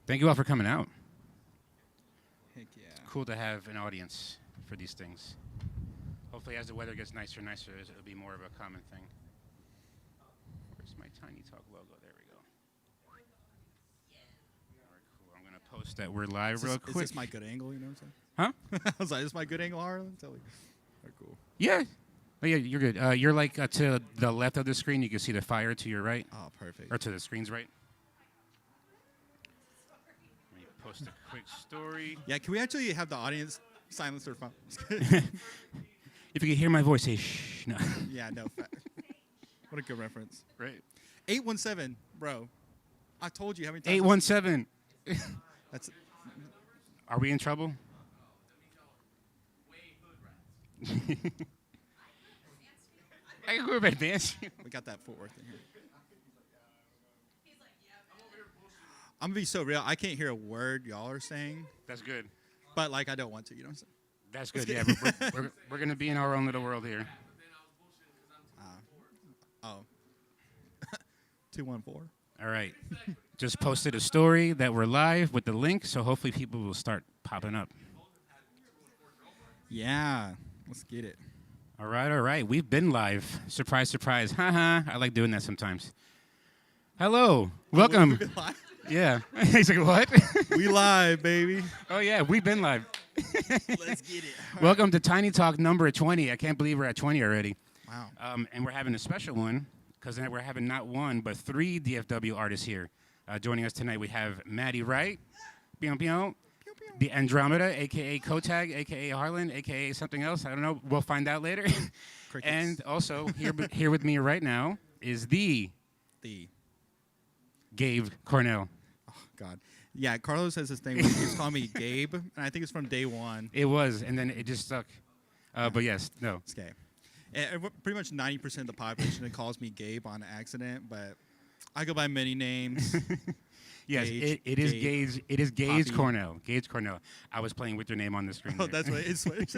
Thank you all for coming out. Heck yeah. It's cool to have an audience for these things. Hopefully, as the weather gets nicer and nicer, it'll be more of a common thing. Where's my Tiny Talk logo? There we go. All right, cool. I'm going to post that we're live real quick. Is this my good angle? You know what I'm saying? Huh? I was like, is this my good angle, Harlan? Tell me. All right, cool. Yeah. Oh, yeah, you're good. You're like to the left of the screen. You can see the fire to your right. Oh, perfect. Or to the screen's right. Let me post a quick story. Yeah, can we actually have the audience silence their phone? If you can hear my voice, say shh. No. Yeah, no. What a good reference. Right. 817, bro. I told you how many times. 817. That's. Are we in trouble? I grew up advanced. We got that Fort Worth in here. I'm gonna be so real. I can't hear a word y'all are saying. That's good. But like, I don't want to. You know what I'm saying? That's good. Yeah, we're gonna be in our own little world here. 214. All right. Just posted a story that we're live with the link, so hopefully people will start popping up. Yeah, let's get it. All right. We've been live. Surprise, surprise. Haha. I like doing that sometimes. Hello. Welcome. We've been live? Yeah. He's like, what? We live, baby. Oh, yeah. We've been live. Let's get it. Welcome to Tiny Talk number 20. I can't believe we're at 20 already. Wow. And we're having a special one because we're having not one, but 3 DFW artists here. Joining us tonight, we have Madi, Wright, the Andrømeda, a.k.a. Kotag, a.k.a. Harlan, a.k.a. something else. I don't know. We'll find out later. And also, here with me right now is the Gage Cornell. Oh, God. Yeah, Carlos has this thing where he keeps calling me Gabe, and I think it's from day one. It was, and then it just stuck. But yes, no. It's Gabe. Pretty much 90% of the population calls me Gabe on accident, but I go by many names. Yes, Gage, it is Gage. It is Gage Poppy. Cornell. Gage Cornell. I was playing with your name on the screen. Oh, there. that's what it switched.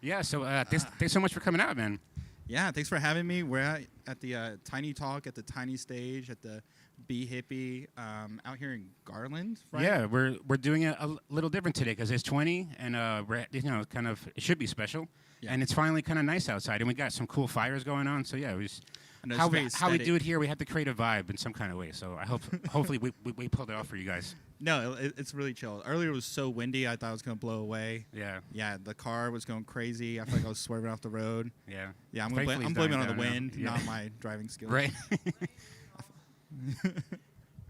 Yeah, so thanks so much for coming out, man. Yeah, thanks for having me. We're at the Tiny Talk, at the Tiny Stage, at the Be Hippie, out here in Garland, right? Yeah, we're doing it a little different today because it's 20, and we're kind of it should be special, and it's finally kind of nice outside, and we got some cool fires going on. So yeah, we just, how we do it here, we have to create a vibe in some kind of way. So I hopefully we pulled it off for you guys. No, it's really chill. Earlier it was so windy, I thought it was going to blow away. Yeah. Yeah, the car was going crazy. I felt like I was swerving off the road. Yeah. Yeah, I'm blaming it on the wind, not my driving skills. Right.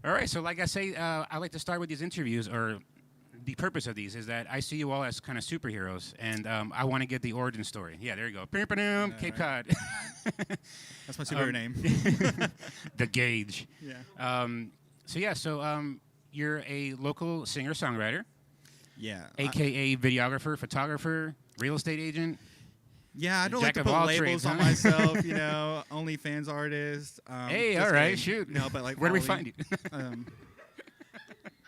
All right, so like I say, I like to start with these interviews, or the purpose of these is that I see you all as kind of superheroes, and I want to get the origin story. Yeah, there you go. Cape Cod. That's my superhero name. The Gage. Yeah. So you're a local singer-songwriter. Yeah. AKA videographer, photographer, real estate agent. Yeah, I don't like Jack to of put all labels trades, on huh? myself, OnlyFans artist. Hey, all right, kidding. shoot. No, but like, where do we find you?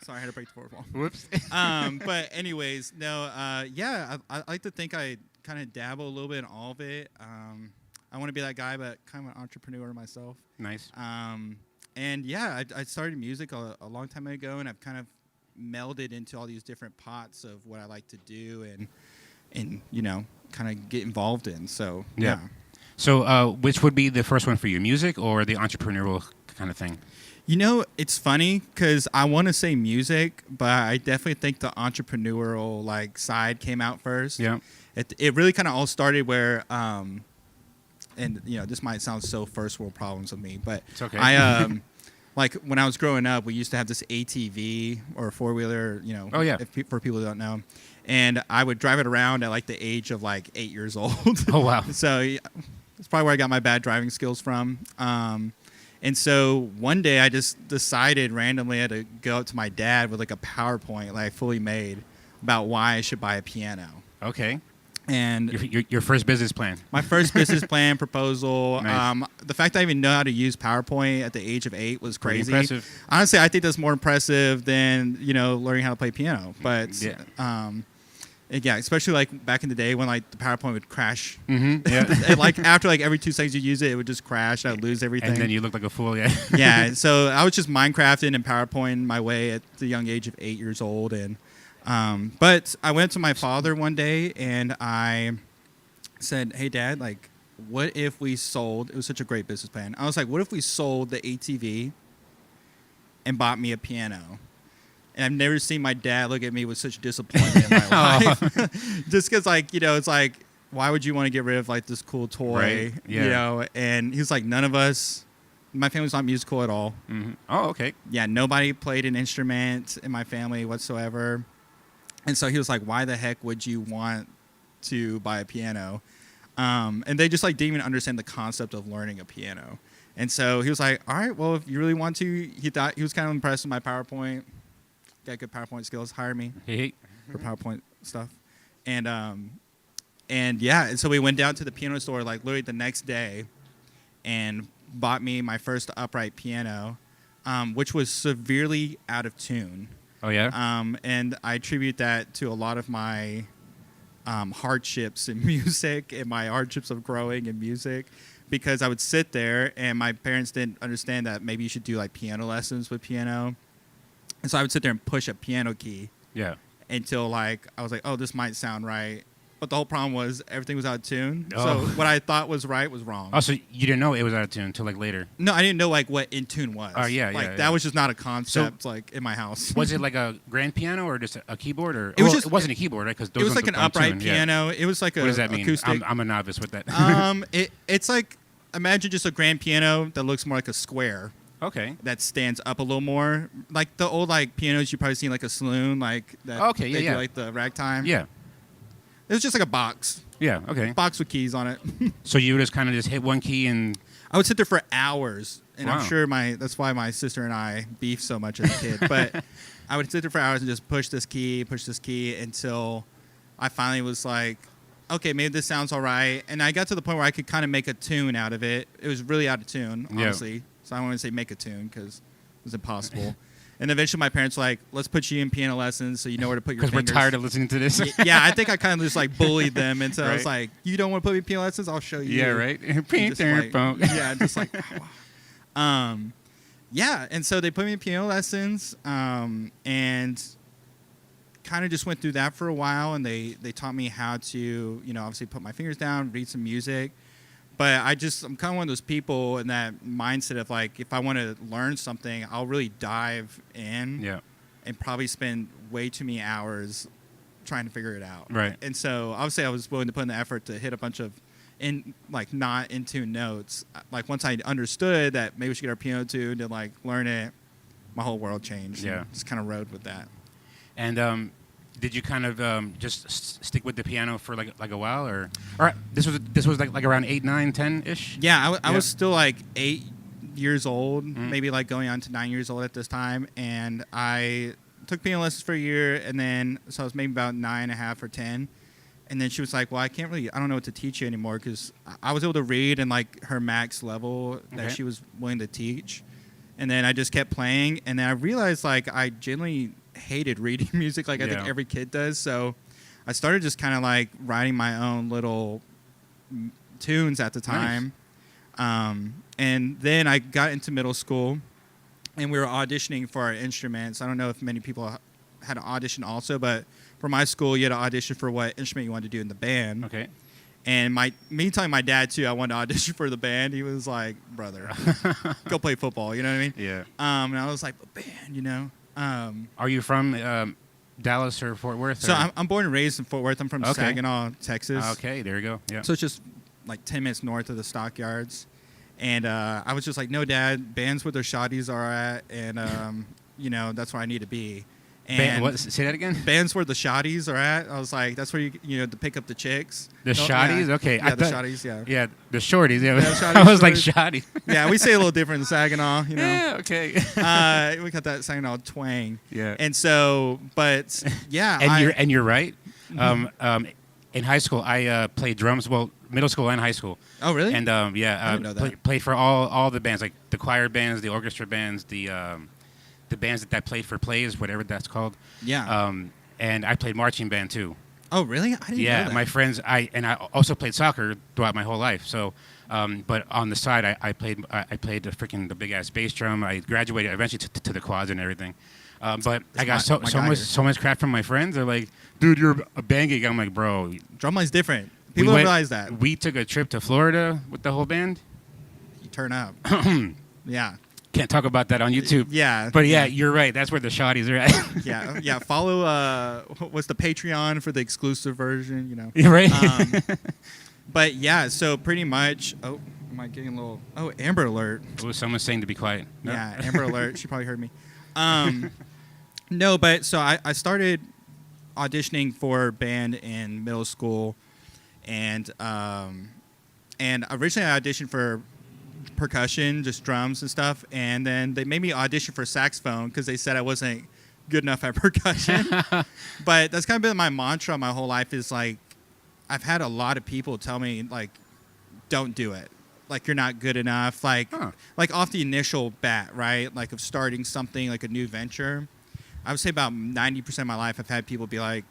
Sorry, I had to break the fourth wall. Whoops. But anyways, no, I like to think I kind of dabble a little bit in all of it. I want to be that guy, but kind of an entrepreneur myself. Nice. And yeah, I started music a long time ago, and I've kind of melded into all these different pots of what I like to do and kind of get involved in. So yeah. So which would be the first one for you, music or the entrepreneurial kind of thing? It's funny because I want to say music, but I definitely think the entrepreneurial side came out first. Yeah. It really kind of all started where and this might sound so first world problems of me, but it's okay. I like when I was growing up, we used to have this ATV or four wheeler, Oh yeah. For people who don't know, and I would drive it around at the age of 8 years old. Oh wow. So that's probably where I got my bad driving skills from. And so one day I just decided randomly I had to go up to my dad with a PowerPoint fully made about why I should buy a piano. Okay. And your first business plan. My first business plan proposal. Nice. The fact that I even know how to use PowerPoint at the age of 8 was crazy. Pretty impressive. Honestly, I think that's more impressive than learning how to play piano. But Yeah, especially like back in the day when like the PowerPoint would crash. Mm-hmm. Yeah. And, like after like every 2 seconds you use it, it would just crash. I'd lose everything. And then you look like a fool. Yeah. Yeah. So I was just Minecrafting and PowerPointing my way at the young age of 8 years old. And but I went to my father one day and I said, "Hey, Dad, like, what if we sold?" It was such a great business plan. I was like, "What if we sold the ATV and bought me a piano?" And I've never seen my dad look at me with such disappointment in my life. Just because, like, you know, it's like, why would you want to get rid of, like, this cool toy? Right. Yeah. You know, and he's like, none of us, my family's not musical at all. Mm-hmm. Oh, okay. Yeah, nobody played an instrument in my family whatsoever. And so he was like, why the heck would you want to buy a piano? And they just, like, didn't even understand the concept of learning a piano. And so he was like, all right, well, if you really want to, he thought he was kind of impressed with my PowerPoint. Got good PowerPoint skills. Hire me for PowerPoint stuff, and yeah, and so we went down to the piano store like literally the next day, and bought me my first upright piano, which was severely out of tune. Oh yeah. And I attribute that to a lot of my hardships in music and my hardships of growing in music, because I would sit there and my parents didn't understand that maybe you should do like piano lessons with piano. And so I would sit there and push a piano key until like I was like, oh, this might sound right. But the whole problem was everything was out of tune. Oh. So what I thought was right was wrong. Oh, so you didn't know it was out of tune until like later? No, I didn't know like what in tune was. Oh, yeah, like yeah, that yeah. was just not a concept like in my house. Was it like a grand piano or just a keyboard? Or It was just- it wasn't a keyboard, right? Because It was like an upright piano. It was like a What does that mean? acoustic. I'm a novice with that. It's like, imagine just a grand piano that looks more like a square. Okay. That stands up a little more, like the old like pianos you probably see in like a saloon, like that. Okay, yeah, they yeah. do, like the ragtime. Yeah. It was just like a box Okay. with keys on it. So you would just kind of just hit one key and... I would sit there for hours, and Wow. I'm sure that's why my sister and I beefed so much as a kid. But I would sit there for hours and just push this key until I finally was like, okay, maybe this sounds all right. And I got to the point where I could kind of make a tune out of it. It was really out of tune, honestly. Yeah. So I don't want to say make a tune because it was impossible. And eventually my parents were like, let's put you in piano lessons so you know where to put your fingers. Because we're tired of listening to this. Yeah, I think I kind of just like bullied them. And so I was Right. like, you don't want to put me in piano lessons? I'll show you. Yeah, right? And just like, yeah, just like, wow. Yeah, and so they put me in piano lessons and kind of just went through that for a while. And they taught me how to, you know, obviously put my fingers down, read some music. But I'm kind of one of those people in that mindset of like, if I want to learn something, I'll really dive in and probably spend way too many hours trying to figure it out. Right. And so obviously I was willing to put in the effort to hit a bunch of not in tune notes. Like once I understood that maybe we should get our piano tuned and like learn it, my whole world changed. Yeah. And just kind of rode with that. And did you kind of just stick with the piano for like a while, or this was like around 8, 9, 10-ish? Yeah, I was still like 8 years old, maybe like going on to 9 years old at this time, and I took piano lessons for a year, and then so I was maybe about 9.5 or 10, and then she was like, "Well, I don't know what to teach you anymore," because I was able to read in like her max level that she was willing to teach, and then I just kept playing, and then I realized like I genuinely hated reading music like I think every kid does. So I started just kind of like writing my own little tunes at the time. Nice. And then I got into middle school and we were auditioning for our instruments. I don't know if many people had an audition also, but for my school, you had to audition for what instrument you wanted to do in the band. Okay. And me telling my dad too, I wanted to audition for the band. He was like, "Brother, go play football." You know what I mean? Yeah. And I was like, "But band, you know." Are you from Dallas or Fort Worth? So or? I'm born and raised in Fort Worth. I'm from Saginaw, Texas. Okay, there you go. Yeah. So it's just like 10 minutes north of the stockyards. And I was just like, no, Dad, band's where their shotties are at. And, you know, that's where I need to be. And say that again? Band's where the shotties are at. I was like, that's where you know, to pick up the chicks. The shotties? Yeah. Okay. Yeah, the shotties, yeah. Yeah, the shorties. Yeah, shotties, I was like, shorties. shoddy. Yeah, we say a little different in Saginaw, you know. Yeah, okay. We got that Saginaw twang. Yeah. And so, but, yeah. And you're right. Mm-hmm. In high school, I played drums. Well, middle school and high school. Oh, really? And, I didn't know that. Played for all the bands, like the choir bands, the orchestra bands, the bands that played for plays, whatever that's called. Yeah. And I played marching band too. Oh, really? I didn't know Yeah, that. my friends. I also played soccer throughout my whole life. So, but on the side, I played the big ass bass drum. I graduated eventually to the quads and everything. But I got so much crap from my friends. They're like, "Dude, you're a band geek." I'm like, "Bro, Drumline's different. People don't realize that. We took a trip to Florida with the whole band. You turn up. Yeah. Can't talk about that on YouTube. Yeah. But yeah, you're right. That's where the shotties are at. Yeah. Follow what's the Patreon for the exclusive version, you know. You're right. But yeah, so pretty much. Oh, am I getting a little? Oh, Amber Alert. Oh, someone's saying to be quiet. No. Yeah, Amber Alert. She probably heard me. No, but so I started auditioning for band in middle school, and originally I auditioned for percussion, just drums and stuff, and then they made me audition for saxophone because they said I wasn't good enough at percussion. But that's kind of been my mantra my whole life is like, I've had a lot of people tell me like, don't do it. Like you're not good enough. Like off the initial bat, right? Like of starting something like a new venture. I would say about 90% of my life I've had people be like,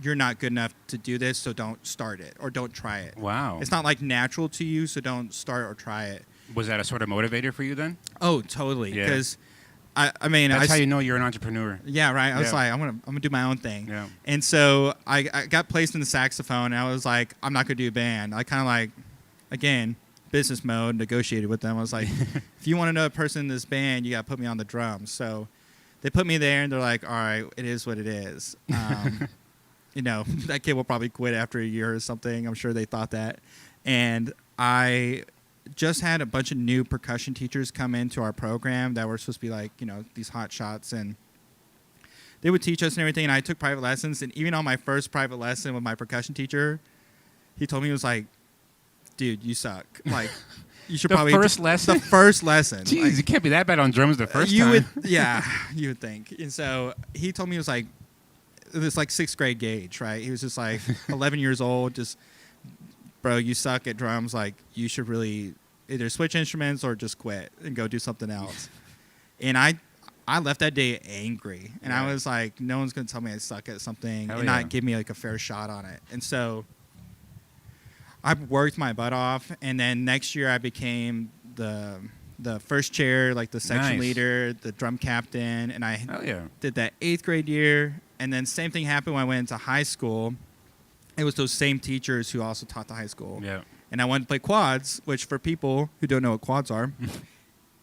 you're not good enough to do this, so don't start it or don't try it. Wow. It's not like natural to you, so don't start or try it. Was that a sort of motivator for you then? Oh, totally. Yeah. Because I mean, that's how you know you're an entrepreneur. Yeah, right. I was like, I'm gonna do my own thing. Yeah. And so I got placed in the saxophone, and I was like, I'm not gonna do a band. I kind of like, again, business mode, negotiated with them. I was like, if you want to know a person in this band, you got to put me on the drums. So they put me there, and they're like, all right, it is what it is. You know, that kid will probably quit after a year or something. I'm sure they thought that. And I just had a bunch of new percussion teachers come into our program that were supposed to be like, you know, these hot shots. And they would teach us and everything. And I took private lessons. And even on my first private lesson with my percussion teacher, he told me, he was like, dude, you suck. Like, you should probably... The first lesson? The first lesson. Jeez, like, it can't be that bad on drums the first time. You would think. And so he told me, it was like, it was like 6th grade Gage, right? He was just like 11 years old, just, bro, you suck at drums. Like, you should really either switch instruments or just quit and go do something else. And I left that day angry. And I was like, no one's going to tell me I suck at something and not give me like a fair shot on it. And so I worked my butt off. And then next year I became the first chair, like the section leader, the drum captain. And I did that 8th grade year. And then same thing happened when I went into high school. It was those same teachers who also taught the high school. Yeah. And I wanted to play quads, which for people who don't know what quads are,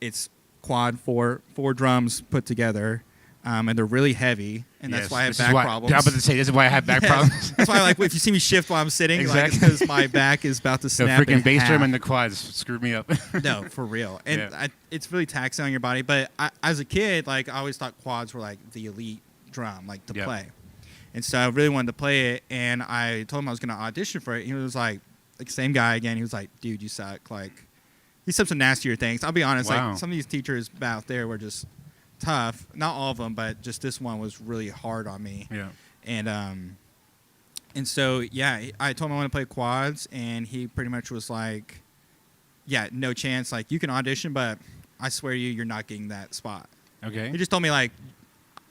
it's quad four drums put together. And they're really heavy. And that's why I have back problems. I was about to say, this is why I have back problems. That's why, like, if you see me shift while I'm sitting, like, it's because my back is about to snap. The freaking bass drum and the quads screwed me up. No, for real. And it's really taxing on your body. But as a kid, like, I always thought quads were, like, the elite drum, like, to play. And so I really wanted to play it. And I told him I was going to audition for it. He was like, same guy again. He was like, dude, you suck. Like, he said some nastier things. I'll be honest. Like, some of these teachers out there were just tough. Not all of them, but just this one was really hard on me. Yeah. And so, yeah, I told him I want to play quads, and he pretty much was like, yeah, no chance. Like, you can audition, but I swear to you, you're not getting that spot. Okay. He just told me, like,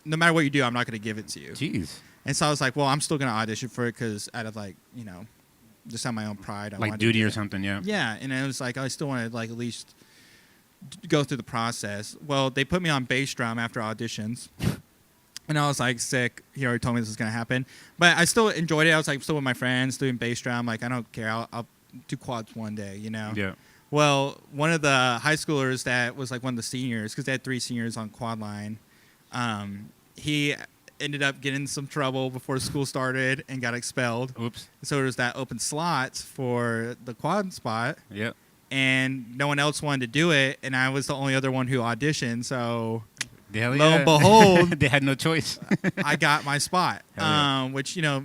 no matter what you do, I'm not going to give it to you. Jeez. And so I was like, well, I'm still going to audition for it because out of, like, you know, just on my own pride. Like duty or something, yeah. Yeah, and it was like, I still want to, like, at least go through the process. Well, they put me on bass drum after auditions. And I was like, sick. He already told me this was going to happen. But I still enjoyed it. I was like, still with my friends doing bass drum. Like, I don't care. I'll do quads one day, you know? Yeah. Well, one of the high schoolers that was like one of the seniors, because they had 3 seniors on quad line, he ended up getting in some trouble before school started and got expelled. Oops. So there was that open slot for the quad spot. Yep. And no one else wanted to do it, and I was the only other one who auditioned. So lo and behold, they had no choice. I got my spot, which, you know,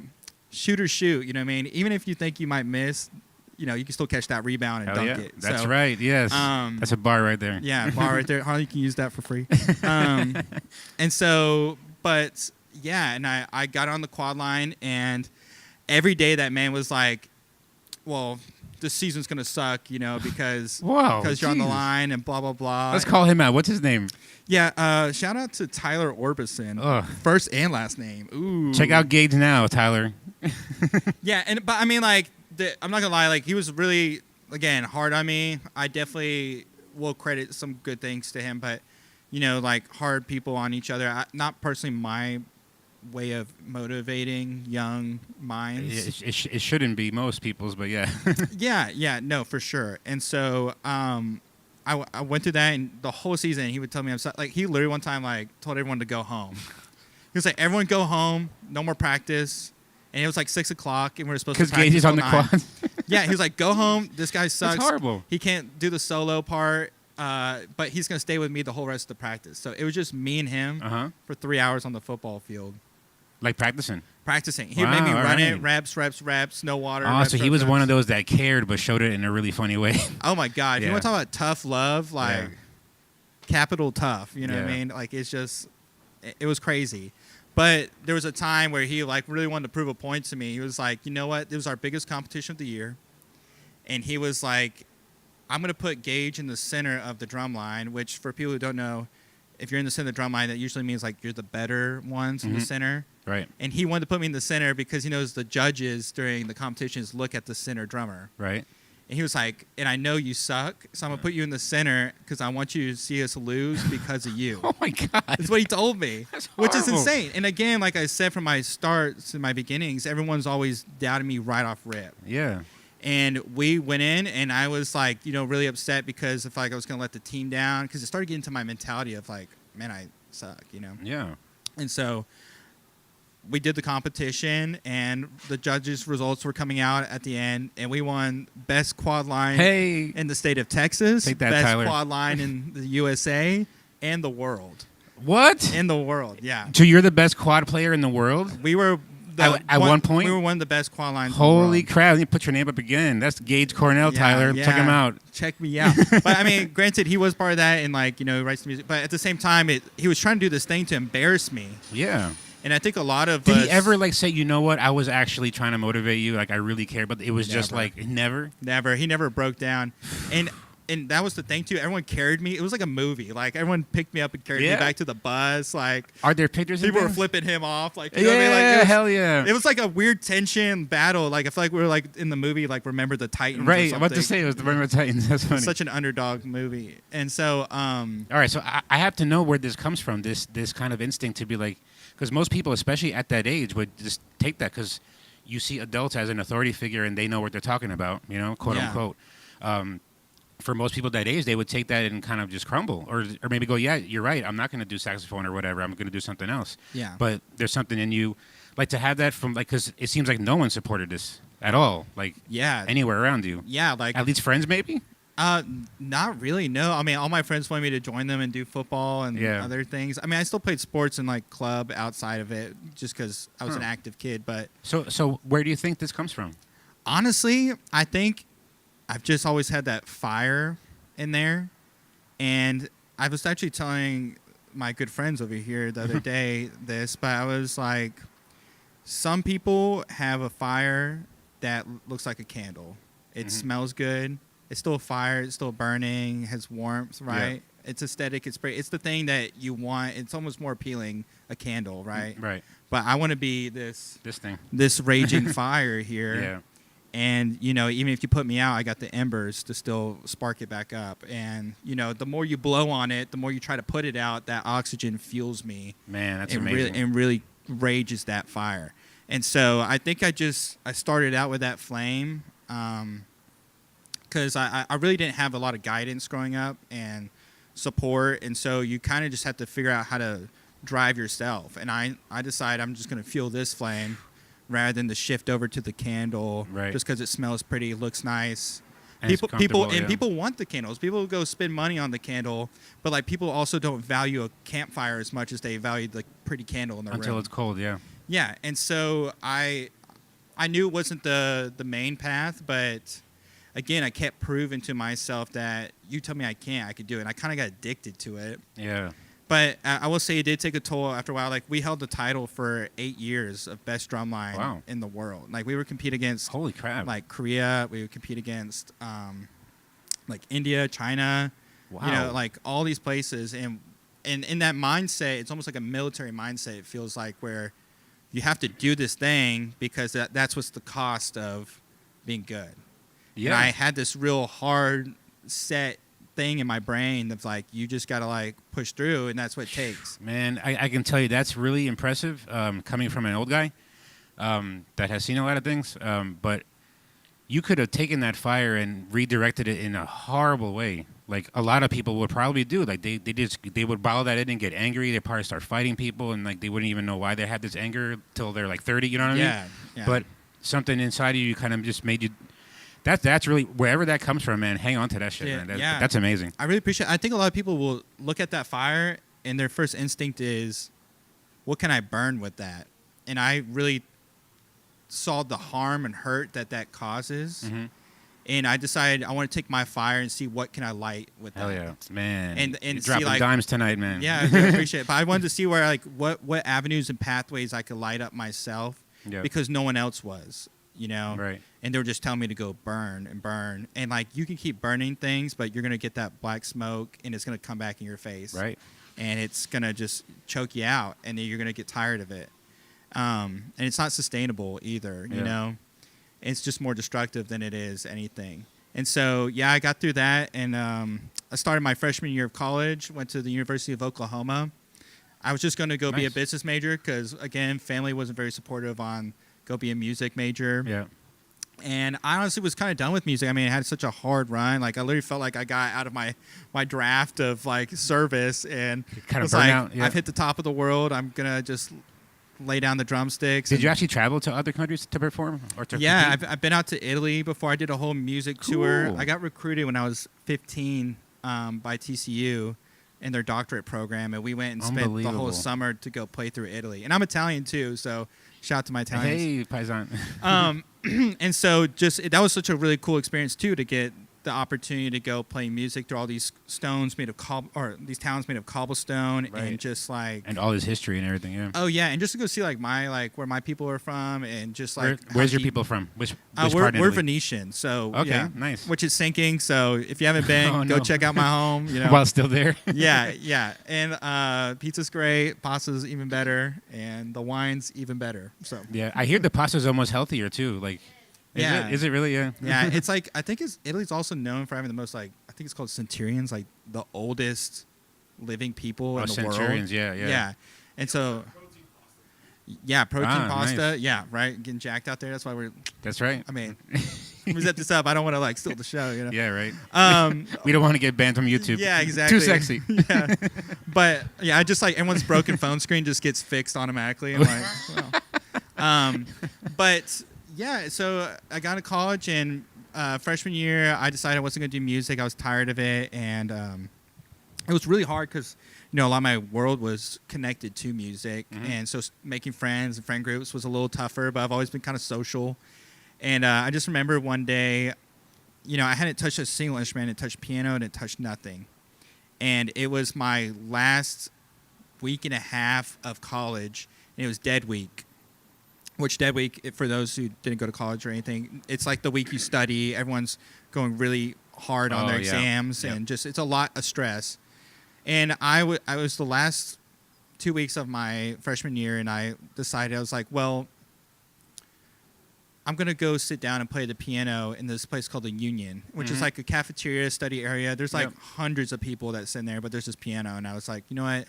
shoot or shoot. You know what I mean? Even if you think you might miss, you know, you can still catch that rebound and dunk it. That's right. Yes. That's a bar right there. Yeah, bar right there. Harley, you can use that for free. And so, but yeah, and I got on the quad line, and every day that man was like, well, this season's going to suck, you know, because you're on the line and blah, blah, blah. Let's call him out. What's his name? Yeah, shout out to Tyler Orbison. Ugh. First and last name. Ooh. Check out Gage now, Tyler. Yeah, but I mean, like, I'm not gonna lie, like, he was really, again, hard on me. I definitely will credit some good things to him, but, you know, like, hard people on each other. Not personally my way of motivating young minds. It shouldn't be most people's, but yeah. Yeah, no, for sure. And so, I went through that, and the whole season he would tell me I'm like, he literally one time like told everyone to go home. He was like, everyone go home, no more practice. And it was like 6 o'clock, and we were supposed to practice. Because Gage is on the 9. quad. Yeah, he was like, go home. This guy sucks. That's horrible. He can't do the solo part, but he's gonna stay with me the whole rest of the practice. So it was just me and him for 3 hours on the football field. Like practicing. He made me Wow, run it, right. reps, no water. Oh, reps, so he reps, was reps. one of those that cared but showed it in a really funny way. Oh my God! If you Yeah. want to talk about tough love, like Yeah. capital tough. You know what I Yeah. mean? Like it's just, it was crazy. But there was a time where he like really wanted to prove a point to me. He was like, you know what? It was our biggest competition of the year, and he was like, I'm gonna put Gage in the center of the drum line. Which for people who don't know, if you're in the center of the drum line, that usually means like you're the better ones in the center. Right. And he wanted to put me in the center because he knows the judges during the competitions look at the center drummer. Right. And he was like, and I know you suck, so I'm going to put you in the center because I want you to see us lose because of you. Oh, my God. That's what he told me, That's which is horrible. insane. And again, like I said from my starts and my beginnings, everyone's always doubted me right off rip. Yeah. And we went in, and I was like, you know, really upset because I felt like I was going to let the team down because it started getting to my mentality of like, man, I suck, you know? Yeah. And so we did the competition, and the judges' results were coming out at the end, and we won best quad line Hey. in the state of Texas, Take that, best Tyler. quad line in the USA, and the world. What? In the world, yeah. So you're the best quad player in the world? We were At one point? we were one of the best quad lines. Holy in the world. crap. You put your name up again. That's Gage Cornell, Yeah, Tyler. yeah. Check him out. Check me out. But I mean, granted, he was part of that, and like, you know, writes the music. But at the same time, he was trying to do this thing to embarrass me. Yeah. And I think a lot of Did us, he ever like say, you know what, I was actually trying to motivate you, like I really care, but it was just Never. like never? Never. He never broke down. And that was the thing too. Everyone carried me. It was like a movie. Like everyone picked me up and carried me Yeah. back to the bus. Like Are there pictures people of were him? flipping him off. Like, you know Yeah, what I mean? Like, hell yeah. it was like a weird tension battle. Like I feel like we were like in the movie, like Remember the Titans. or Right, I'm about to something. say it was the Remember the Titans. That's funny. Such an underdog movie. And so, All right, so I have to know where this comes from, this kind of instinct to be like, because most people, especially at that age, would just take that because you see adults as an authority figure and they know what they're talking about, you know, quote Yeah. unquote. For most people that age, they would take that and kind of just crumble, or maybe go, yeah, you're right, I'm not going to do saxophone or whatever, I'm going to do something else. yeah. But there's something in you, like to have that from, like, because it seems like no one supported this at all, like Yeah. anywhere around you. Yeah. Like, At least friends, maybe? not really. No. I mean, all my friends wanted me to join them and do football and Yeah. other things. I mean, I still played sports in like club outside of it just because I was Huh. an active kid. But So where do you think this comes from? honestly, I think I've just always had that fire in there. And I was actually telling my good friends over here the other day this, but I was like, some people have a fire that looks like a candle. It smells good. It's still a fire. It's still burning. Has warmth, right? It's aesthetic. It's pretty. It's the thing that you want. It's almost more appealing, a candle, right? Right. But I want to be this This thing. raging fire here. Yeah. And, you know, even if you put me out, I got the embers to still spark it back up. And, you know, the more you blow on it, the more you try to put it out, that oxygen fuels me. Man, that's and amazing. really rages that fire. And so I think I started out with that flame because I really didn't have a lot of guidance growing up and support. And so you kind of just have to figure out how to drive yourself. And I decided I'm just going to fuel this flame rather than to shift over to the candle, Right. just because it smells pretty, looks nice. And it's comfortable, yeah. People want the candles. People go spend money on the candle, but like people also don't value a campfire as much as they value the pretty candle in the Until room. it's cold, yeah. Yeah, and so I knew it wasn't the main path, but again, I kept proving to myself that you tell me I can't, I could do it. And I kind of got addicted to it. Yeah. But I will say it did take a toll after a while. Like, we held the title for 8 years of best drumline Wow. in the world. Like, we would compete against Holy crap. like Korea. We would compete against like India, China. Wow. You know, like all these places. And And in that mindset, it's almost like a military mindset. It feels like where you have to do this thing because that's what's the cost of being good. Yeah. And I had this real hard set thing in my brain that's like, you just got to like push through, and that's what it takes. Man, I can tell you that's really impressive coming from an old guy that has seen a lot of things. But you could have taken that fire and redirected it in a horrible way. Like a lot of people would probably do. Like they would bottle that in and get angry. They probably start fighting people, and like they wouldn't even know why they had this anger till they're like 30. You know what I mean? Yeah. But something inside of you kind of just made you. That's really wherever that comes from, man. Hang on to that shit, man. That's amazing. I really appreciate it. I think a lot of people will look at that fire and their first instinct is, what can I burn with that? And I really saw the harm and hurt that causes. Mm-hmm. And I decided I want to take my fire and see what can I light with that. Hell yeah, man! And You're see, dropping dimes tonight, man. Yeah, I really appreciate it. But I wanted to see where like what avenues and pathways I could light up myself, because no one else was, Right. And they were just telling me to go burn and burn, and like you can keep burning things, but you're gonna get that black smoke, and it's gonna come back in your face, right? And it's gonna just choke you out, and then you're gonna get tired of it. And it's not sustainable either, you know. It's just more destructive than it is anything. And so, I got through that, and I started my freshman year of college, went to the University of Oklahoma. I was just going to go be a business major because, again, family wasn't very supportive on go be a music major. Yeah. And I honestly was kind of done with music. I mean, I had such a hard run. Like, I literally felt like I got out of my draft of, like, service, and kind of was like, out, I've hit the top of the world. I'm going to just lay down the drumsticks. Did you actually travel to other countries to perform or to compete? I've been out to Italy before. I did a whole music tour. I got recruited when I was 15 by TCU in their doctorate program, and we went and spent the whole summer to go play through Italy. And I'm Italian too, so shout out to my Italians. Hey, paisan. And so that was such a really cool experience too, to get the opportunity to go play music through all these stones made of these towns made of cobblestone, and just like, and all this history and everything. Yeah. Oh yeah, and just to go see like where my people are from, and just like where's your people from? Which we're Venetian, so okay, nice. Which is sinking. So if you haven't been, go check out my home. While still there. yeah, and pizza's great, pasta's even better, and the wine's even better. So yeah, I hear the pasta's almost healthier too. Like. Is it really? Yeah. Yeah, it's like, I think Italy's also known for having the most, like, I think it's called centurions, like the oldest living people in the world. Centurions, yeah. Yeah. And so, protein pasta. Nice. Yeah, right. Getting jacked out there. That's why That's right. I mean, let me set this up. I don't want to like steal the show, Yeah, right. We don't want to get banned from YouTube. Yeah, exactly. Too sexy. Yeah. But I just like everyone's broken phone screen just gets fixed automatically. I'm like, well. But. Yeah, so I got to college, and freshman year, I decided I wasn't going to do music. I was tired of it, and it was really hard because, a lot of my world was connected to music, and so making friends and friend groups was a little tougher, but I've always been kind of social. And I just remember one day, I hadn't touched a single instrument. I didn't touch piano, and it touched nothing. And it was my last week and a half of college, and it was dead week. Which dead week, for those who didn't go to college or anything, it's like the week you study. Everyone's going really hard on their exams, and just it's a lot of stress. And I was the last 2 weeks of my freshman year, and I decided, I was like, well, I'm going to go sit down and play the piano in this place called the Union, which is like a cafeteria study area. There's like hundreds of people that sit in there, but there's this piano. And I was like, you know what?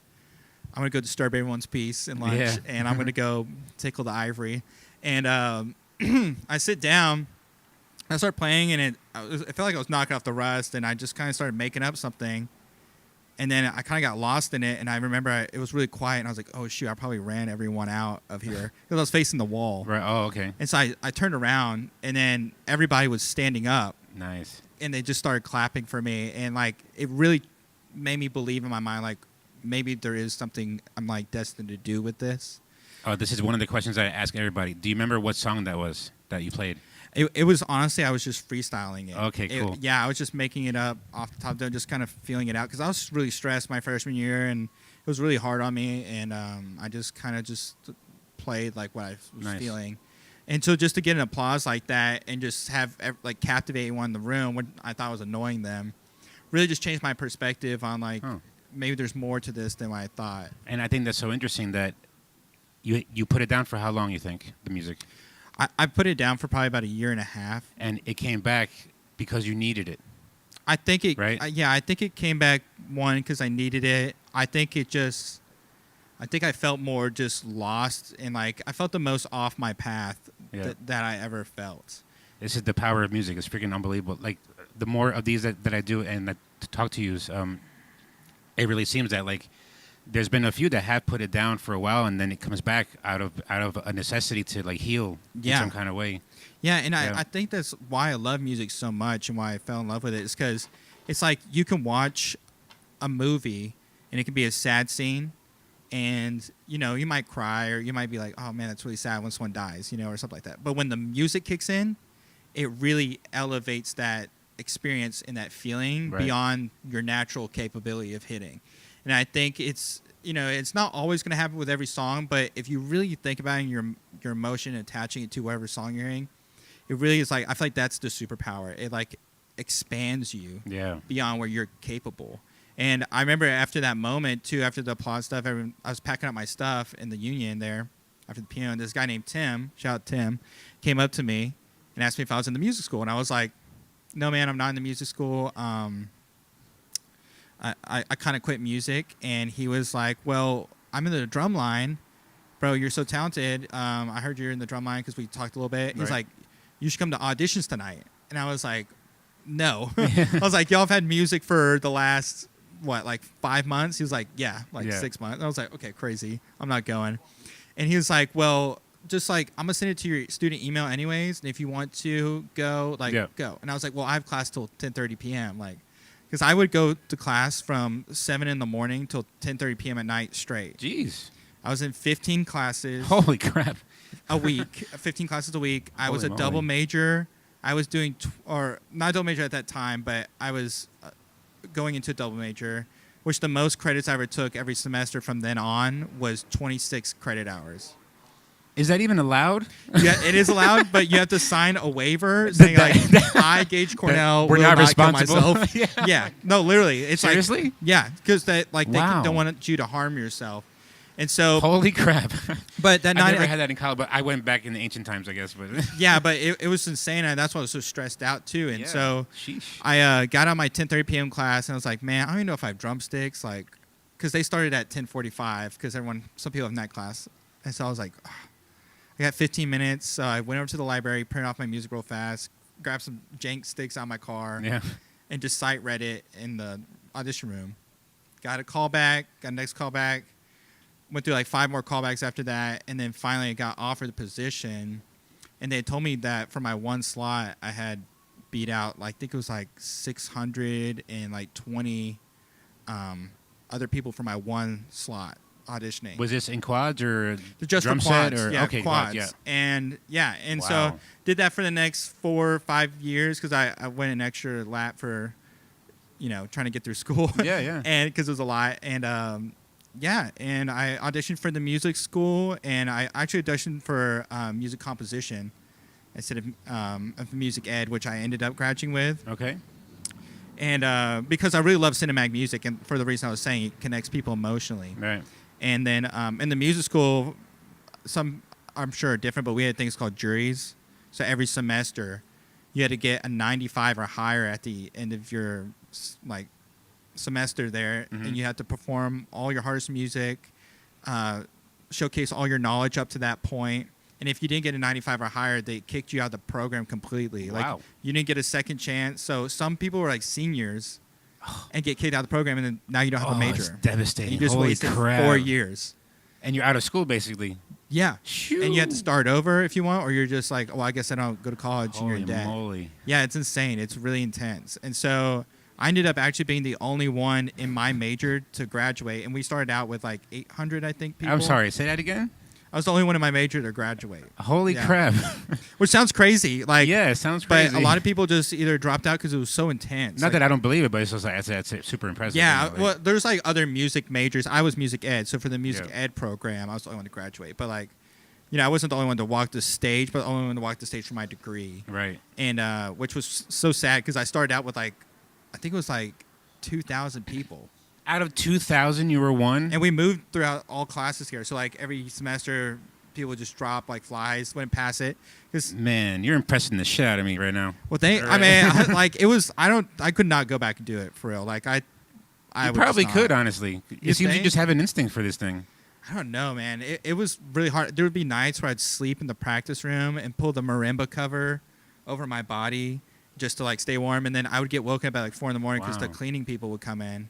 I'm going to go disturb everyone's peace and lunch, and I'm going to go tickle the ivory. And I sit down, I start playing, and I felt like I was knocking off the rust, and I just kind of started making up something. And then I kind of got lost in it, and I remember it was really quiet, and I was like, oh, shoot, I probably ran everyone out of here because I was facing the wall. Right. Oh, okay. And so I turned around, and then everybody was standing up. Nice. And they just started clapping for me, and, like, it really made me believe in my mind, like, maybe there is something I'm like destined to do with this. Oh, this is one of the questions I ask everybody. Do you remember what song that was that you played? It was honestly, I was just freestyling it. Okay, cool. I was just making it up off the top, just kind of feeling it out because I was really stressed my freshman year, and it was really hard on me, and I just kind of just played like what I was feeling. And so just to get an applause like that and just have like captivate everyone in the room when I thought was annoying them, really just changed my perspective on like maybe there's more to this than what I thought. And I think that's so interesting that you put it down for how long, you think, the music? I put it down for probably about a year and a half. And it came back because you needed it. I think it, right? I think it came back, one, because I needed it. I think I felt more just lost, and like I felt the most off my path that I ever felt. This is the power of music. It's freaking unbelievable. Like, the more of these that I do and that to talk to you, it really seems that, like, there's been a few that have put it down for a while, and then it comes back out of a necessity to, like, heal in some kind of way. Yeah, and I think that's why I love music so much and why I fell in love with it, is because it's like you can watch a movie and it can be a sad scene, and, you know, you might cry or you might be like, oh, man, that's really sad when someone dies, you know, or something like that. But when the music kicks in, it really elevates that experience and that feeling beyond your natural capability of hitting. And I think it's, you know, it's not always going to happen with every song, but if you really think about it and your emotion and attaching it to whatever song you're hearing, it really is like, I feel like that's the superpower. It like expands you beyond where you're capable. And I remember after that moment too, after the applause stuff, I was packing up my stuff in the Union there after the piano, and this guy named Tim, shout out Tim, came up to me and asked me if I was in the music school. And I was like, no, man, I'm not in the music school. I kind of quit music. And he was like, well, I'm in the drum line. Bro, you're so talented. I heard you're in the drum line because we talked a little bit. He's like, you should come to auditions tonight. And I was like, no. I was like, y'all have had music for the last, like 5 months? He was like, yeah, 6 months. And I was like, okay, crazy. I'm not going. And he was like, well, just like, I'm going to send it to your student email anyways. And if you want to go, go. And I was like, well, I have class till 10:30 p.m. Like, because I would go to class from 7 in the morning till 10:30 p.m. at night straight. Jeez. I was in 15 classes. Holy crap. A week. 15 classes a week. I was a moly. double major. I was doing, or not a double major at that time, but I was going into a double major, which the most credits I ever took every semester from then on was 26 credit hours. Is that even allowed? Yeah, it is allowed, but you have to sign a waiver saying like, I, Gage Cornell, we're will not kill responsible. myself. Yeah, no, literally, it's seriously? Like, yeah, because that like they Wow. don't want you to harm yourself, and so holy crap. But that I night, never had that in college, but I went back in the ancient times, I guess. But yeah, but it was insane, and that's why I was so stressed out too. And so sheesh. I got on my 10:30 p.m. class, and I was like, man, I don't even know if I have drumsticks, like, because they started at 10:45, because some people have night class, and so I was like, oh. I got 15 minutes, so I went over to the library, printed off my music real fast, grabbed some jank sticks out of my car, and just sight read it in the audition room. Got a call back, got a next call back, went through like 5 more callbacks after that, and then finally I got offered the position. And they told me that for my one slot, I had beat out, like, I think it was like 620 other people for my one slot auditioning. Was this in quads or just drum for quads? set? Or, yeah, okay, quads. yeah. And Wow. so did that for the next 4 or 5 years because I went an extra lap for, trying to get through school. Yeah. And because it was a lot. And and I auditioned for the music school, and I actually auditioned for music composition instead of music ed, which I ended up graduating with. Okay. And because I really love cinematic music, and for the reason I was saying, it connects people emotionally. Right. And then in the music school, some I'm sure are different, but we had things called juries. So every semester, you had to get a 95 or higher at the end of your semester there, and you had to perform all your hardest music, showcase all your knowledge up to that point. And if you didn't get a 95 or higher, they kicked you out of the program completely. Wow. Like, you didn't get a second chance. So some people were like seniors and get kicked out of the program, and then now you don't have a major. It's devastating. And you just Holy wasted crap. 4 years. And you're out of school, basically. Yeah. Shoo. And you have to start over if you want, or you're just like, well, I guess I don't go to college. Holy and you're in debt. moly. Yeah, it's insane. It's really intense. And so I ended up actually being the only one in my major to graduate. And we started out with like 800, I think, people. I'm sorry. Say that again? I was the only one in my major to graduate. Holy crap. Which sounds crazy. Yeah, it sounds crazy. But a lot of people just either dropped out because it was so intense. Not that I don't believe it, but it's just like, that's super impressive. Yeah, well, there's like other music majors. I was music ed, so for the music ed program, I was the only one to graduate. But like, I wasn't the only one to walk the stage, but the only one to walk the stage for my degree. Right. And which was so sad because I started out with I think it was like 2,000 people. Out of 2,000, you were one? And we moved throughout all classes here. So like every semester, people would just drop like flies, wouldn't pass it. Man, you're impressing the shit out of me right now. Well, I mean, like it was. I could not go back and do it for real. Like I You would probably just not. could, honestly. It seems you just have an instinct for this thing. I don't know, man. It was really hard. There would be nights where I'd sleep in the practice room and pull the marimba cover over my body just to like stay warm, and then I would get woken up at like 4 a.m. because the Wow. cleaning people would come in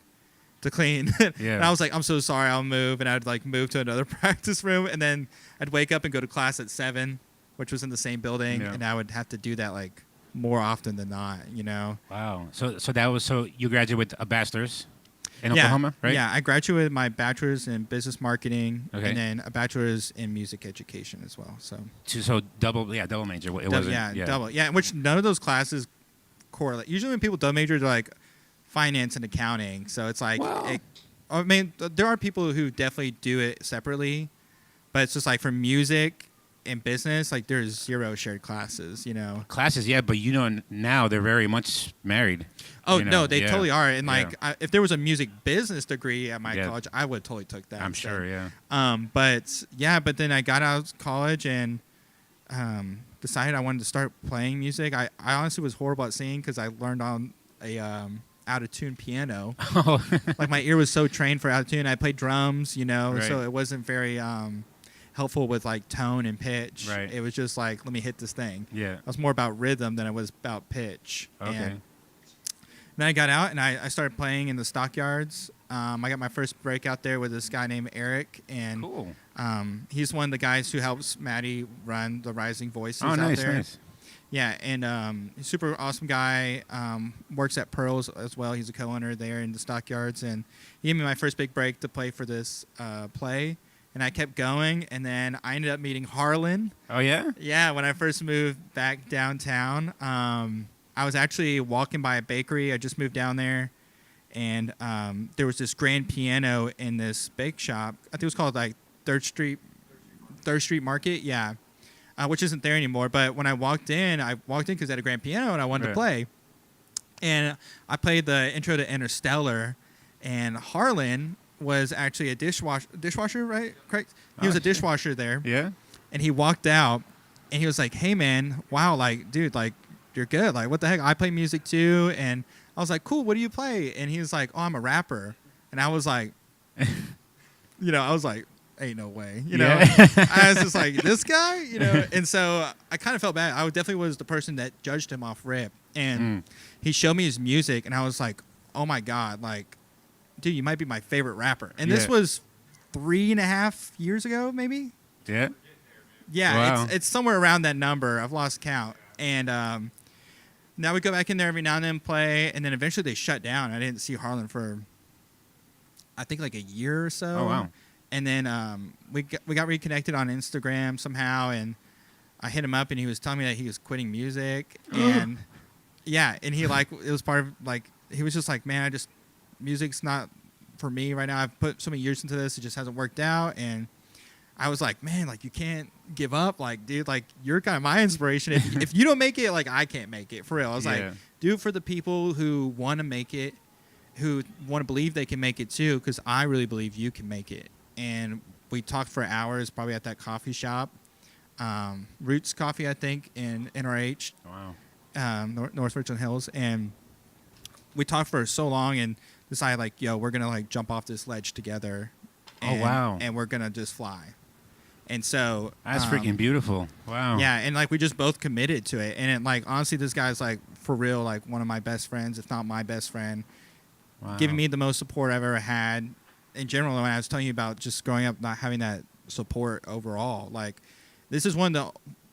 to clean. Yeah. And I was like, I'm so sorry, I'll move, and I'd like move to another practice room, and then I'd wake up and go to class at 7, which was in the same building, Yeah. and I would have to do that like more often than not, you know. Wow. So you graduated with a bachelor's in Yeah. Oklahoma, right? Yeah, I graduated with my bachelor's in business marketing, Okay. and then a bachelor's in music education as well. So So double major. It wasn't. double. Yeah, which none of those classes correlate. Usually when people double major, they're like finance and accounting. So it's like, Well- I mean, there are people who definitely do it separately, but it's just like for music and business, like there's 0 shared classes, you know. Classes, yeah, but now they're very much married. Oh you know? no, they Yeah. totally are. And Yeah. like, if there was a music business degree at my Yeah. college, I would totally took that. I'm instead. sure, yeah. But then I got out of college and decided I wanted to start playing music. I honestly was horrible at singing because I learned on a out of tune piano. Oh, Like my ear was so trained for out of tune. I played drums, you know, Right. so it wasn't very helpful with like tone and pitch. Right. It was just like, let me hit this thing. yeah. It was more about rhythm than it was about pitch. Okay. And then I got out and I started playing in the stockyards. I got my first break out there with this guy named Eric, and Cool. he's one of the guys who helps Maddie run the Rising Voices Oh, out nice, there. nice. Yeah, and he's a super awesome guy. Works at Pearls as well. He's a co-owner there in the stockyards, and he gave me my first big break to play for this play. And I kept going, and then I ended up meeting Harlan. Oh, yeah? Yeah, when I first moved back downtown, I was actually walking by a bakery. I just moved down there, and there was this grand piano in this bake shop. I think it was called like Third Street Market. Yeah, which isn't there anymore. But when I walked in because they had a grand piano and I wanted to Right. play, and I played the intro to Interstellar, and Harlan was actually a dishwasher, right? Correct. He was a Okay. dishwasher there. Yeah? And he walked out, and he was like, "Hey, man, wow, like, dude, like, you're good. Like, what the heck? I play music too." And I was like, "Cool. What do you play?" And he was like, "Oh, I'm a rapper." And I was like, "Ain't no way." Yeah. I was just like, "This guy," And so I kind of felt bad. I definitely was the person that judged him off rip. And he showed me his music, and I was like, "Oh my god, like, dude, you might be my favorite rapper." And this Yeah. was 3.5 years ago, maybe. Yeah? Yeah, Wow. it's somewhere around that number. I've lost count. And now we go back in there every now and then play, and then eventually they shut down. I didn't see Harlan for, I think, like a year or so. Oh, wow. And then we got reconnected on Instagram somehow, and I hit him up, and he was telling me that he was quitting music. And yeah, and he like, it was part of like, he was just like, "Man, music's not for me right now. I've put so many years into this, it just hasn't worked out." And I was like, "Man, like, you can't give up. Like, dude, like, you're kind of my inspiration. If you don't make it, like, I can't make it, for real." I was like, Yeah. do it for the people who want to make it, who want to believe they can make it too, because I really believe you can make it. And we talked for hours, probably at that coffee shop, Roots Coffee, I think, in NRH, Wow. North Richland Hills. And we talked for so long and decided, like, yo, we're going to, like, jump off this ledge together. Oh, wow. And we're going to just fly. And so That's freaking beautiful. Wow. yeah, and like we just both committed to it, and like honestly, this guy's like for real, like one of my best friends, if not my best friend, Wow. giving me the most support I've ever had. In general, when I was telling you about just growing up not having that support overall, like this is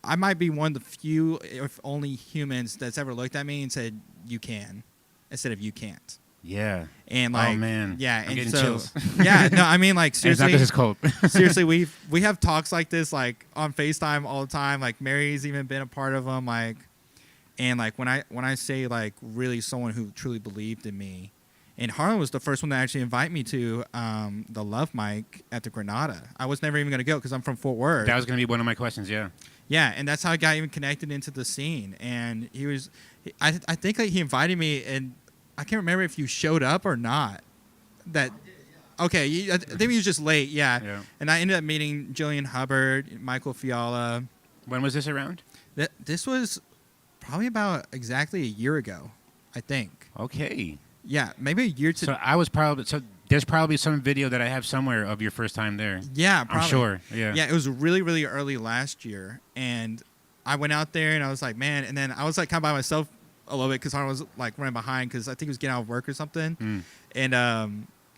I might be one of the few, if only, humans that's ever looked at me and said "you can" instead of "you can't." Yeah. And like, oh, man. yeah, I'm and getting so chills. yeah, no, I mean, like, And it's not seriously, because it's cold. seriously, we have talks like this, like on FaceTime all the time. Like Mary's even been a part of them. Like, and like when I say like really someone who truly believed in me, and Harlan was the first one to actually invite me to the Love Mic at the Granada. I was never even gonna go because I'm from Fort Worth. That was going to be one of my questions, yeah. Yeah, and that's how I got even connected into the scene. And I think like he invited me, and I can't remember if you showed up or not. that. Okay, I think he was just late. Yeah. And I ended up meeting Jillian Hubbard, Michael Fiala. When was this around? This was probably about exactly a year ago, I think. Okay. Yeah, maybe a year to. So there's probably some video that I have somewhere of your first time there. Yeah, probably. I'm sure. Yeah. Yeah, it was really, really early last year, and I went out there and I was like, man, and then I was like kind of by myself a little bit because I was like running behind because I think he was getting out of work or something, and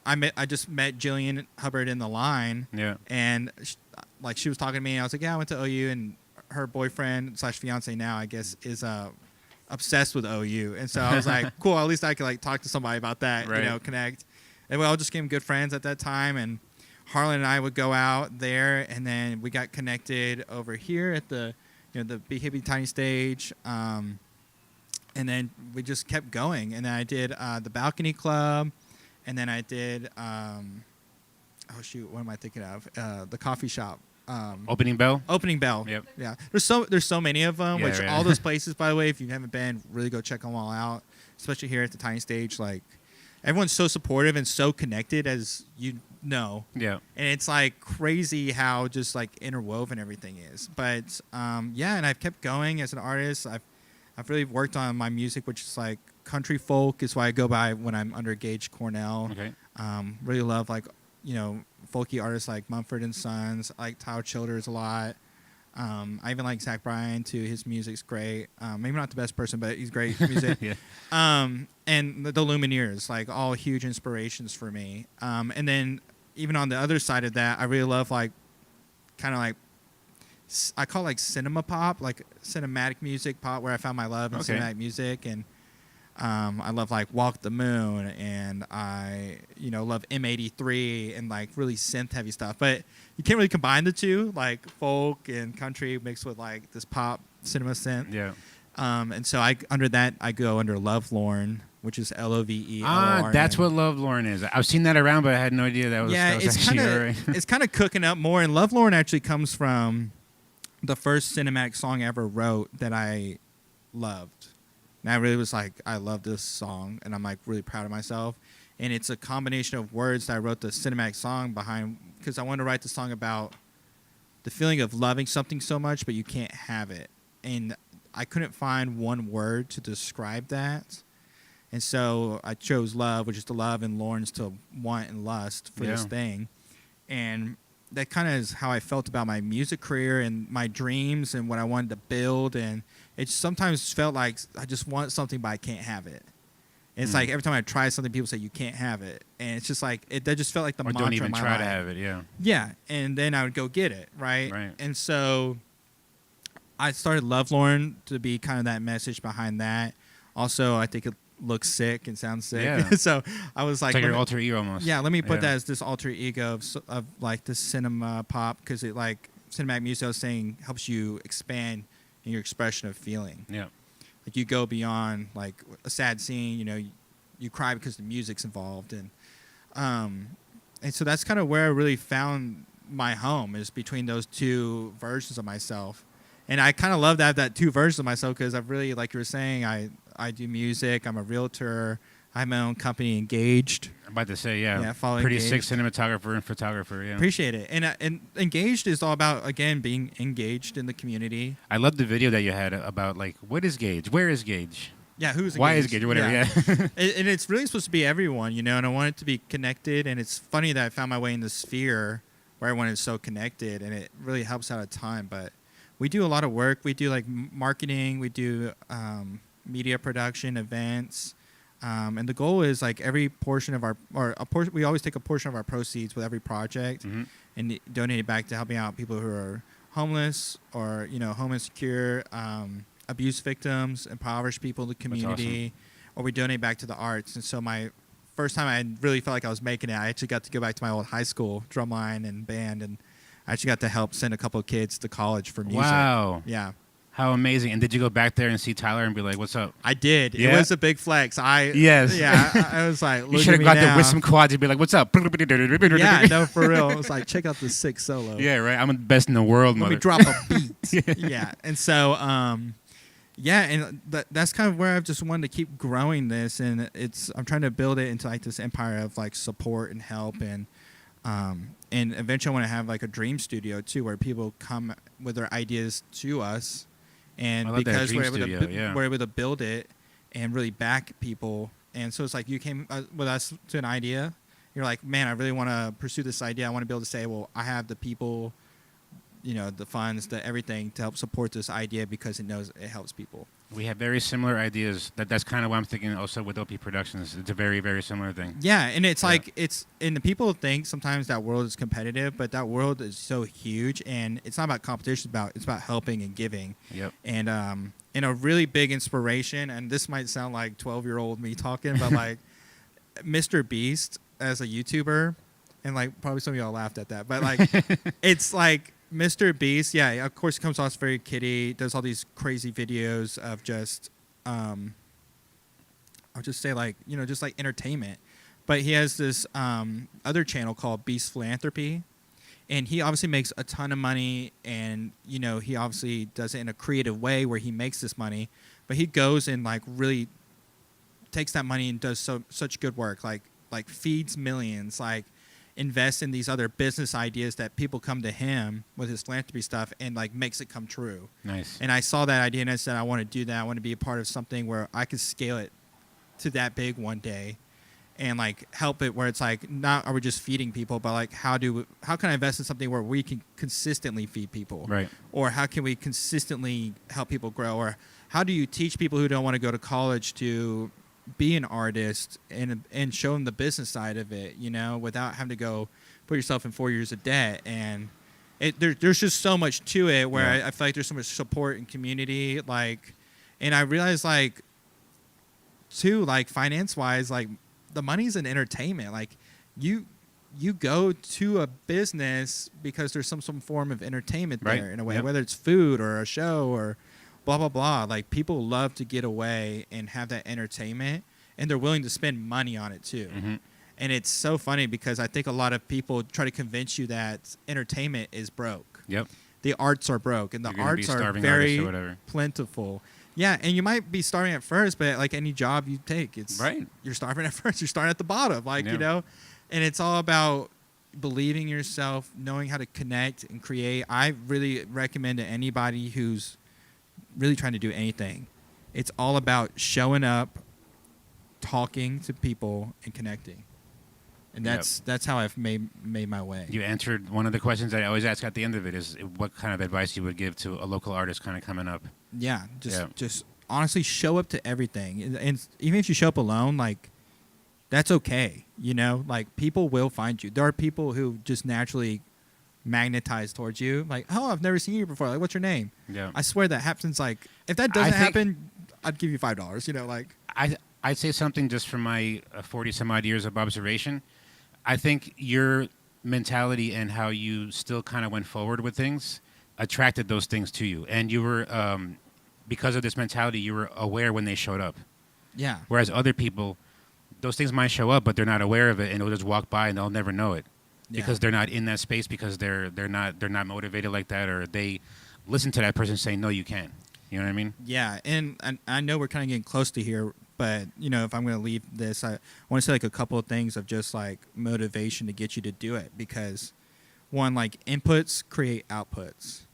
I just met Jillian Hubbard in the line. Yeah. And she was talking to me, and I was like, yeah, I went to OU, and her boyfriend / fiance now, I guess, is obsessed with OU, and so I was like, cool, at least I could like talk to somebody about that, right. Connect. And we all just became good friends at that time, and Harlan and I would go out there, and then we got connected over here at the the Big Hippie Tiny Stage, and then we just kept going, and then I did the Balcony Club. And then I did, oh shoot, what am I thinking of? The coffee shop. Opening Bell? Opening Bell. Yep. Yeah. There's so many of them, Yeah, which right. all those places, by the way, if you haven't been, really go check them all out, especially here at the Tiny Stage. Like, everyone's so supportive and so connected, as you know. Yeah. And it's like crazy how just like interwoven everything is. But yeah, and I've kept going as an artist. I've really worked on my music, which is like country folk is what I go by when I'm under Gage, Cornell. Okay. Really love like folky artists like Mumford & Sons. I like Tyler Childers a lot. I even like Zach Bryan too. His music's great. Maybe not the best person, but he's great music. Yeah. And the Lumineers, like all huge inspirations for me. And then even on the other side of that, I really love like kind of like I call it like cinema pop, like cinematic music pop, where I found my love in cinematic music. And I love like Walk the Moon, and I love M83 and like really synth heavy stuff. But you can't really combine the two, like folk and country mixed with like this pop cinema synth. Yeah. And so I go under Lovelorn, which is Love. That's what Lovelorn is. I've seen that around, but I had no idea that was. Yeah, that was it's kind of cooking up more. And Lovelorn actually comes from the first cinematic song I ever wrote that I loved. And I really was like, I love this song, and I'm like really proud of myself. And it's a combination of words that I wrote the cinematic song behind, because I wanted to write the song about the feeling of loving something so much, but you can't have it. And I couldn't find one word to describe that. And so I chose love, which is to love, and Lawrence to want and lust for this thing. And that kind of is how I felt about my music career and my dreams and what I wanted to build. And it sometimes felt like I just want something, but I can't have it. And it's like every time I try something, people say you can't have it. And it's just like, that just felt like the mantra don't even in my try life. to have it, yeah. Yeah, and then I would go get it, right? Right. And so I started Lovelorn to be kind of that message behind that. Also, I think it looks sick and sounds sick. Yeah. So I was like, It's like your alter ego almost. yeah, let me put that as this alter ego of like this cinema pop, because it like cinematic music, I was saying, helps you expand in your expression of feeling. Yeah. Like you go beyond like a sad scene, you cry because the music's involved, and so that's kind of where I really found my home, is between those two versions of myself. And I kind of love that two versions of myself, because I've really, like you were saying, I do music, I'm a realtor, I have my own company, Engaged. I'm about to say, yeah. Follow Pretty Engaged. sick cinematographer and photographer, yeah. Appreciate it. And Engaged is all about, again, being engaged in the community. I love the video that you had about, like, what is Gage? Where is Gage? Yeah, who's Engaged? Why is Gage? Or whatever, yeah. And it's really supposed to be everyone, and I want it to be connected. And it's funny that I found my way in the sphere where everyone is so connected, and it really helps out a ton. But we do a lot of work. We do, like, marketing. We do media production, events. And the goal is, like, every portion of we always take a portion of our proceeds with every project and donate it back to helping out people who are homeless or, home insecure, abuse victims, impoverished people in the community, or we donate back to the arts. And so my first time I really felt like I was making it, I actually got to go back to my old high school drumline and band, and I actually got to help send a couple of kids to college for music. Wow. Yeah. How amazing. And did you go back there and see Tyler and be like, what's up? I did. Yeah? It was a big flex. Yes. Yeah, I was like, You should have got there with some quads and be like, what's up? Yeah, no, for real. It was like, check out this sick solo. Yeah, right. I'm the best in the world, Let mother. me drop a beat. Yeah. And so, Yeah, and that's kind of where I've just wanted to keep growing this, and I'm trying to build it into like this empire of like support and help, and eventually I want to have like a dream studio too, where people come with their ideas to us, and because we're able to build it and really back people, and so it's like you came with us to an idea, you're like, man, I really want to pursue this idea. I want to be able to say, well, I have the people, the funds, the everything to help support this idea because it knows it helps people. We have very similar ideas. That's kind of what I'm thinking also with OP Productions. It's a very, very similar thing. Yeah, and it's like and the people think sometimes that world is competitive, but that world is so huge, and it's not about competition. It's about helping and giving. Yep. And a really big inspiration, and this might sound like 12-year-old me talking, but like Mr. Beast as a YouTuber, and like probably some of y'all laughed at that, but like it's like Mr. Beast, yeah, of course, he comes off very kiddie, does all these crazy videos of just, I'll just say like, just like entertainment. But he has this other channel called Beast Philanthropy, and he obviously makes a ton of money, and, he obviously does it in a creative way where he makes this money, but he goes and like really takes that money and does such good work, like feeds millions, like invest in these other business ideas that people come to him with his philanthropy stuff and like makes it come true. Nice. And I saw that idea and I said, I want to do that. I want to be a part of something where I could scale it to that big one day and like help it where it's like, not are we just feeding people, but like how can I invest in something where we can consistently feed people? Right. Or how can we consistently help people grow? Or how do you teach people who don't want to go to college to be an artist and show them the business side of it, without having to go put yourself in 4 years of debt. And there's just so much to it where I feel like there's so much support and community, like, and I realized like too, like finance wise, like the money's in entertainment. Like you go to a business because there's some form of entertainment there in a way, whether it's food or a show or blah, blah, blah. Like, people love to get away and have that entertainment, and they're willing to spend money on it, too. Mm-hmm. And it's so funny because I think a lot of people try to convince you that entertainment is broke. Yep. The arts are broke, and the arts are very plentiful. Yeah, and you might be starving at first, but like any job you take, it's you're starving at first. You're starting at the bottom, and it's all about believing yourself, knowing how to connect and create. I really recommend to anybody who's really trying to do anything, it's all about showing up, talking to people, and connecting. And that's how I've made my way. You answered one of the questions that I always ask at the end of it is what kind of advice you would give to a local artist kind of coming up. Yeah, just honestly show up to everything. And even if you show up alone, like, that's okay. Like, people will find you. There are people who just naturally magnetize towards you. Like, oh, I've never seen you before. Like, what's your name? Yeah. I swear that happens. Like, if that doesn't happen, I'd give you $5. Like, I'd say something just from my 40 some odd years of observation. I think your mentality and how you still kind of went forward with things attracted those things to you. And you were, because of this mentality, you were aware when they showed up. Yeah. Whereas other people, those things might show up, but they're not aware of it, and they'll just walk by and they'll never know it because they're not in that space, because they're not motivated like that, or they listen to that person saying, no, you can't. You know what I mean? Yeah. And I know we're kind of getting close to here, but, if I'm going to leave this, I want to say like a couple of things of just like motivation to get you to do it. Because one, like, inputs create outputs.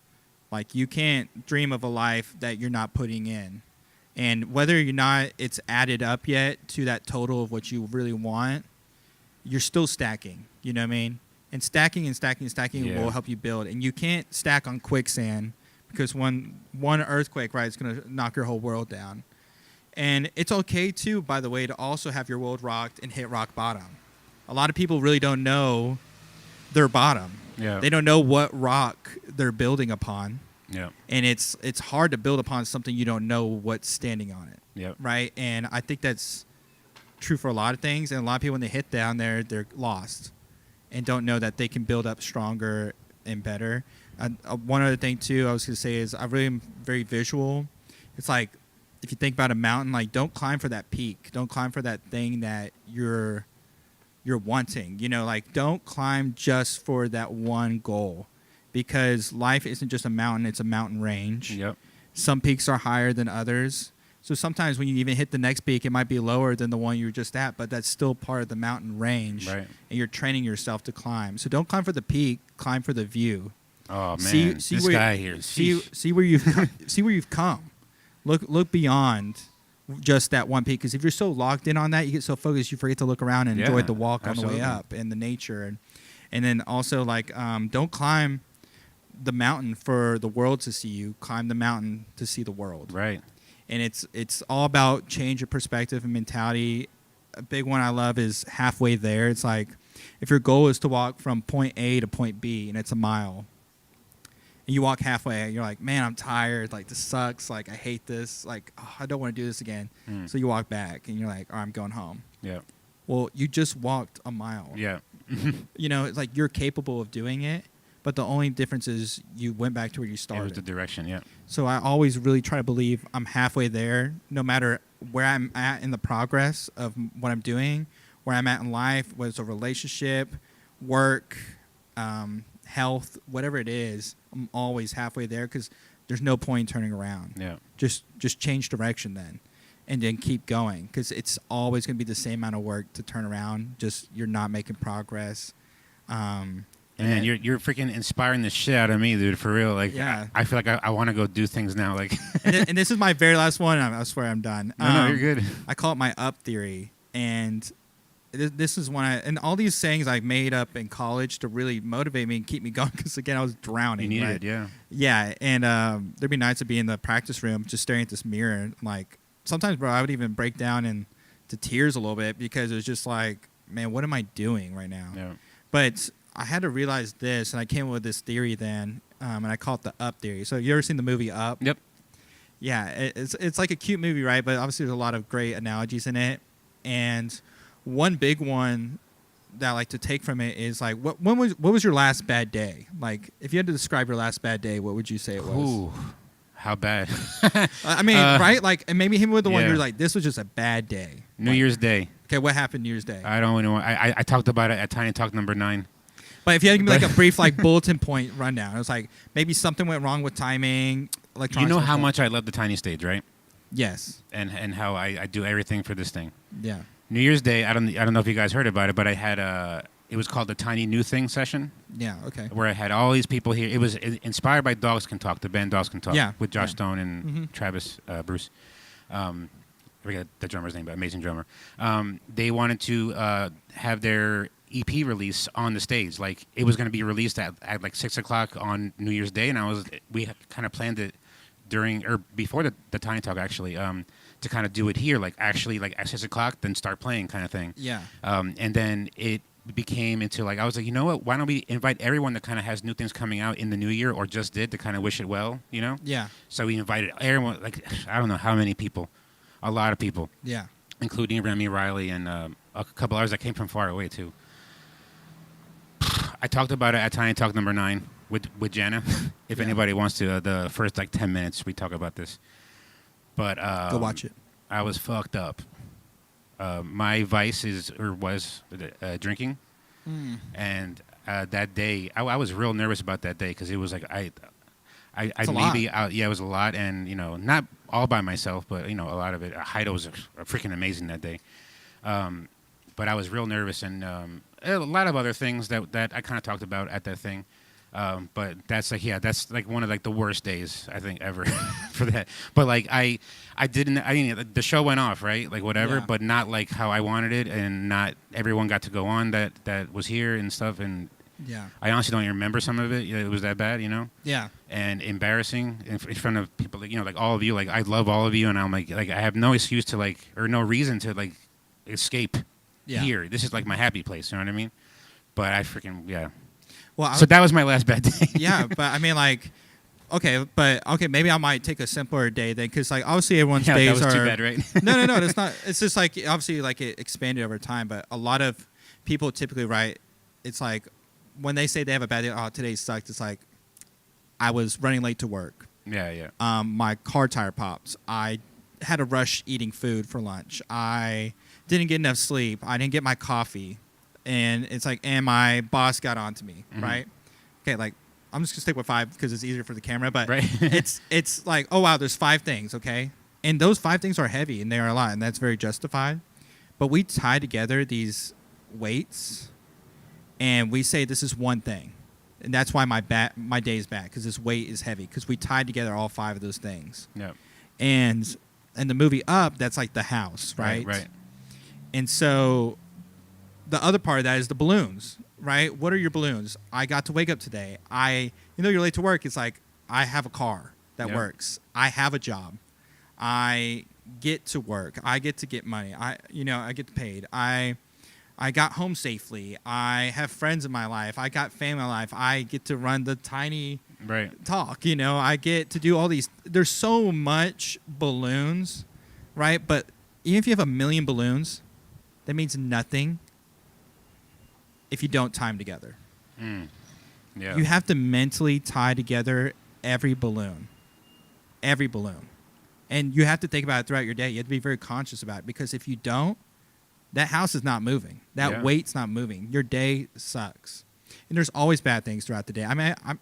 Like, you can't dream of a life that you're not putting in. And whether or not it's added up yet to that total of what you really want, you're still stacking. You know what I mean? And stacking will help you build. And you can't stack on quicksand, because one earthquake, right, is going to knock your whole world down. And it's okay, too, by the way, to also have your world rocked and hit rock bottom. A lot of people really don't know their bottom. Yeah. They don't know what rock they're building upon. Yeah. And it's hard to build upon something you don't know what's standing on it. Yeah. Right? And I think that's true for a lot of things. And a lot of people, when they hit down there, they're lost and don't know that they can build up stronger and better. One other thing, too, I was going to say is I really am very visual. It's like, if you think about a mountain, like, don't climb for that peak. Don't climb for that thing that you're wanting. Like, don't climb just for that one goal, because life isn't just a mountain, it's a mountain range. Yep. Some peaks are higher than others. So sometimes when you even hit the next peak, it might be lower than the one you were just at, but that's still part of the mountain range. Right. And you're training yourself to climb. So don't climb for the peak, climb for the view. Oh man, See this where, guy here. See where you've see where you've come. Look beyond just that one peak, because if you're so locked in on that, you get so focused you forget to look around and enjoy the walk on the way up and the nature, and then also like don't climb the mountain for the world to see you. Climb the mountain to see the world. Right. And it's all about change of perspective and mentality. A big one I love is halfway there. It's like if your goal is to walk from point A to point B and it's a mile, and you walk halfway, you're like, man, I'm tired. Like, this sucks. Like, I hate this. Like, oh, I don't want to do this again. So you walk back and you're like, all right, I'm going home. Yeah. Well, you just walked a mile. Yeah. You know, it's like you're capable of doing it. But the only difference is you went back to where you started. It was the direction, yeah. So I always really try to believe I'm halfway there, no matter where I'm at in the progress of what I'm doing, where I'm at in life, whether it's a relationship, work, health, whatever it is. I'm always halfway there because there's no point in turning around. Yeah. Just change direction then, and then keep going, because it's always going to be the same amount of work to turn around. Just you're not making progress. And you're freaking inspiring the shit out of me, dude. For real, like I feel like I want to go do things now. Like, and this is my very last one. And I swear I'm done. No, you're good. I call it my up theory, and this is one. And all these sayings I made up in college to really motivate me and keep me going. Because again, I was drowning. You needed, yeah. Yeah, and there'd be nights to be in the practice room just staring at this mirror, and like sometimes, bro, I would even break down into tears a little bit because it was just like, man, what am I doing right now? Yeah. But I had to realize this, and I came up with this theory then, and I call it the Up theory. So you ever seen the movie Up? Yep. Yeah, it's like a cute movie, right? But obviously there's a lot of great analogies in it. And one big one that I like to take from it is like, what was your last bad day? Like, if you had to describe your last bad day, what would you say it was? Ooh, how bad? I mean, right? Like, and maybe him with the one Yeah. you're like, this was just a bad day. New Year's Day. Okay, what happened New Year's Day? I don't know. I talked about it at Tiny Talk number 9. But if you had to give me like a brief like bulletin point rundown, it was like maybe something went wrong with timing. You know how much I love the Tiny stage, right? Yes. And how I do everything for this thing. Yeah. New Year's Day, I don't know if you guys heard about it, but I had it was called the Tiny New Thing session. Yeah. Okay. Where I had all these people here. It was inspired by Dogs Can Talk, the band Dogs Can Talk. Yeah. With Josh Stone and Travis Bruce. I forget the drummer's name, but amazing drummer. They wanted to have their EP release on the stage. Like, it was going to be released at like 6 o'clock on New Year's Day, and we kind of planned it during or before the Tiny Talk actually to kind of do it here, like actually like at 6 o'clock, then start playing kind of thing. Yeah. And then it became into like, I was like, you know what? Why don't we invite everyone that kind of has new things coming out in the new year or just did to kind of wish it well, you know? Yeah. So we invited everyone, like I don't know how many people, a lot of people. Yeah. Including Remy Riley and a couple others that came from far away too. I talked about it at Tiny Talk number 9 with Jana. If anybody wants to, the first like 10 minutes we talk about this. But go watch it. I was fucked up. My vice was drinking, and that day I was real nervous about that day because it was like it was a lot, and you know, not all by myself, but you know, a lot of it. Heido was freaking amazing that day. But I was real nervous, and a lot of other things that I kind of talked about at that thing. But that's like one of like the worst days I think ever for that. But like I didn't the show went off, right? Like whatever, but not like how I wanted it, and not everyone got to go on that was here and stuff. And yeah, I honestly don't even remember some of it. It was that bad, you know? Yeah. And embarrassing in front of people, like, you know, like all of you. Like I love all of you, and I'm like I have no excuse to like, or no reason to like escape here. This is like my happy place. You know what I mean? But I freaking Well, so that was my last bad day. Yeah, but I mean, like, okay, maybe I might take a simpler day then, because like obviously everyone's days that was are too bad, right? No, that's not. It's just like obviously like it expanded over time, but a lot of people typically write. It's like when they say they have a bad day, oh, today sucked. It's like I was running late to work. Yeah. My car tire pops. I had to rush eating food for lunch. I didn't get enough sleep. I didn't get my coffee. And it's like, and my boss got on to me, right? Okay, like, I'm just gonna stick with 5 because it's easier for the camera. But Right. it's like, oh wow, there's 5 things, okay, and those 5 things are heavy and they are a lot, and that's very justified. But we tie together these weights, and we say this is one thing, and that's why my day is bad because this weight is heavy because we tied together all 5 of those things. Yeah. And the movie Up, that's like the house, right? Right. And so the other part of that is the balloons, right? What are your balloons? I got to wake up today. You're late to work. It's like, I have a car that works. I have a job. I get to work. I get to get money. I get paid. I got home safely. I have friends in my life. I got family in my life. I get to run the tiny talk. I get to do all these. There's so much balloons, right? But even if you have 1 million balloons, that means nothing if you don't tie them together. Yeah. You have to mentally tie together every balloon. Every balloon. And you have to think about it throughout your day. You have to be very conscious about it because if you don't, that house is not moving. That weight's not moving. Your day sucks. And there's always bad things throughout the day. I mean, I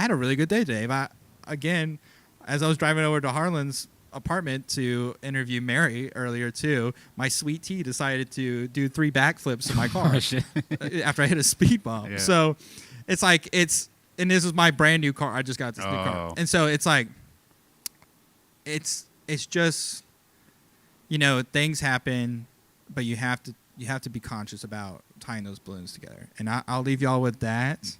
had a really good day today. But again, as I was driving over to Harlan's apartment to interview Mary earlier too, my sweet tea decided to do 3 backflips in my car after I hit a speed bump. Yeah. So it's like and this is my brand new car. I just got this new car. And so it's like it's just things happen, but you have to be conscious about tying those balloons together. And I'll leave y'all with that.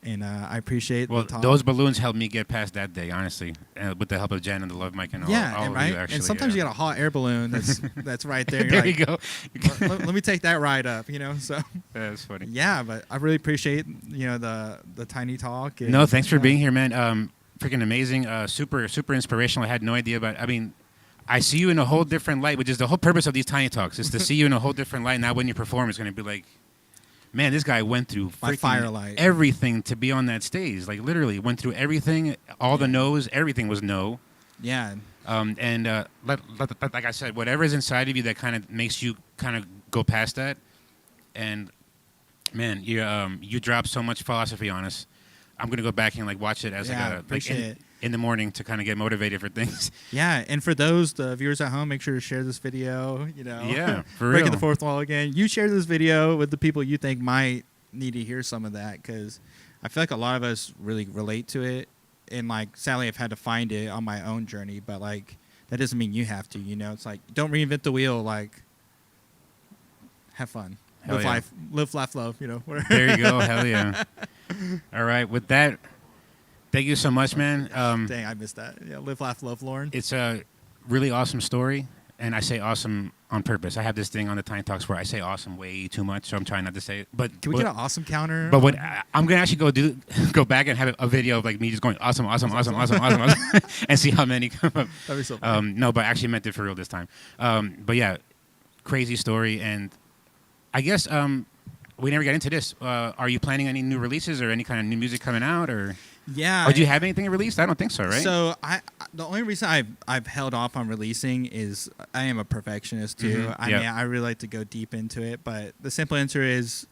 And I appreciate the talk. Those balloons helped me get past that day, honestly, with the help of Jen and the Love Mic and all of right. you, actually. And sometimes you got a hot air balloon that's right there. There you go. Let me take that ride up, So that's funny. Yeah, but I really appreciate the tiny talk. No, thanks for being here, man. Freaking amazing, super inspirational. I had no idea about. I mean, I see you in a whole different light, which is the whole purpose of these tiny talks, is to see you in a whole different light. Now, when you perform, it's going to be like, man, this guy went through firelight, everything to be on that stage. Like literally, went through everything. All the no's, everything was no. Yeah. Like I said, whatever is inside of you that kind of makes you kind of go past that. And man, you drop so much philosophy on us. I'm gonna go back and watch it as in the morning to kind of get motivated for things. Yeah, and for the viewers at home, make sure to share this video. Yeah, for real. Breaking the fourth wall again. You share this video with the people you think might need to hear some of that, because I feel like a lot of us really relate to it. And sadly, I've had to find it on my own journey, but that doesn't mean you have to. It's like, don't reinvent the wheel. Have fun. Live life. Live, laugh, love. Whatever. There you go. Hell yeah. All right. With that, thank you so much, man. Dang, I missed that. Yeah, live, laugh, love, Lauren. It's a really awesome story, and I say awesome on purpose. I have this thing on the Tiny Talks where I say awesome way too much, so I'm trying not to say it. But can we get an awesome counter? But I'm gonna actually go back and have a video of me just going awesome, and see how many come up. That'd be so funny. No, but I actually meant it for real this time. But yeah, crazy story, and I guess we never got into this. Are you planning any new releases or any kind of new music coming out, or? Yeah. Or do you have anything released? I don't think so, right? So the only reason I've held off on releasing is I am a perfectionist too. Mm-hmm. I mean, I really like to go deep into it, but the simple answer is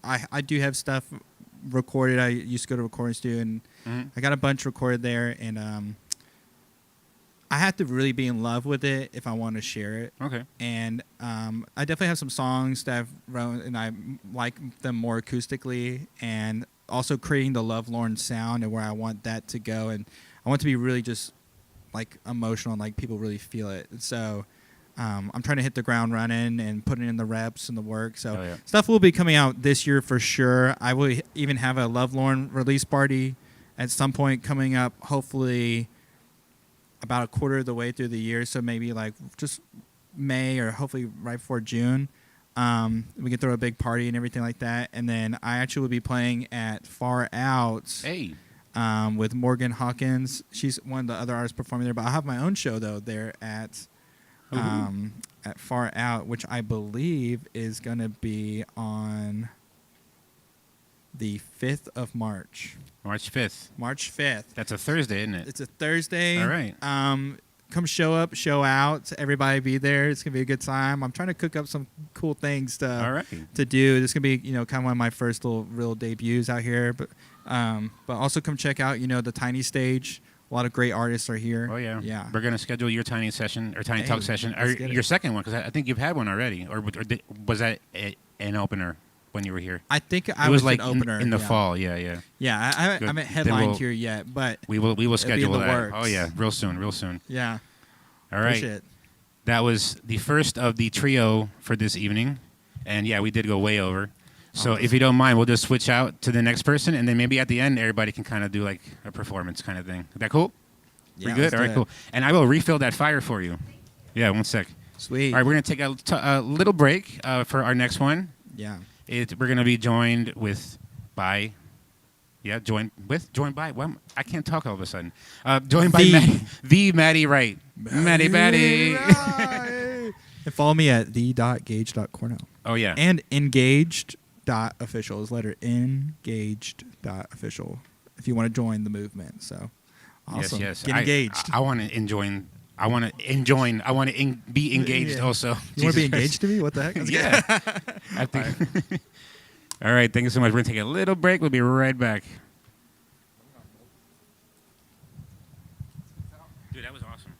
I do have stuff recorded. I used to go to recording studio, and I got a bunch recorded there, and I have to really be in love with it if I want to share it. Okay. And I definitely have some songs that I've wrote, and I like them more acoustically, and also creating the Love Lorne sound and where I want that to go. And I want it to be really just emotional and people really feel it. And so I'm trying to hit the ground running and putting in the reps and the work. So stuff will be coming out this year for sure. I will even have a Love Lorne release party at some point coming up, hopefully about a quarter of the way through the year. So maybe just May or hopefully right before June. We can throw a big party and everything like that. And then I actually will be playing at Far Out with Morgan Hawkins. She's one of the other artists performing there. But I'll have my own show, though, there at Far Out, which I believe is going to be on the 5th of March. March 5th. March 5th. That's a Thursday, isn't it? It's a Thursday. All right. come show up, show out. Everybody be there. It's gonna be a good time. I'm trying to cook up some cool things All right. to do. This is gonna be kind of one of my first little real debuts out here. But also come check out the tiny stage. A lot of great artists are here. Oh yeah. Yeah. We're gonna schedule your tiny session or tiny talk session, or let's get it. your second one, because I think you've had one already, or was that an opener when you were here? I think It I was was like an opener in the yeah. fall. Yeah. Yeah, I Good. haven't Then headlined we'll- here yet, but We will schedule in the that. works. Oh yeah, real soon. yeah. All right. Appreciate it. That was the first of the trio for this evening, and yeah, we did go way over. So if you don't mind, we'll just switch out to the next person, and then maybe at the end, everybody can kind of do like a performance kind of thing. Is that cool? Yeah, We're good? let's All do right, it. cool. And I will refill that fire for you. Yeah, 1 sec. Sweet. All right, we're going to take a little break for our next one. Yeah. We're going to be joined by... Yeah, joined by... Well, I can't talk all of a sudden. Joined by the Maddie Wright. Maddie. Right. And follow me at the.gage.cornell. Oh, yeah. And engaged.official is letter engaged.official if you want to join the movement. So awesome. Yes. Get engaged. I want to enjoin. I want to be engaged Yeah. also. You want to be Jesus Christ. engaged to me? What the heck? Yeah. I think. All right. Thank you so much. We're going to take a little break. We'll be right back. Dude, that was awesome.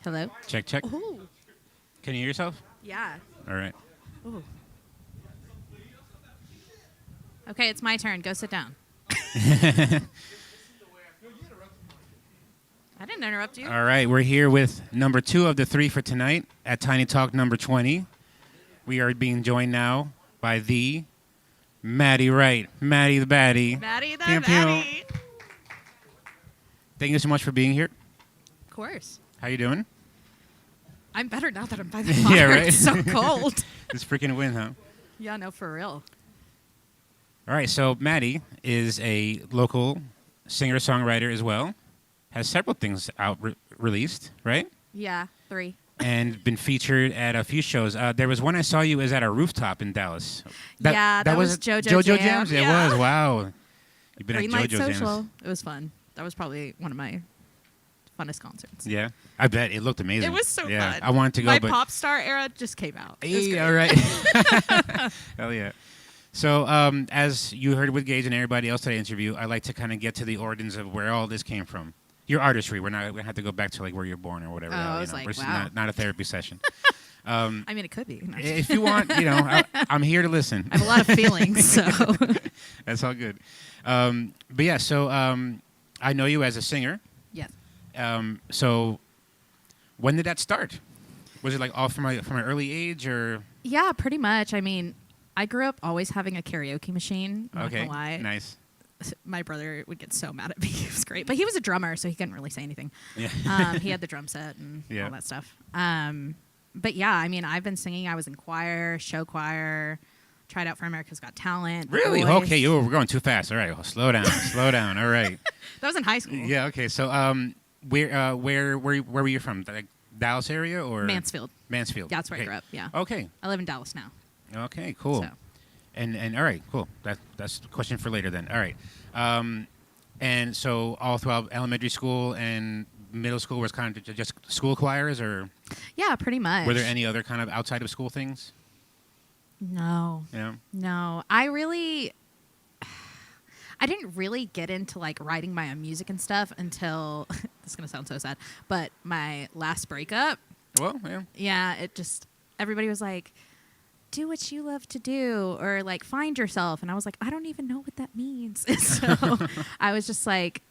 Hello? Check, check. Ooh. Can you hear yourself? Yeah. All right. Ooh. Okay, it's my turn. Go sit down. I didn't interrupt you. All right, we're here with number 2 of the 3 for tonight at Tiny Talk number 20. We are being joined now by the Maddie Wright. Maddie the Baddie. Maddie the Pew, pew. Maddie. Thank you so much for being here. Of course. How you doing? I'm better now that I'm by the fire. Yeah, right. It's so cold. It's freaking win, huh? Yeah, no, for real. All right, so Maddie is a local singer-songwriter as well. Has several things out released, right? Yeah, 3. And been featured at a few shows. There was one I saw you was at a rooftop in Dallas. That was JoJo JoJo Jam. Jams? Yeah. It was, wow. You've been Green at Light JoJo Social. Jams. It was fun. That was probably one of my funnest concerts. Yeah, I bet. It looked amazing. It was so yeah, fun. I wanted to go, My but... pop star era just came out. It was Hey, great. all right. Hell yeah. So, as you heard with Gage and everybody else that I interview, I like to kind of get to the origins of where all this came from. Your artistry. We're not going to have to go back to like where you're born or whatever. Oh, I was like, This is wow. not a therapy session. I mean, it could be. No, If you want, I'm here to listen. I have a lot of feelings, so. That's all good. But yeah, so I know you as a singer. Yes. So when did that start? Was it like all from an early age or? Yeah, pretty much. I mean, I grew up always having a karaoke machine. I'm Okay, not gonna lie. nice. My brother would get so mad at me. It was great. But he was a drummer, so he couldn't really say anything. Yeah. He had the drum set and Yeah. all that stuff. But yeah, I mean, I've been singing. I was in choir, show choir, tried out for America's Got Talent. The Really? Voice. Okay, we're going too fast. All right, well, slow down, slow down. All right. That was in high school. Yeah. Okay. So, where were you from? Like Dallas area or Mansfield. Mansfield. That's where okay. I grew up, yeah. Okay. I live in Dallas now. Okay. Cool. So. And all right, cool. That's a question for later then. All right. And so all throughout elementary school and middle school was kind of just school choirs, or Yeah, pretty much. were there any other kind of outside of school things? No. Yeah. No. I didn't really get into like writing my own music and stuff until this is gonna sound so sad, but my last breakup. Well, yeah. Yeah, it just everybody was like, do what you love to do, or like find yourself, and I was like, I don't even know what that means. And so I was just like,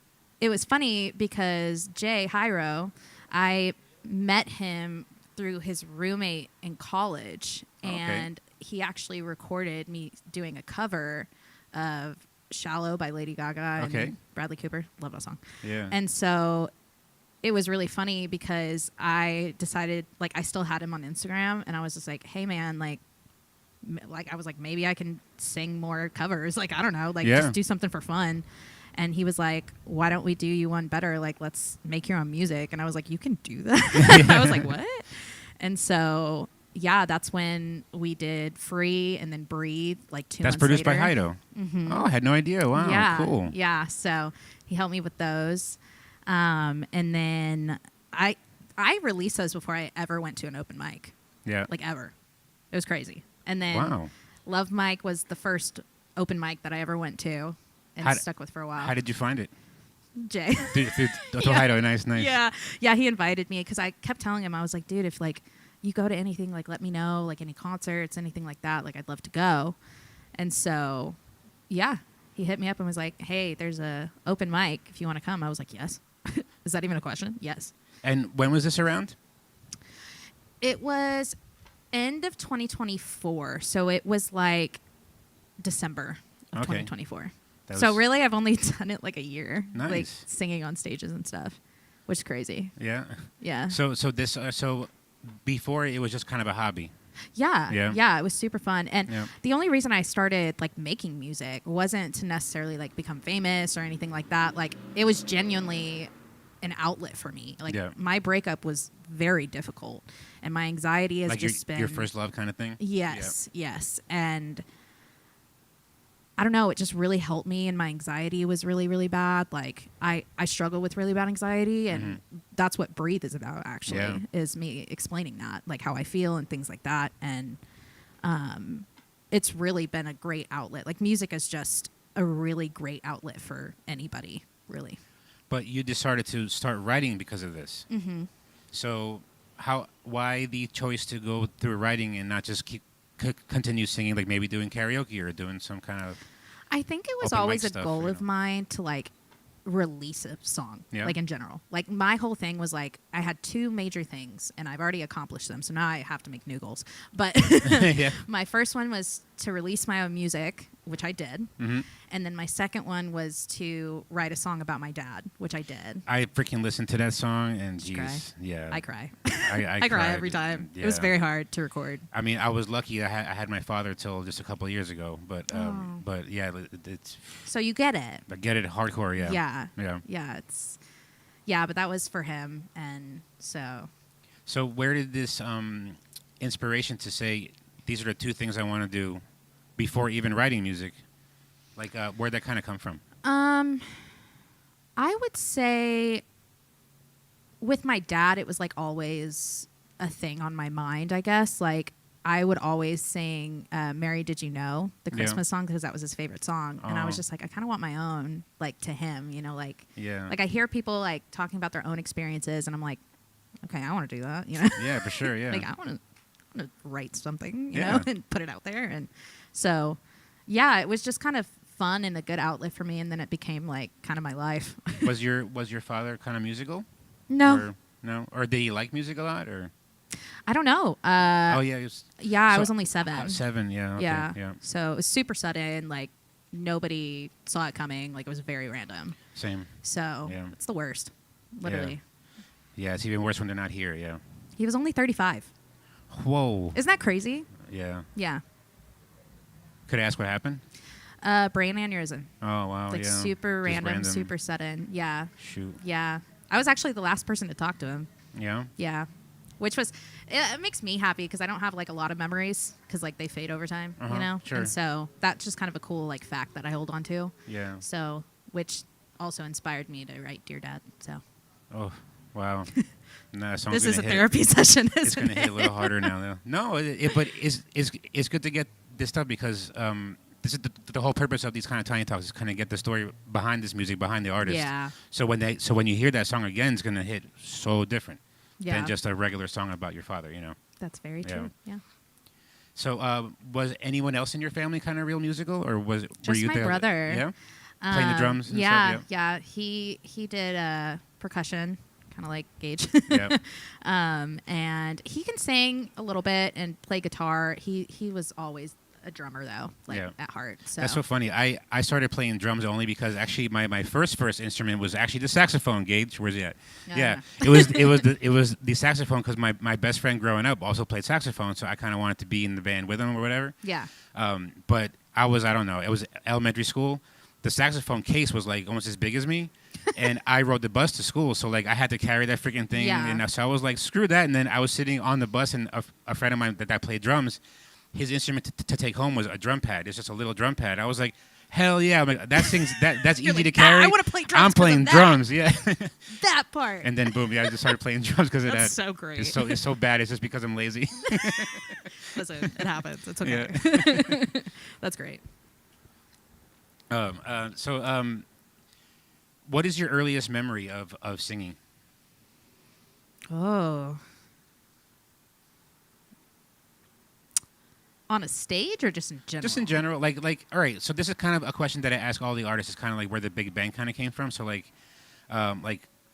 it was funny because Jay Hyro, I met him through his roommate in college, and he actually recorded me doing a cover of Shallow by Lady Gaga and Bradley Cooper. Love that song. Yeah. And so it was really funny because I decided, like, I still had him on Instagram, and I was just like, hey, man, like I was like, maybe I can sing more covers. Like, I don't know, like, just do something for fun. And he was like, why don't we do you one better? Like, let's make your own music. And I was like, you can do that? I was like, what? And so, yeah, that's when we did Free and then Breathe, like 2 months That's produced later. by Hydo. Mm-hmm. Oh, I had no idea. Wow, yeah, cool. Yeah, so he helped me with those. And then I released those before I ever went to an open mic. Yeah. Like, ever. It was crazy. And then Wow. Love Mike was the first open mic that I ever went to and stuck with for a while. How did you find it? Jay. Through Hydo, nice. Yeah, he invited me because I kept telling him, I was like, dude, if like you go to anything, like let me know, like any concerts, anything like that, like I'd love to go. And so, yeah, he hit me up and was like, hey, there's a open mic if you want to come. I was like, yes. Is that even a question? Yes. And when was this around? It was end of 2024. So it was like December of 2024. So really, I've only done it like a year, like singing on stages and stuff, which is crazy. Yeah. Yeah. So before it was just kind of a hobby. Yeah, it was super fun. And the only reason I started like making music wasn't to necessarily like become famous or anything like that. Like, it was genuinely an outlet for me. Like, my breakup was very difficult, and my anxiety has like just been your first love kind of thing. Yes. And I don't know, it just really helped me, and my anxiety was really, really bad. Like, I struggle with really bad anxiety, and that's what Breathe is about, actually, is me explaining that, like how I feel and things like that. And it's really been a great outlet. Like, music is just a really great outlet for anybody, really. But you decided to start writing because of this. Mm-hmm. So why the choice to go through writing and not just continue singing, like maybe doing karaoke or doing some kind of I think it was open always mic a stuff, goal you of know? mine to like release a song, Yeah. like in general. Like my whole thing was like I had two major things and I've already accomplished them, so now I have to make new goals. But Yeah. my first one was to release my own music, which I did. Mm-hmm. And then my second one was to write a song about my dad, which I did. I freaking listened to that song and Did you cry? geez, yeah. I cry. I I cry cried. every time. Yeah. It was very hard to record. I mean, I was lucky. I had my father till just a couple of years ago, but yeah, it's So you get it. I get it hardcore. Yeah. Yeah. Yeah. Yeah, yeah, but that was for him, and so So where did this inspiration to say these are the two things I want to do before even writing music? Like, where'd that kind of come from? I would say with my dad, it was like always a thing on my mind, I guess. Like I would always sing Mary Did You Know, the Yeah. Christmas song, because that was his favorite song. And I was Oh. just like, I kind of want my own, like to him, you know, like Yeah. I hear people like talking about their own experiences and I'm like, okay, I want to do that, you know? Yeah, for sure. Yeah. Like I want to write something, you Yeah. know, and put it out there. And so, yeah, it was just kind of fun and a good outlet for me. And then it became like kind of my life. was your father kind of musical? No, Or, no. Or did he like music a lot? Or I don't know. oh yeah, he was Yeah, I so- was only 7. 7. Yeah. Okay, Yeah. Yeah. So it was super sudden. Like nobody saw it coming. Like it was very random. Same. So Yeah. it's the worst, literally. Yeah. It's even worse when they're not here. Yeah. He was only 35. Whoa. Isn't that crazy? Yeah. Yeah. Could I ask what happened? Brain aneurysm. Oh wow. Like yeah. super Just random, super sudden. Yeah. Shoot. Yeah. I was actually the last person to talk to him. Yeah. Yeah. Which was, it makes me happy because I don't have like a lot of memories because like they fade over time, Uh-huh, you know? sure. And so that's just kind of a cool like fact that I hold on to. Yeah. So, which also inspired me to write Dear Dad. So Oh, wow. No, that song's this gonna is a hit. therapy session, It's isn't going to hit a little harder now, though. No, but it's good to get this stuff because this is the whole purpose of these kind of Tiny Talks is kind of get the story behind this music, behind the artist. Yeah. So when you hear that song again, it's going to hit so different Yeah. than just a regular song about your father, you know. That's very Yeah. true. Yeah. So was anyone else in your family kind of real musical, or were Just you my there? brother. Yeah. Playing the drums and yeah, stuff, yeah. He did percussion, kind of like Gage. Yeah. And he can sing a little bit and play guitar. He was always a drummer though, like Yeah. at heart. So That's so funny. I started playing drums only because actually my first instrument was actually the saxophone. Gage, where's he at? Yeah, it was the saxophone because my best friend growing up also played saxophone, so I kind of wanted to be in the band with him or whatever. yeah. But I don't know. It was elementary school. The saxophone case was like almost as big as me, and I rode the bus to school, so like I had to carry that freaking thing. Yeah. And so I was like, screw that. And then I was sitting on the bus, and a friend of mine that played drums, his instrument to take home was a drum pad. It's just a little drum pad. I was like, hell yeah! I'm like, that's You're easy like, to carry. I wanna play drums I'm 'cause of playing that." drums, yeah. That part. And then boom, yeah, I just started playing drums because of that. That's so great. It's so bad. It's just because I'm lazy. Listen, it happens. It's okay. That's great. What is your earliest memory of singing? Oh. On a stage or just in general? Just in general, like all right. So this is kind of a question that I ask all the artists. Is kind of like where the Big Bang kind of came from. So like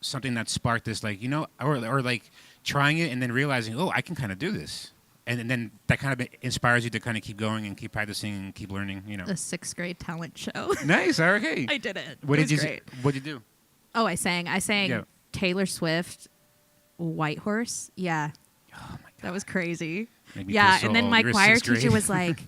something that sparked this, like or like trying it and then realizing, oh, I can kind of do this, and then that kind of inspires you to kind of keep going and keep practicing and keep learning. You know. A 6th grade talent show. Nice. Okay. I did it. What It did was you great. What did you do? Oh, I sang Yeah. Taylor Swift, White Horse. Yeah. Oh my god. That was crazy. Make me Yeah, feel so and then old. my You're choir 6th grade. teacher was like,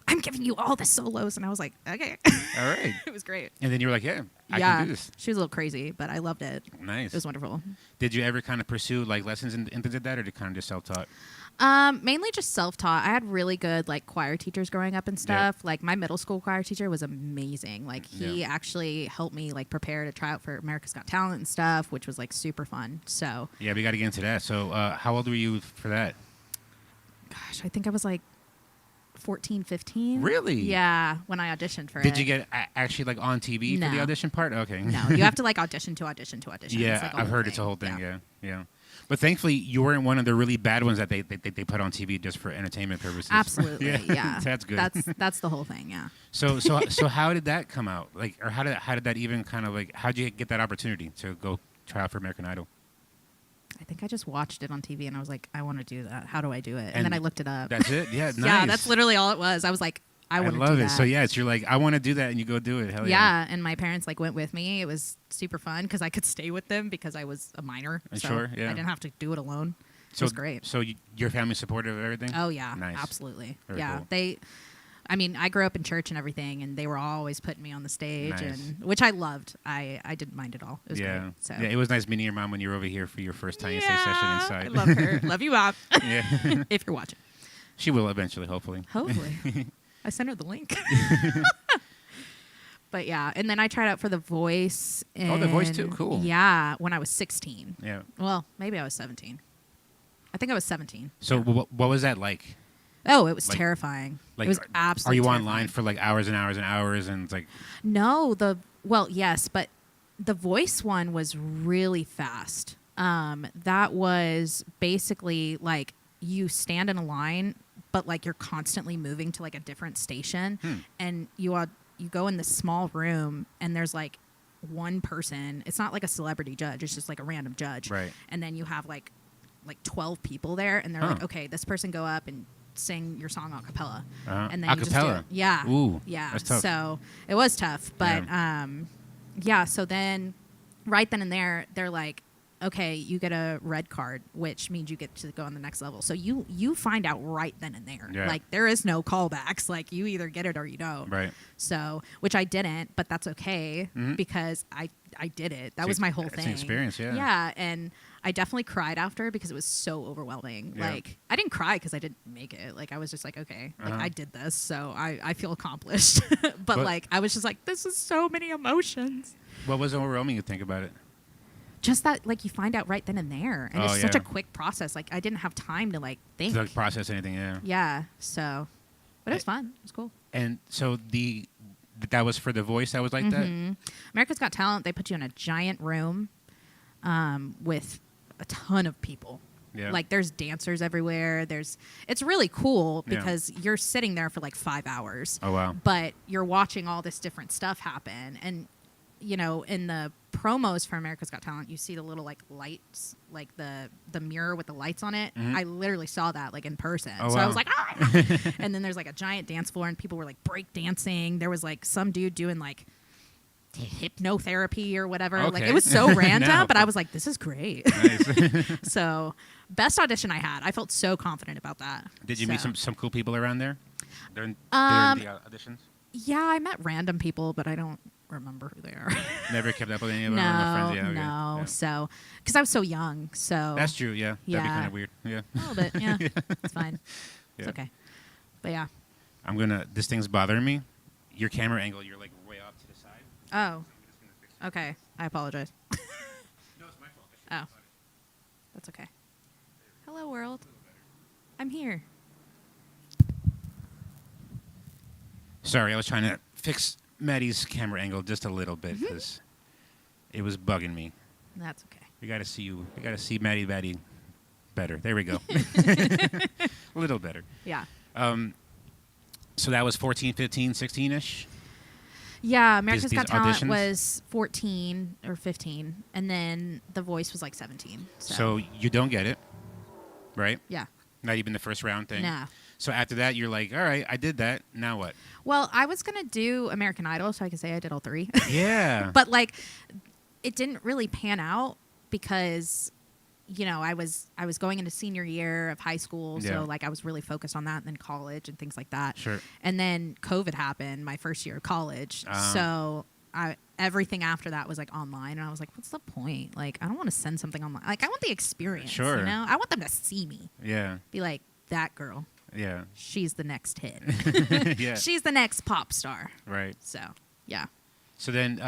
I'm giving you all the solos. And I was like, okay. All right. It was great. And then you were like, yeah, I yeah. can do this. She was a little crazy, but I loved it. Nice. It was wonderful. Did you ever kind of pursue like lessons into that, or did kind of just self-taught? Mainly just self-taught. I had really good like choir teachers growing up and stuff. Like my middle school choir teacher was amazing. Like he actually helped me like prepare to try out for America's Got Talent and stuff, which was like super fun. So Yeah, we got to get into that. So how old were you for that? gosh, I think I was like 14, 15. Really? Yeah, when I auditioned for it. Did you get actually like on TV for the No. audition part? Okay. No, you have to like audition to audition to audition. It's Yeah, like a I've whole heard it's a thing. whole thing. Yeah. But thankfully, you weren't one of the really bad ones that they put on TV just for entertainment purposes. Absolutely, yeah. That's good. That's the whole thing, yeah. So how did that come out? Like, or how did that even kind of like? How did you get that opportunity to go try out for American Idol? I think I just watched it on TV and I was like, I want to do that. How do I do it? And then I looked it up. That's it. Yeah, nice. Yeah, that's literally all it was. I was like, I want to do that. I love it. So you're like, I want to do that, and you go do it. Hell yeah. Yeah, and my parents like went with me. It was super fun because I could stay with them because I was a minor. So sure, yeah. I didn't have to do it alone. It was great. So your family supportive of everything? Oh yeah, nice. Absolutely. Very yeah, cool. I grew up in church and everything, and they were always putting me on the stage, Nice. and which I loved. I didn't mind at all. It was yeah. great. So. Yeah, it was nice meeting your mom when you were over here for your first Tiny Say session inside. I love her. Love you, Mom. Yeah. If you're watching. She will eventually, hopefully. Hopefully. I sent her the link. But yeah, and then I tried out for The Voice. The Voice too? Cool. Yeah, when I was 16. Yeah. Well, maybe I was 17. I think I was 17. So what was that like? Oh, it was Like- terrifying. Like, it was absolutely Are you terrifying. online for like hours and hours and hours and it's like? No, yes, but The Voice one was really fast. That was basically like you stand in a line, but like you're constantly moving to like a different station, and you go in this small room, and there's like one person. It's not like a celebrity judge; it's just like a random judge. Right. And then you have like 12 people there, and they're like, okay, this person go up and sing your song a cappella, and then you just do acapella. it. Yeah. Ooh, yeah. that's tough. So it was tough, but yeah. So then, right then and there, they're like, okay, you get a red card, which means you get to go on the next level. So you find out right then and there. Yeah. Like there is no callbacks. Like you either get it or you don't. Right. So, which I didn't, but that's okay because I did it. That was my whole It's thing. an experience, yeah. Yeah, and I definitely cried after because it was so overwhelming. Yeah. Like I didn't cry because I didn't make it. Like I was just like, okay, like Uh-huh. I did this, so I feel accomplished. but like I was just like, this is so many emotions. What was overwhelming you think about it? Just that, like, you find out right then and there, and Oh, it's such yeah. a quick process. Like, I didn't have time to like think. To like, process anything, yeah. Yeah, so, but it was fun. It was cool. And so that was for The Voice. That was like that. America's Got Talent. They put you in a giant room with a ton of people. Yeah. Like there's dancers everywhere. It's really cool Yeah. because you're sitting there for like 5 hours. Oh wow. But you're watching all this different stuff happen, and you know, in the promos for America's Got Talent, you see the little like lights, like the mirror with the lights on it. I literally saw that like in person. Oh, so I wow. was like, ah! And then there's like a giant dance floor, and people were like break dancing. There was like some dude doing like hypnotherapy or whatever. Like Okay. it was so random, No. but I was like, this is great. Nice. So best audition I had. I felt so confident about that. Did you meet some cool people around there during the auditions? Yeah, I met random people, but I don't remember who they are. Never kept up with any of them? No, Friends? Yeah, okay. no. Yeah. So, because I was so young, so That's true. Yeah. That'd be Yeah. kind of weird. Yeah. a little bit. Yeah, it's fine. It's Yeah. okay. But yeah. This thing's bothering me. Your camera angle, you're like way off to the side. Oh, I'm just gonna fix it. okay. I apologize. No, it's my fault. I should've Oh. thought it. That's okay. Hello, world. I'm here. Sorry, I was trying to fix Maddie's camera angle just a little bit because it was bugging me. That's okay. We got to see you. We got to see Maddie better. There we go. A little better. Yeah. So that was 14, 15, 16-ish? Yeah, America's these Got Talent auditions? was 14 or 15, and then The Voice was like 17. So you don't get it, right? Yeah. Not even the first round thing? Nah. So after that, you're like, all right, I did that. Now what? Well, I was going to do American Idol, so I could say I did all three. Yeah. But, like, it didn't really pan out because, you know, I was going into senior year of high school, Yeah. so, like, I was really focused on that, and then college and things like that. Sure. And then COVID happened, my first year of college. So everything after that was, like, online, and I was like, what's the point? Like, I don't want to send something online. Like, I want the experience, Sure. you know? I want them to see me. Yeah. Be like, that girl. Yeah. She's the next hit. Yeah. She's the next pop star. Right. So, yeah. So then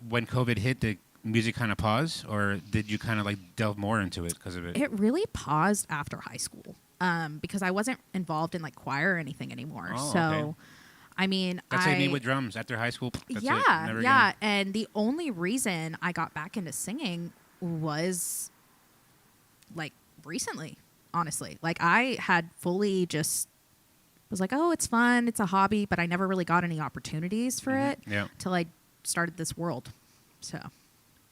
when COVID hit, did music kind of pause, or did you kind of like delve more into it because of it? It really paused after high school because I wasn't involved in like choir or anything anymore. Oh, so, okay. I mean, That's like me with drums. After high school, that's it. yeah, Never yeah. again. And the only reason I got back into singing was like recently, honestly. Like I had fully just was like, oh, it's fun, it's a hobby, but I never really got any opportunities for it till I started this world. So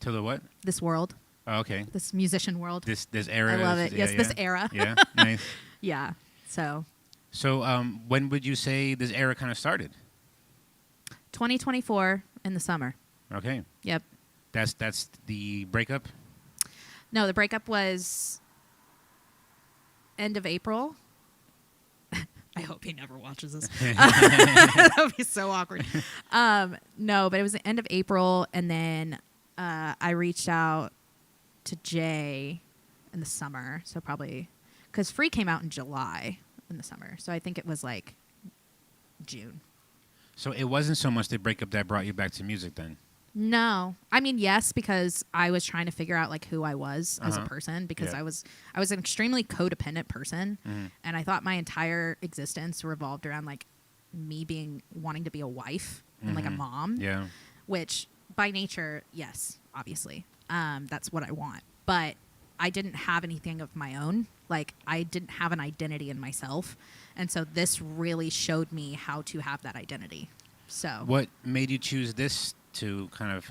Till the what? this world, Okay. this musician world. This era. I love it. Yeah, Yes, this era. Yeah. Nice. Yeah. So So when would you say this era kind of started? 2024 in the summer. Okay. Yep. That's the breakup. No, the breakup was end of April. I hope he never watches this. That would be so awkward. No, but it was the end of April, and then I reached out to Jay in the summer. So probably because Free came out in July in the summer. So I think it was like June. So it wasn't so much the breakup that brought you back to music then. No, I mean yes, because I was trying to figure out like who I was as a Uh-huh. person because Yeah. I was an extremely codependent person, and I thought my entire existence revolved around like me wanting to be a wife and like a mom, Yeah. which by nature, yes, obviously, that's what I want, but I didn't have anything of my own. Like I didn't have an identity in myself, and so this really showed me how to have that identity. So What made you choose this to kind of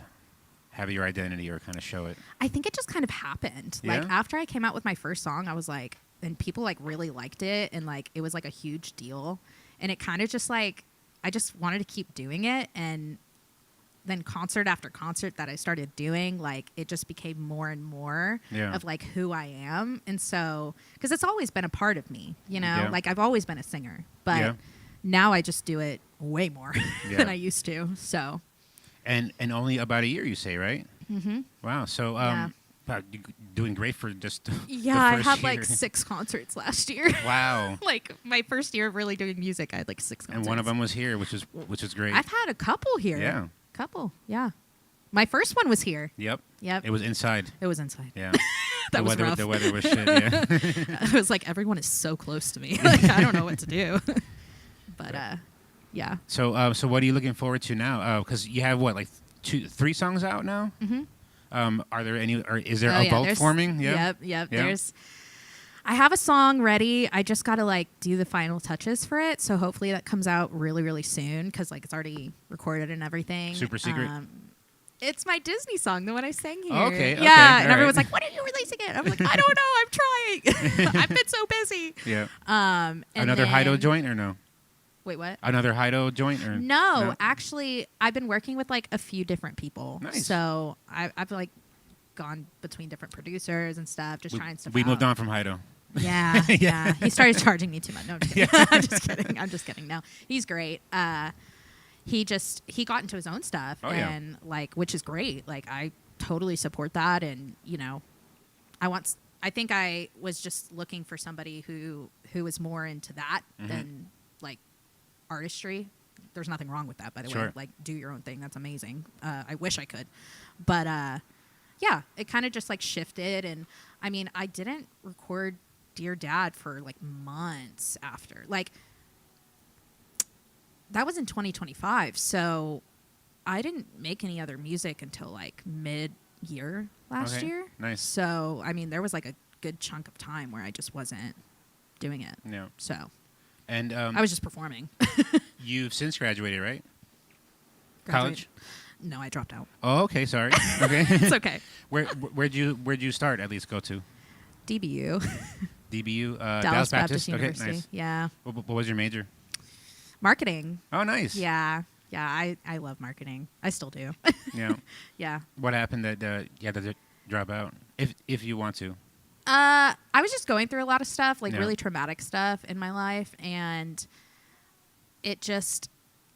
have your identity or kind of show it? I think it just kind of happened. Yeah? Like after I came out with my first song, I was like, and people like really liked it, and like it was like a huge deal, and it kind of just like I just wanted to keep doing it, and then concert after concert that I started doing, like it just became more and more Yeah. of like who I am, and so because it's always been a part of me, you know, Yeah. like I've always been a singer, but Yeah. now I just do it way more Yeah. than I used to. So And only about a year, you say, right? mm-hmm. Wow. So Yeah. wow, you doing great for just the Yeah, I first had year. like 6 concerts last year. Wow. Like my first year of really doing music, I had like 6 concerts. And one of them was here, which is great. I've had a couple here. Yeah. Couple, yeah. My first one was here. Yep. Yep. It was inside. It was inside. Yeah. That was rough. The weather was shit. Yeah. It was like everyone is so close to me. Like I don't know what to do. But yeah. So what are you looking forward to now? Because you have what, like 3 songs out now? Mm-hmm. Are there any? Or is there Oh, a yeah, vault there's- forming? Yeah. Yep. Yeah. There's. I have a song ready. I just got to like do the final touches for it. So hopefully that comes out really, really soon because like it's already recorded and everything. Super secret? It's my Disney song, the one I sang here. Oh, okay, okay, Yeah, all and everyone's right. like, "When are you releasing it?" I'm like, "I don't know. I'm trying. I've been so busy." Yeah. And Another then, Hido joint or no? Wait, what? Another Hido joint or No, actually, I've been working with like a few different people. Nice. So I've like gone between different producers and stuff, just trying stuff We out. moved on from Hido. Yeah, yeah. He started charging me too much. No, I'm just kidding. I'm just kidding. No, he's great. He got into his own stuff, Oh, yeah. and like, which is great. Like, I totally support that, and you know, I think I was just looking for somebody who was more into that than like artistry. There's nothing wrong with that, by the way. Sure. Like, do your own thing. That's amazing. I wish I could, but yeah, it kind of just like shifted, and I mean, I didn't record Dear Dad for like months after. Like, that was in 2025, so I didn't make any other music until like mid-year last Okay, year. nice. So, I mean, there was like a good chunk of time where I just wasn't doing it. Yeah. So, And I was just performing. you've since graduated, right? Graduated. College? No, I dropped out. Oh, okay. Sorry. Okay. It's okay. Where'd you start? At least go to DBU, DBU, Dallas Baptist Okay, University. nice. Yeah. What was your major? Marketing. Oh, nice. Yeah. Yeah, I love marketing. I still do. Yeah. Yeah. What happened that you had to drop out? If you want to. I was just going through a lot of stuff, like Yeah. really traumatic stuff in my life, and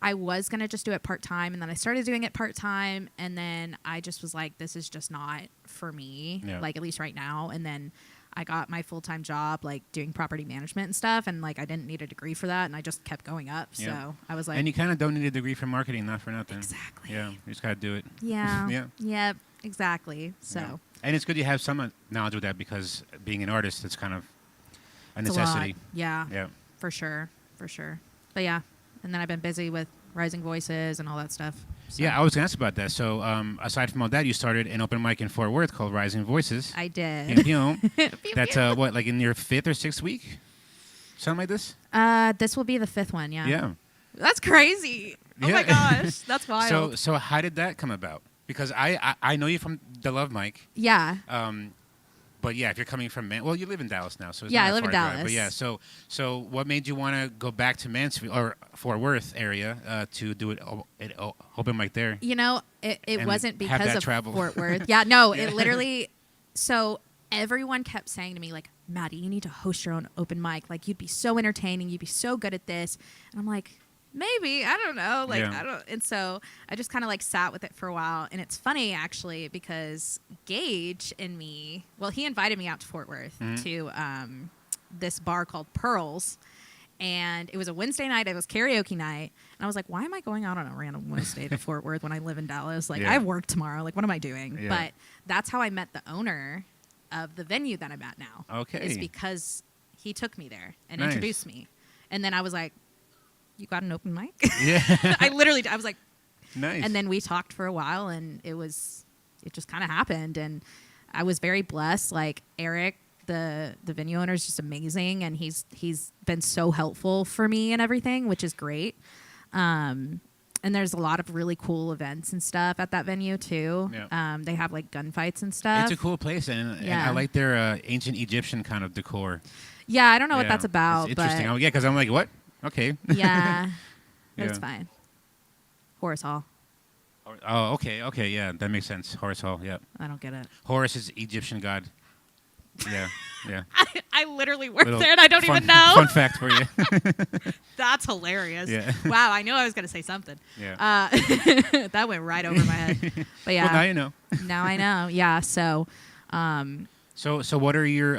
I was going to just do it part-time, and then I started doing it part-time, and then I just was like, this is just not for me, Yeah. like at least right now, and then I got my full-time job, like doing property management and stuff, and like I didn't need a degree for that, and I just kept going up, Yeah. so I was like, And you kind of don't need a degree for marketing, not for nothing. exactly. Yeah, you just gotta do it. Yeah. Yeah. Yep, exactly. So. Yeah. And it's good you have some knowledge with that because being an artist, it's kind of a It's a lot. necessity. Yeah. Yeah. For sure. But yeah. And then I've been busy with Rising Voices and all that stuff. So. Yeah, I was going to ask about that. So, aside from all that, you started an open mic in Fort Worth called Rising Voices. I did. Pew, pew. That's what, like in your 5th or 6th week, something like this. This will be the 5th one. Yeah. Yeah. That's crazy. Oh Yeah. my gosh, that's wild. So how did that come about? Because I know you from the Love Mic. Yeah. But yeah, if you're coming from well, you live in Dallas now, so it's Yeah, not I a live in far drive. Dallas. But yeah, so what made you want to go back to Mansfield or Fort Worth area to do it open mic there? You know, it And wasn't have because that of travel. Fort Worth. Yeah, no, it literally. So everyone kept saying to me like, Maddie, you need to host your own open mic. Like, you'd be so entertaining. You'd be so good at this. And I'm like, maybe, I don't know. Like, Yeah. I don't. And so I just kind of like sat with it for a while. And it's funny actually because Gage and me, well, he invited me out to Fort Worth to this bar called Pearls. And it was a Wednesday night. It was karaoke night. And I was like, why am I going out on a random Wednesday to Fort Worth when I live in Dallas? Like, Yeah. I have work tomorrow. Like, what am I doing? Yeah. But that's how I met the owner of the venue that I'm at now. Okay. Is because he took me there and Nice. introduced me. And then I was like, you got an open mic? Yeah. I was like, Nice. and then we talked for a while and it just kind of happened. And I was very blessed. Like Eric, the venue owner, is just amazing. And he's been so helpful for me and everything, which is great. And there's a lot of really cool events and stuff at that venue too. Yeah. They have like gunfights and stuff. It's a cool place, and Yeah. I like their ancient Egyptian kind of decor. Yeah, I don't know what Yeah. that's about. It's interesting. But Yeah, because I'm like, what? Okay. yeah, Yeah. it's fine. Horace Hall. Oh, okay, yeah, that makes sense. Horus Hall, yeah. I don't get it. Horus is Egyptian god. Yeah, yeah. I literally work Little there and I don't fun- even know. Fun fact for you. That's hilarious. Yeah. Wow, I knew I was going to say something. Yeah. That went right over my head. But yeah, Well, now you know. now I know. Yeah, so So what are your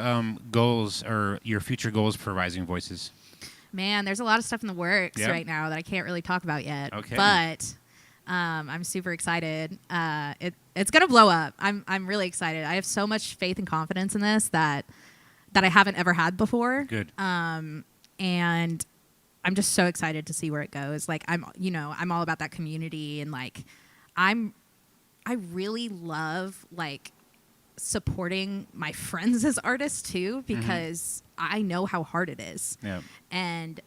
goals or your future goals for Rising Voices? man, there's a lot of stuff in the works Yeah. right now that I can't really talk about yet. Okay. But I'm super excited. It's gonna blow up. I'm really excited. I have so much faith and confidence in this that I haven't ever had before. Good. And I'm just so excited to see where it goes. Like I'm all about that community and like I really love like supporting my friends as artists too because I know how hard it is. Yeah. And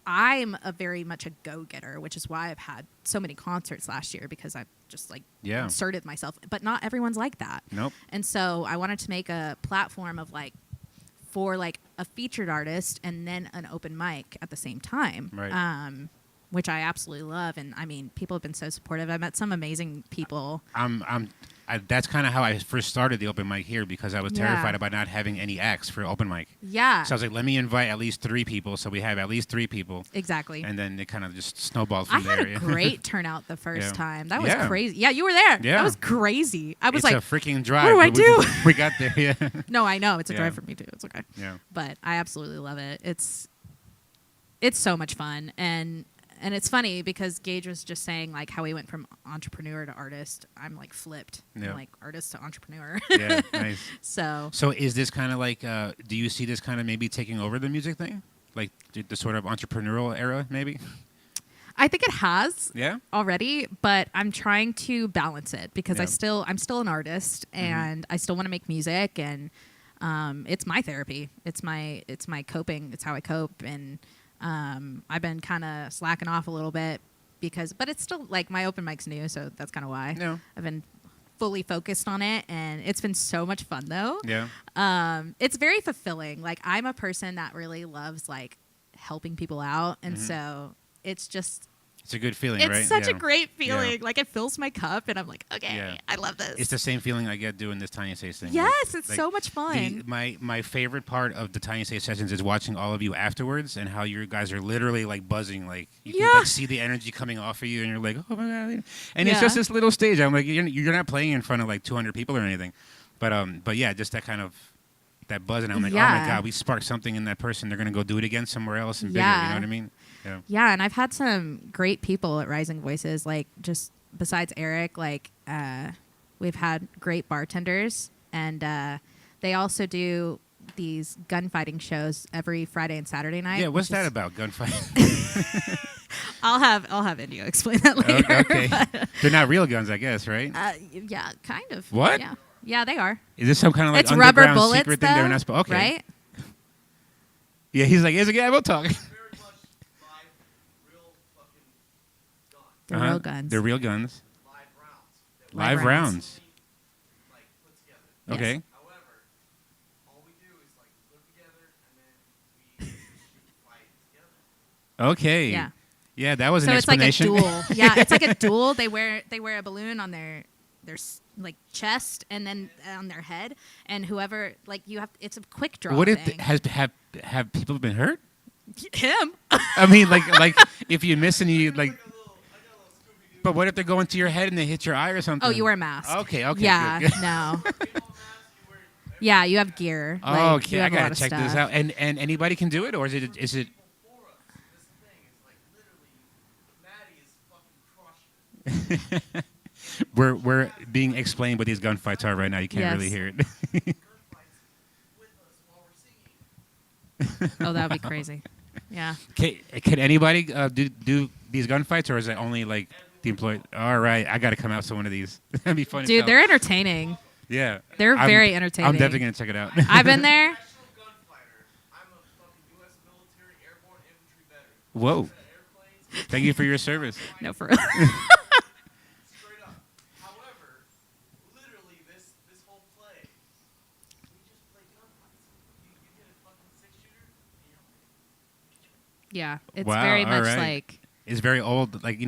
I'm very much a go-getter, which is why I've had so many concerts last year because I've just like inserted myself. But not everyone's like that. Nope. And so I wanted to make a platform of like for like a featured artist and then an open mic at the same time. Right. Which I absolutely love. And I mean, people have been so supportive. I met some amazing people. That's kind of how I first started the open mic here because I was terrified about not having any acts for open mic. Yeah. So I was like, let me invite at least 3 people, so we have at least 3 people. Exactly. And then it kind of just snowballed I from there. had a great turnout the first Yeah. time. That was Yeah. crazy. Yeah, you were there. Yeah. That was crazy. I was It's like, a freaking drive. do I but do? We got there, yeah. no, I know. It's a Yeah. drive for me too. It's okay. Yeah. But I absolutely love it. It's so much fun. And it's funny because Gage was just saying like how he went from entrepreneur to artist. I'm like flipped. Yeah. I'm like artist to entrepreneur. Yeah, nice. So So is this kind of like, do you see this kind of maybe taking over the music thing? Like the sort of entrepreneurial era, maybe? I think it has Yeah? already, but I'm trying to balance it because Yeah. I'm still an artist and I still want to make music and it's my therapy. It's my coping. It's how I cope. And I've been kind of slacking off a little bit but it's still like my open mic's new, so that's kind of why. No. I've been fully focused on it, and it's been so much fun though. Yeah. It's very fulfilling. Like I'm a person that really loves like helping people out, and so it's just. It's a good feeling, It's right? such a Yeah. great feeling. Yeah. Like it fills my cup, and I'm like, okay, Yeah. I love this. It's the same feeling I get doing this Tiny Stage thing. Yes, it's Like, so much fun. My favorite part of the Tiny Stage sessions is watching all of you afterwards and how you guys are literally like buzzing, like you can Yeah. like see the energy coming off of you, and you're like, oh my god! And it's Yeah. just this little stage. I'm like, you're not playing in front of like 200 people or anything, but yeah, just that kind of that buzz, and I'm like, oh Yeah. my god, we sparked something in that person. They're gonna go do it again somewhere else and bigger. You Yeah. know what I mean? Yeah. Yeah, and I've had some great people at Rising Voices, like just besides Eric, like we've had great bartenders, and they also do these gunfighting shows every Friday and Saturday night. Yeah, what's which that is- about? Gunfight? I'll have Indio explain that later. Okay. They're not real guns, I guess, right? Yeah, kind of. What? Yeah, they are. Is this some kind of like It's rubber underground bullets, secret though, thing they're not supposed? Okay. right? Yeah, he's like, "Here's a guy. We'll talk." They're real guns. They're real guns. Live Live rounds. Yes. Okay. However, all we do is like put together and then we shoot flight together. Okay. Yeah. Yeah, that was So an it's like a explanation. duel. Yeah, it's like a duel. They wear a balloon on their like chest and then on their head, and whoever like you have. It's a quick draw. What if thing. have people been hurt? Him? I mean, like if you miss and you like. But what if they're going to your head and they hit your eye or something? Oh, you wear a mask. Okay. Yeah. Good. No. Yeah, you have gear. Oh, Like, okay, you I have a lot gotta of check this stuff. out. And anybody can do it, or is it? We're being explained what these gunfights are right now. You can't Yes. really hear it. Oh, that would be crazy. Yeah. Can anybody do these gunfights, or is it only like the employee? All right, I got to come out to one of these. That'd be fun. as Dude, hell. they're entertaining. Yeah, They're I'm- very entertaining. I'm definitely gonna check it out. I've been there. Whoa! Thank you for your service. No, for real. Straight up. However, literally this whole play, we just play gunfights. You get a fucking 6-shooter, and you're Yeah, it's Wow, very all much right. like It's very old, like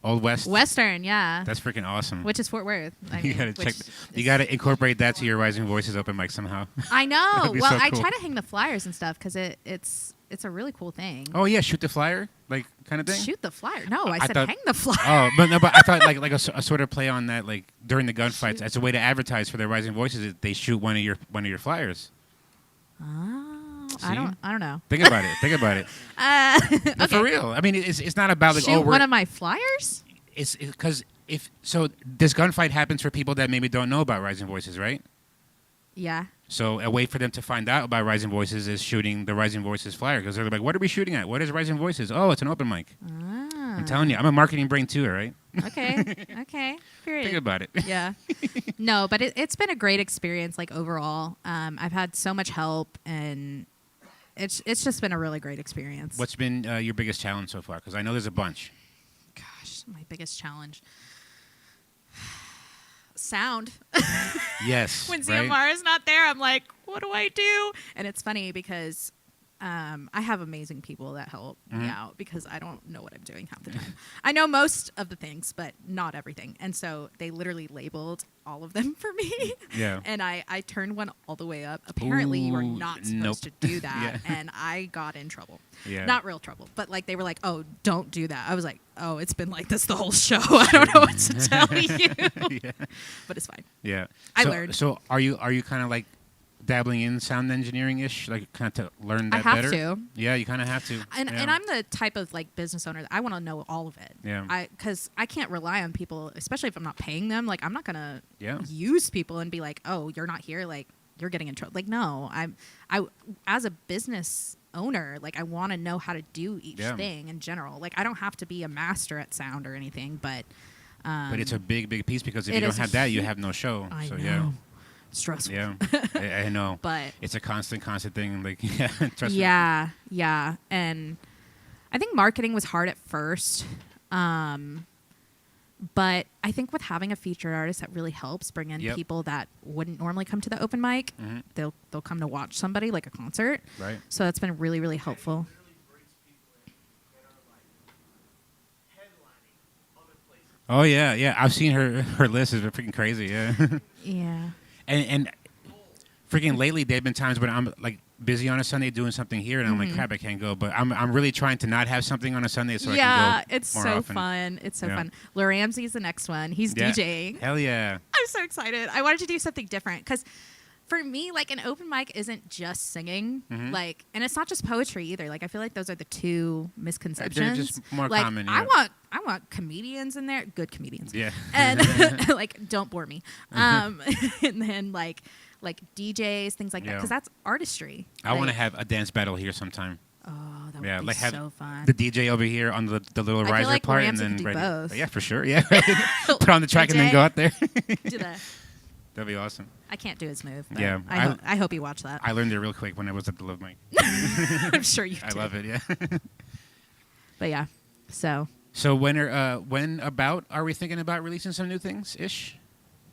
old west. Western. Yeah. That's freaking awesome. Which is Fort Worth. I you mean, gotta which check. is- You gotta incorporate that to your Rising Voices open mic somehow. I know. That'd be Well, so I cool. try to hang the flyers and stuff because it's a really cool thing. Oh yeah, shoot the flyer, like kind of thing. Shoot the flyer. No, I said thought- hang the flyer. Oh, but I thought like a sort of play on that, like during the gunfights, as a way to advertise for their Rising Voices, is they shoot one of your flyers. Oh, See? I don't know. Think about it. Think about it. But Okay. for real, I mean, it's not about like Shoot one of my flyers. it's because if so, this gunfight happens for people that maybe don't know about Rising Voices, right? Yeah. So a way for them to find out about Rising Voices is shooting the Rising Voices flyer, because they're like, "What are we shooting at? What is Rising Voices? Oh, it's an open mic." I'm telling you, I'm a marketing brain too, all right? Okay. Okay. Period. Think about it. Yeah. No, but it's been a great experience, like overall. I've had so much help, and it's just been a really great experience. What's been your biggest challenge so far? Because I know there's a bunch. Gosh, my biggest challenge. Sound. Yes. When right? CMR is not there, I'm like, what do I do? And it's funny because I have amazing people that help me out because I don't know what I'm doing half the time. I know most of the things, but not everything. And so they literally labeled all of them for me. Yeah. And I turned one all the way up. Apparently, you are Ooh, not supposed nope. to do that. Yeah. And I got in trouble. Yeah. Not real trouble, but like they were like, oh, don't do that. I was like, oh, it's been like this the whole show. I don't know what to tell you. Yeah. But it's fine. Yeah. I so, learned. So are you kind of like dabbling in sound engineering ish, like kind of to learn that I have better? to. Yeah, you kind of have to. And yeah. and I'm the type of like business owner that I want to know all of it. Yeah. Because I can't rely on people, especially if I'm not paying them. Like I'm not gonna Yeah. use people and be like, oh, you're not here, like you're getting in trouble. Like no, I as a business owner, like I want to know how to do each Yeah. thing in general. Like I don't have to be a master at sound or anything, but it's a big piece, because if it you don't is a have that, you huge- have no show. I so know. yeah. Stressful. Yeah. I know. But It's a constant thing. Like, yeah, trust me. yeah, and I think marketing was hard at first, but I think with having a featured artist, that really helps bring in Yep. people that wouldn't normally come to the open mic. Mhm. They'll come to watch somebody like a concert. Right. So that's been really really helpful. Oh yeah, yeah. I've seen her list is freaking crazy. Yeah. Yeah. and freaking lately, there've been times when I'm like busy on a Sunday doing something here, and I'm like, crap, I can't go. But I'm really trying to not have something on a Sunday so I yeah, can go it's more so often. fun. It's so Yeah. fun. Lil Ramsey's the next one. He's Yeah. DJing. Hell yeah. I'm so excited. I wanted to do something different because for me, like an open mic isn't just singing, Mhm. like, and it's not just poetry either. Like, I feel like those are the two misconceptions. just more like, common, I yeah. want comedians in there, good comedians, Yeah. and like don't bore me. And then like DJs, things like that, Yeah. because that's artistry. I want to Like, have a dance battle here sometime. Oh, that Yeah, would be like have so fun. the DJ over here on the little I feel riser like part, and Ramsey then could do both. Yeah, for sure. Yeah, put on the track and then DJ. go out there. Do that. That'd be awesome. I can't do his move. But Yeah, I hope you watch that. I learned it real quick when I was at the Love Mic. I'm sure you I did. love it. Yeah. But yeah, so So when about are we thinking about releasing some new things ish?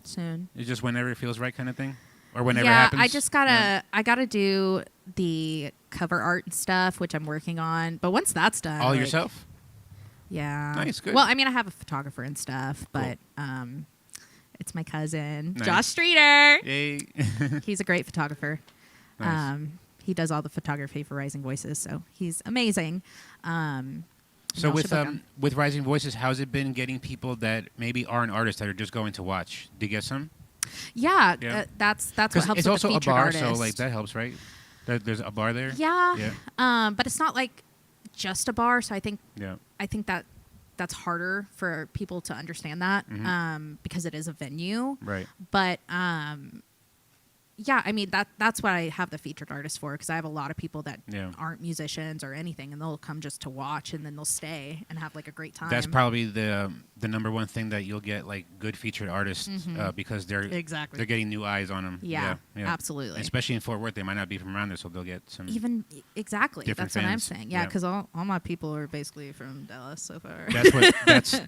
soon. It's just whenever it feels right kind of thing, or whenever Yeah, happens. I just gotta do the cover art and stuff, which I'm working on. But once that's done, all like, yourself. Yeah. Nice, good. Well, I mean, I have a photographer and stuff, but it's my cousin, Nice. Josh Streeter. Yay. He's a great photographer. Nice. He does all the photography for Rising Voices, so he's amazing. So y'all should book him. with Rising Voices, how's it been getting people that maybe aren't artists that are just going to watch? Do you get some? Yeah, Yeah. that's what Because helps it's with also the a featured bar, artist. so like that helps, right? There's a bar there. Yeah. Yeah. But it's not like just a bar, so I think Yeah. that that's harder for people to understand that Mhm. because it is a venue. Right. But yeah, I mean that's what I have the featured artists for, because I have a lot of people that Yeah. aren't musicians or anything, and they'll come just to watch, and then they'll stay and have like a great time. That's probably the number one thing that you'll get, like good featured artists, because they're Exactly. they're getting new eyes on them. Yeah, yeah. absolutely. Especially in Fort Worth, they might not be from around there, so they'll get some. Even exactly, different that's what I'm fans. saying. Yeah, Yeah. because all my people are basically from Dallas so far.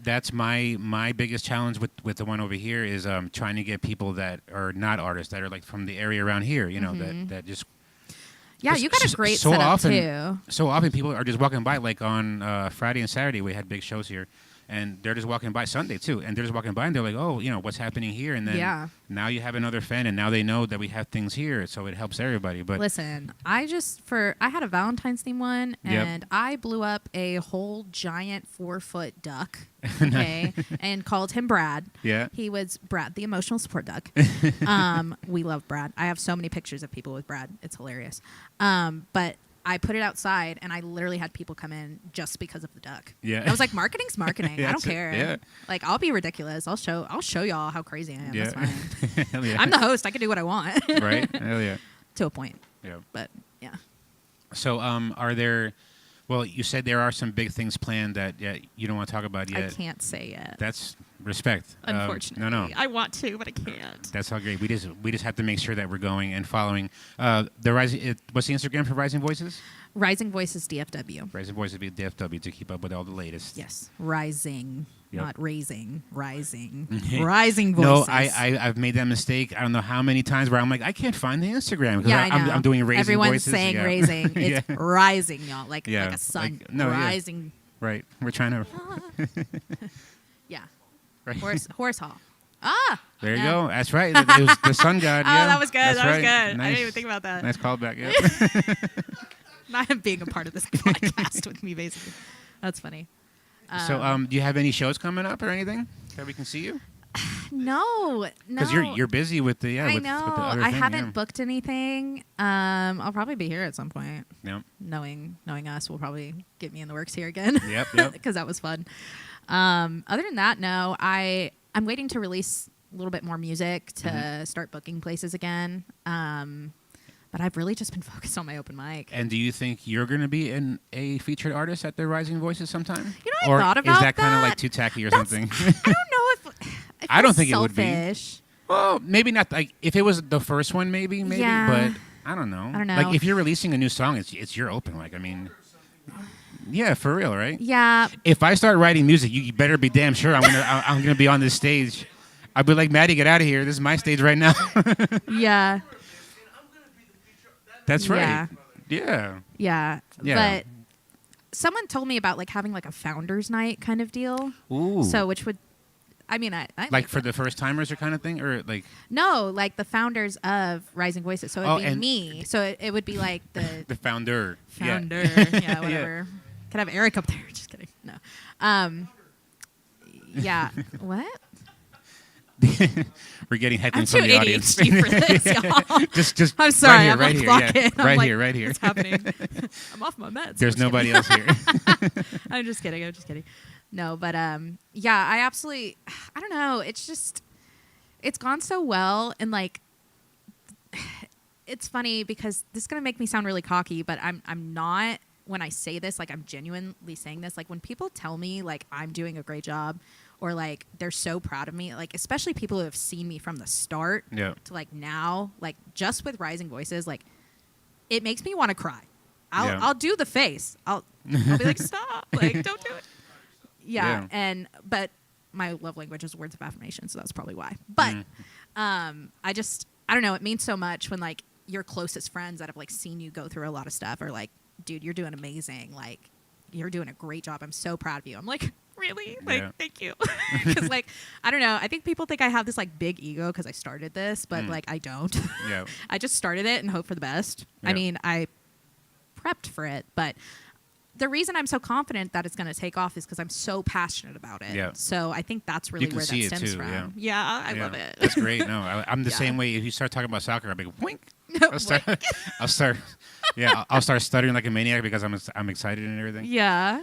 That's my biggest challenge with the one over here is trying to get people that are not artists, that are like from the area around here, you know, that just yeah, you got a great so setup often, too. So often people are just walking by, like on Friday and Saturday we had big shows here, and they're just walking by Sunday too, and they're just walking by and they're like, oh, you know, what's happening here, and then Yeah. now you have another fan, and now they know that we have things here, so it helps everybody. But Listen, I had a Valentine's theme one, Yep. and I blew up a whole giant 4-foot duck, okay, and called him Brad. yeah, He was Brad, the emotional support duck. We love Brad. I have so many pictures of people with Brad. It's hilarious. But I put it outside, and I literally had people come in just because of the duck. Yeah. I was like, marketing's marketing. Yeah, I don't that's it. care. Yeah. Like, I'll be ridiculous. I'll show y'all how crazy I am. yeah, That's fine. Hell yeah. I'm the host. I can do what I want. right, hell yeah, To a point. yeah. But yeah. So, are there? Well, you said there are some big things planned that you don't want to talk about yet. I can't say yet. That's respect. Unfortunately. No. I want to, but I can't. That's all great. We just have to make sure that we're going and following the Rising. What's the Instagram for Rising Voices? Rising Voices DFW. Rising Voices be DFW to keep up with all the latest. Yes. Rising. Yep. Not raising. Rising. Rising Voices. No, I've made that mistake. I don't know how many times where I'm like, I can't find the Instagram because Yeah, I know. I'm doing Raising Everyone's Voices. saying yeah. raising. It's Yeah. rising, y'all. Like Yeah, a sun. like- no, yeah. rising. Right. We're trying to. Yeah. Right. Horse hall. Ah. There you Yeah. go. That's right. It was the sun god. Oh, Yeah, that was good. That's That was right. good. Nice. I didn't even think about that. Nice callback. Yeah. Not him being a part of this podcast with me, basically. That's funny. So, do you have any shows coming up or anything that we can see you? No. Because you're busy with the I with know. the other I thing, haven't yeah. booked anything. I'll probably be here at some point. Yep. Knowing us will probably get me in the works here again. Yep. Because that was fun. Other than that, no. I'm waiting to release a little bit more music to start booking places again. But I've really just been focused on my open mic. And do you think you're going to be a featured artist at the Rising Voices sometime? You know, I or thought is about that kind of that. like too tacky or That's- something? I don't know if I don't feels think it would be. selfish. Well, maybe not. Like if it was the first one, maybe. Yeah. But I don't know. I don't know. Like if you're releasing a new song, it's your open mic. I mean, yeah, for real, right? Yeah. If I start writing music, you better be damn sure I'm gonna be on this stage. I'll be like, Maddie, get out of here. This is my stage right now. Yeah. That's right. Yeah. Yeah. Yeah. Yeah. But someone told me about like having like a founders night kind of deal. Ooh. So which would, I mean, I like for the first timers or kind of thing, or like no, like the founders of Rising Voices. So it'd be and- me. So it would be like the the founder. founder. Yeah. Yeah, whatever. Could have Eric up there. Just kidding. No. Yeah. What? We're getting I'm heckling too from the audience. ADHD for this, y'all. just I'm sorry. right here, I'm right like here, yeah. blocking. I'm right like, here, right here. What's happening? I'm off my meds. There's I'm just nobody kidding. else here. I'm just kidding. No, but yeah, I absolutely, I don't know. It's just, it's gone so well, and like, it's funny because this is gonna make me sound really cocky, but I'm not. when I say this, like I'm genuinely saying this, like when people tell me like I'm doing a great job or like they're so proud of me, like especially people who have seen me from the start to like now, like just with Rising Voices, like it makes me want to cry. I'll do the face. I'll be like, stop, like don't do it. But my love language is words of affirmation, so that's probably why. But I don't know, it means so much when like your closest friends that have like seen you go through a lot of stuff are like, dude, you're doing amazing, like you're doing a great job, I'm so proud of you. I'm like, really? Like thank you. Because like I don't know, I think people think I have this like big ego because I started this, but like I don't. I just started it and hope for the best. I mean, I prepped for it, but the reason I'm so confident that it's going to take off is because I'm so passionate about it. So I think that's really where that stems from. I love it. That's great. No, I'm the same way. If you start talking about soccer, I'll be like, wink. I'll start stuttering like a maniac because I'm excited and everything. Yeah.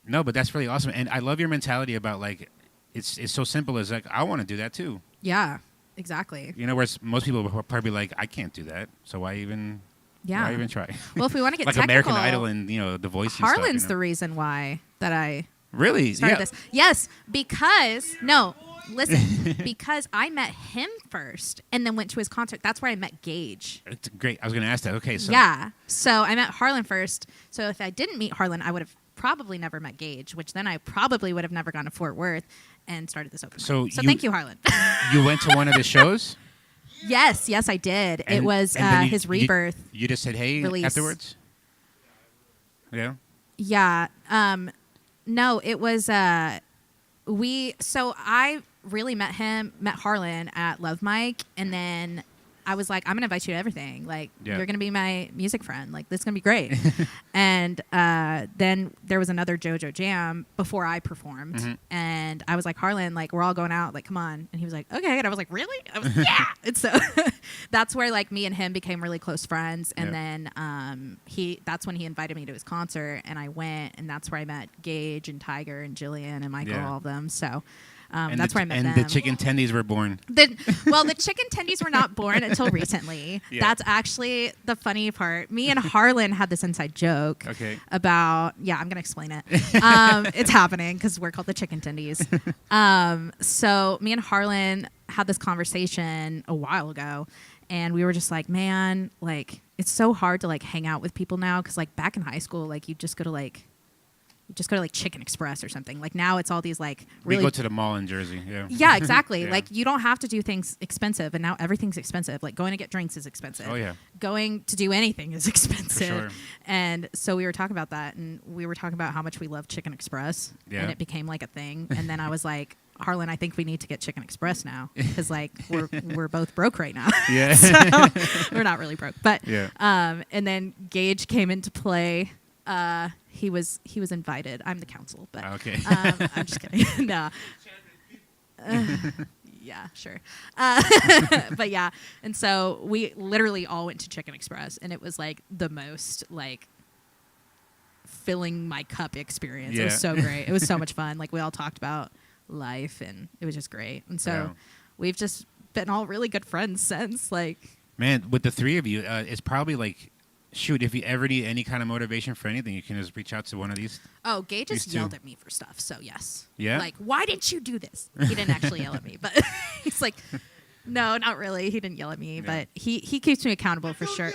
No, but that's really awesome, and I love your mentality about like it's so simple as like I want to do that too. Yeah, exactly. You know, whereas most people will probably be like, I can't do that, so why even? Yeah. Why even try? Well, if we want to get like technical, American Idol and The Voice. Harlan's and stuff, the reason why that I really started this. Yes, because because I met him first and then went to his concert. That's where I met Gage. It's great. I was going to ask that. Okay, so so I met Harlan first. So if I didn't meet Harlan, I would have probably never met Gage, which then I probably would have never gone to Fort Worth and started this open. So thank you, Harlan. You went to one of the shows. Yes, I did. And, it was his rebirth. You just said hey release. Afterwards? Yeah? Yeah. No, it was I really met Harlan at Love Mike, and then I was like, I'm gonna invite you to everything. Like you're gonna be my music friend. Like this is gonna be great. And then there was another JoJo Jam before I performed, and I was like, Harlan, like we're all going out. Like come on. And he was like, okay. And I was like, really? I was like, yeah. And so that's where like me and him became really close friends. And then that's when he invited me to his concert, and I went, and that's where I met Gage and Tiger and Jillian and Michael, all of them. So. That's where I met them. And the chicken tendies were born. The chicken tendies were not born until recently. That's actually the funny part. Me and Harlan had this inside joke about, I'm going to explain it. It's happening because we're called the chicken tendies. So me and Harlan had this conversation a while ago, and we were just like, man, like it's so hard to like hang out with people now because like back in high school, like you just go to like Chicken Express or something. Like now it's all these like really... We go to the mall in Jersey, Yeah, exactly. Like you don't have to do things expensive, and now everything's expensive. Like going to get drinks is expensive. Oh, yeah. Going to do anything is expensive. For sure. And so we were talking about that, and we were talking about how much we love Chicken Express, and it became like a thing. And then I was like, Harlan, I think we need to get Chicken Express now because like we're both broke right now. Yeah. So we're not really broke, but and then Gage came into play. He was invited. I'm the counsel, but okay. I'm just kidding. No. Yeah, sure. But yeah, and so we literally all went to Chicken Express, and it was like the most like filling my cup experience. It was so great. It was so much fun. Like we all talked about life, and it was just great. And so we've just been all really good friends since. Like, man, with the three of you, it's probably like. Shoot, if you ever need any kind of motivation for anything, you can just reach out to one of these. Oh, Gage just yelled at me for stuff, so yes. Yeah? Like, why didn't you do this? He didn't actually yell at me, but he's like, no, not really. He didn't yell at me, but he keeps me accountable for sure.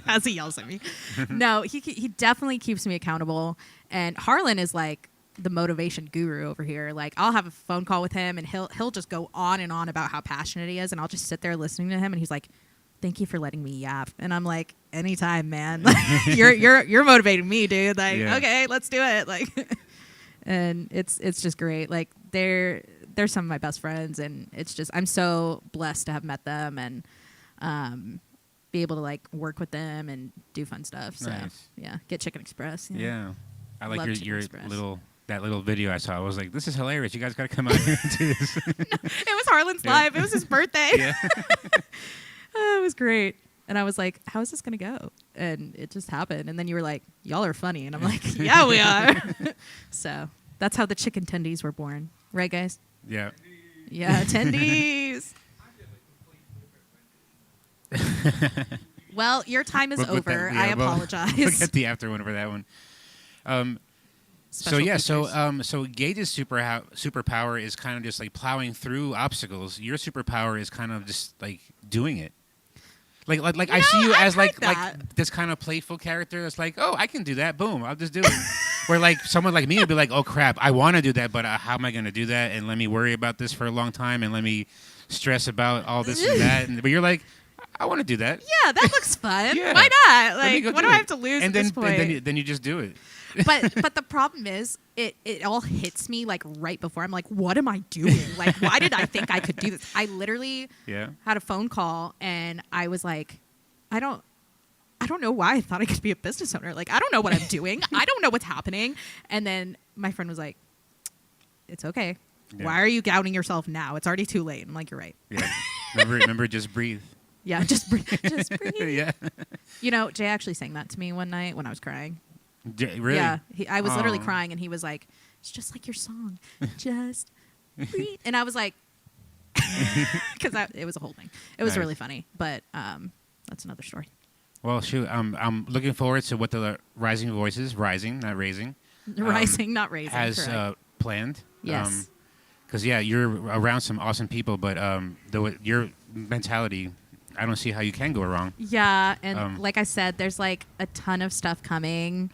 As he yells at me. No, he definitely keeps me accountable. And Harlan is like the motivation guru over here. Like, I'll have a phone call with him, and he'll just go on and on about how passionate he is, and I'll just sit there listening to him, and he's like, thank you for letting me yap. And I'm like, anytime, man. Like, you're motivating me, dude. Like, okay, let's do it. Like, and it's just great. Like they're some of my best friends, and it's just I'm so blessed to have met them and be able to like work with them and do fun stuff. So get Chicken Express. Yeah, I like your little video I saw. I was like, this is hilarious. You guys got to come out here and do this. No, it was Harlan's live. It was his birthday. Yeah. Oh, it was great. And I was like, how is this going to go? And it just happened. And then you were like, y'all are funny. And I'm like, yeah, we are. So that's how the chicken tendies were born. Right, guys? Yeah. Yeah, tendies. Well, your time is We'll get over. that- yeah, I we'll- apologize. We'll get the after one for that one. Special features. So Gage's superpower is kind of just like plowing through obstacles. Your superpower is kind of just like doing it. Like I see you I've as like heard that. this kind of playful character that's like, oh, I can do that. Boom, I'll just do it. Where like someone like me would be like, oh crap, I want to do that, but how am I going to do that? And let me worry about this for a long time, and let me stress about all this and that. But you're like, I want to do that. Yeah, that looks fun. Yeah. Why not? Let me Like, go what do do I it. have to lose And at then, this point? then you just do it. but the problem is, it all hits me like right before. I'm like, what am I doing? Like, why did I think I could do this? I literally Yeah. had a phone call, and I was like, I don't know why I thought I could be a business owner. Like, I don't know what I'm doing. I don't know what's happening. And then my friend was like, it's okay. Yeah. Why are you doubting yourself now? It's already too late. I'm like, you're right. Yeah. Remember, just breathe. Yeah, just breathe. Just breathe. Yeah. You know, Jay actually sang that to me one night when I was crying. Really? Yeah, I was literally Aw. crying, and he was like, it's just like your song. Just breathe. And I was like, because it was a whole thing. It was Nice. really funny, but that's another story. Well, shoot, I'm looking forward to what the Rising Voices, rising, not raising, Rising, not raising. has correct. planned. Yes. Because yeah, you're around some awesome people, but your mentality, I don't see how you can go wrong. Yeah, and um, like I said, there's like a ton of stuff coming.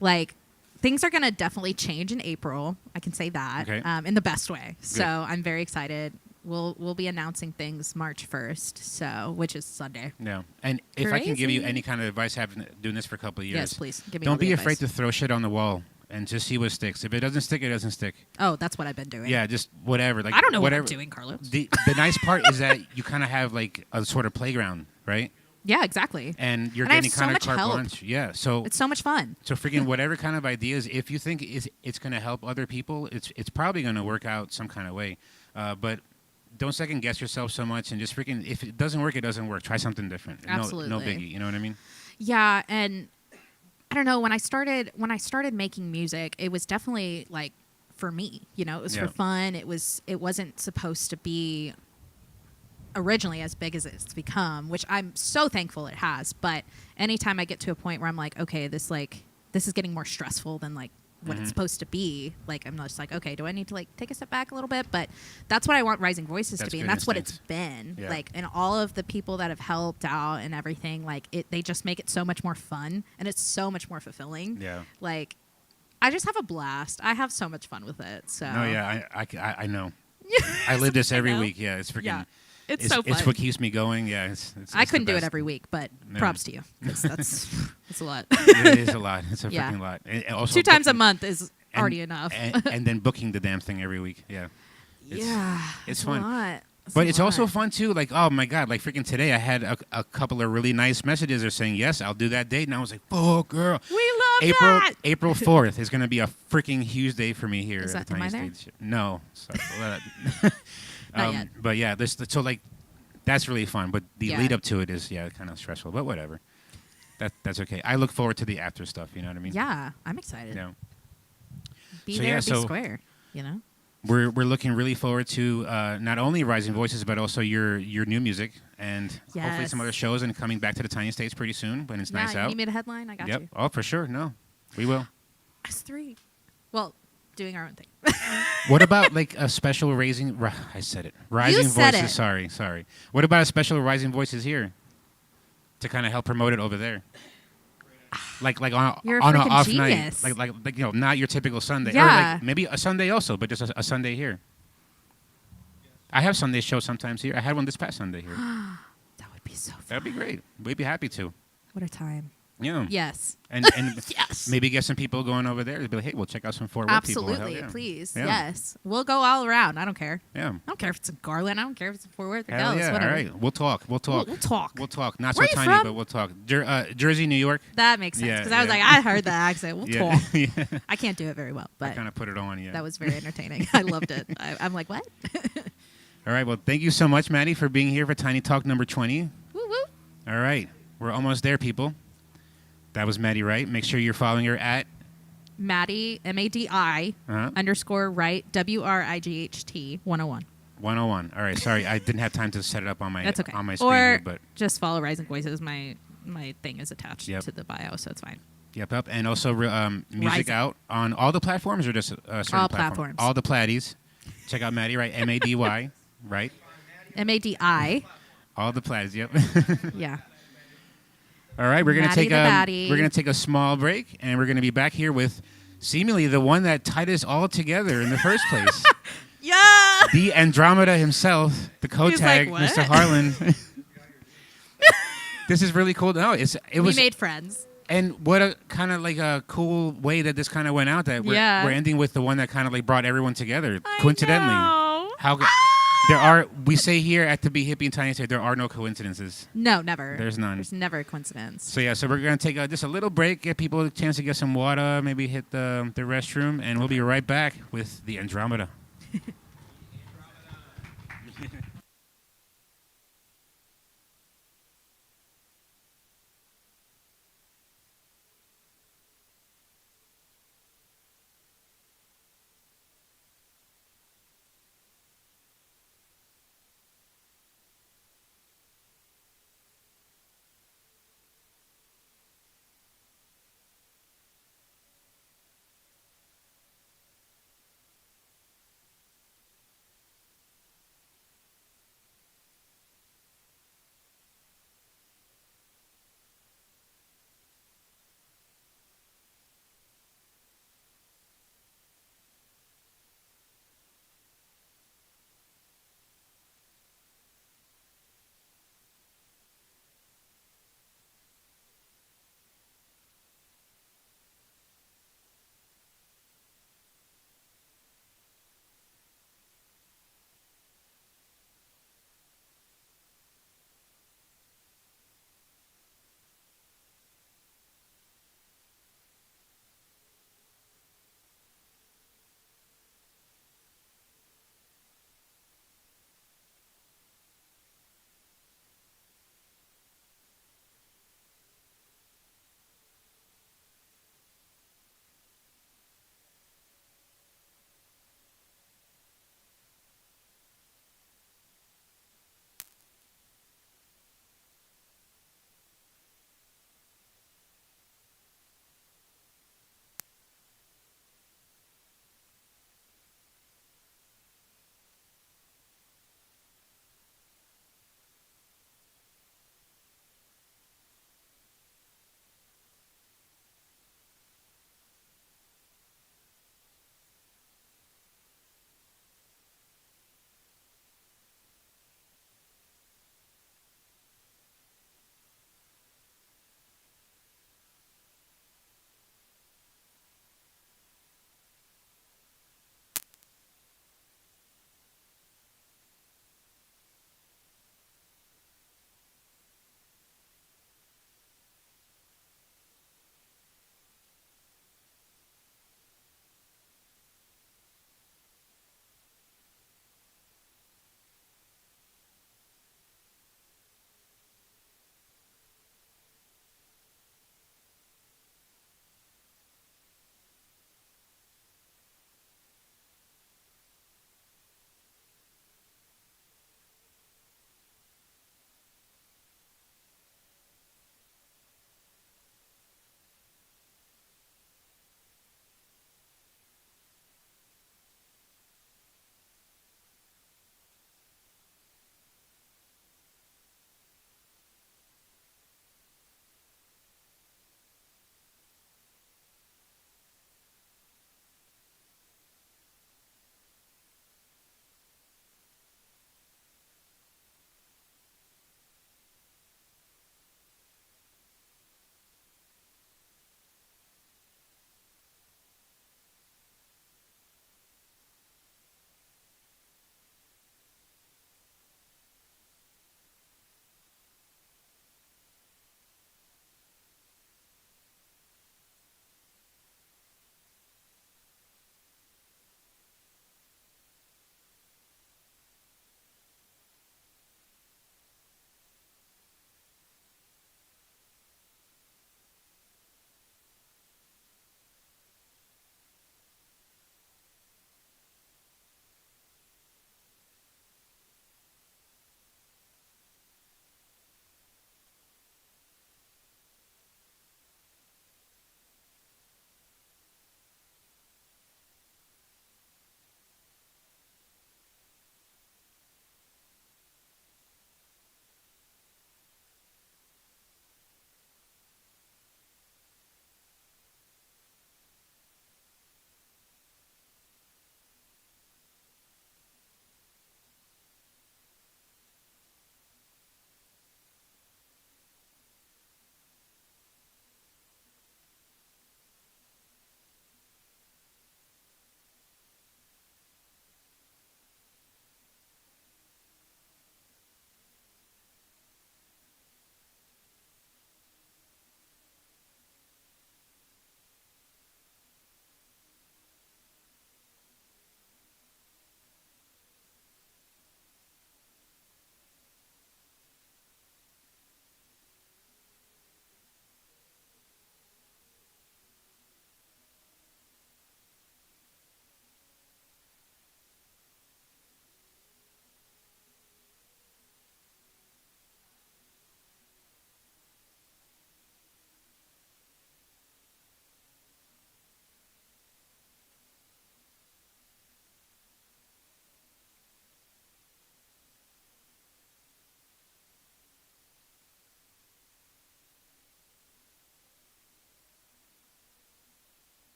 Like, things are going to definitely change in April. I can say that Okay. in the best way. So Good. I'm very excited. We'll be announcing things March 1st, so which is Sunday. Yeah, and if I can give you Crazy. any kind of advice, having doing this for a couple of years, Yes, please give me. all don't the be advice. afraid to throw shit on the wall and just see what sticks. If it doesn't stick, it doesn't stick. Oh, that's what I've been doing. Yeah, just whatever. Like I don't know whatever. what I'm doing, Carlos. The nice part is that you kind of have like a sort of playground, right? Yeah, exactly. And you're And I have getting so kind of much carte help. blanche. Yeah, so It's so much fun. freaking whatever kind of ideas, if you think it's going to help other people, it's probably going to work out some kind of way. But don't second guess yourself so much, and just freaking, if it doesn't work, it doesn't work. Try something different. No Absolutely. biggie. You know what I mean? Yeah, and I don't know, when I started making music, it was definitely like for me, you know, it was Yeah. for fun. It wasn't supposed to be originally as big as it's become, which I'm so thankful it has. But anytime I get to a point where I'm like, okay, this is getting more stressful than like what Mhm. it's supposed to be. Like, I'm just like, okay, do I need to like take a step back a little bit? But that's what I want Rising Voices That's to be, good and that's what it's instinct. been. Yeah. Like, and all of the people that have helped out and everything, like they just make it so much more fun, and it's so much more fulfilling. Yeah. Like, I just have a blast. I have so much fun with it. So No, yeah, I know. I live this every know. week. Yeah, it's freaking. Yeah. It's so fun. It's what keeps me going. Yeah, it's I the couldn't do it best. every week, but No. props to you, because that's a lot. It is a lot. It's a Yeah. freaking lot. And also 2 times a booking- month is and- already enough. and then booking the damn thing every week. Yeah. It's- yeah, it's a fun. lot. But a it's also lot. fun too. Like, oh my god, like freaking today, I had a couple of really nice messages. They're saying yes, I'll do that date, and I was like, oh girl, We love April that. April 4th is going to be a freaking huge day for me here Is at that- the am I Tiny there? Stage. No, sorry. Not yet. But yeah, so like that's really fun. But the Yeah. lead up to it is kind of stressful. But whatever, that's okay. I look forward to the after stuff. You know what I mean? Yeah, I'm excited. Yeah. Be So, there, yeah, be so- square. You know. We're looking really forward to not only Rising Voices, but also your new music and hopefully some Yes. other shows, and coming back to the Tiny States pretty soon when it's Yeah, nice you out. need me to headline? I got Yep. you. Oh, for sure. No, we will. Us three. Well, doing our own thing. What about like a special I said it. Rising said Voices. it. Sorry. What about a special Rising Voices here to kind of help promote it over there? Like on You're a on an freaking off genius. night, like not your typical Sunday, or Yeah. like maybe a Sunday also, but just a Sunday here. I have Sunday shows sometimes here. I had one this past Sunday here. That would be so fun. That'd be great. We'd be happy to. What a time. Yeah. Yes. And Yes. maybe get some people going over there. They'd be like, hey, we'll check out some Fort Worth people. Hell Absolutely. yeah. Please. Yeah. Yes. We'll go all around. I don't care. Yeah. I don't care if it's in Garland. I don't care if it's in Fort Worth or Hell Dallas. yeah. Whatever. All right. We'll talk. We'll talk. We'll talk. We'll talk. Not Where so you tiny, from? but we'll talk. Jersey, New York. That makes sense. Yeah, Because I was yeah. like, I heard the accent. We'll Yeah. talk. Yeah. I can't do it very well, I but kind of put it on. Yeah. that was very entertaining. I loved it. I'm like, what? All right. Well, thank you so much, Maddie, for being here for Tiny Talk number 20. Woo woo. All right. We're almost there, people. That was Maddie Wright. Make sure you're following her at Madi, MADI _ Wright, WRIGHT 101. 101. All right. Sorry, I didn't have time to set it up on my That's okay. on my screen Or here, but just follow Rising Voices, my my thing is attached Yep. to the bio, so it's fine. Yep. And also music Rising. out on all the platforms or just certain All platform? platforms. All the platties. Check out Madi, right? Mady, right? MADI. All the platties. Yep. Yeah. All right, we're gonna Maddie take the baddie. we're gonna take a small break, and we're gonna be back here with seemingly the one that tied us all together in the first place, Yeah. the Andromeda himself, the co-tag, like, Mr. "What?" Harlan. This is really cool. No, it We was, made friends. and what a kind of like a cool way that this kind of went out. That we're ending with the one that kind of like brought everyone together, coincidentally. I know. How we say here at the Be Hippie and Tiny Say there are no coincidences. No, never. There's none. There's never a coincidence. So yeah, so we're gonna take just a little break, get people a chance to get some water, maybe hit the restroom, and we'll be right back with the Andromeda.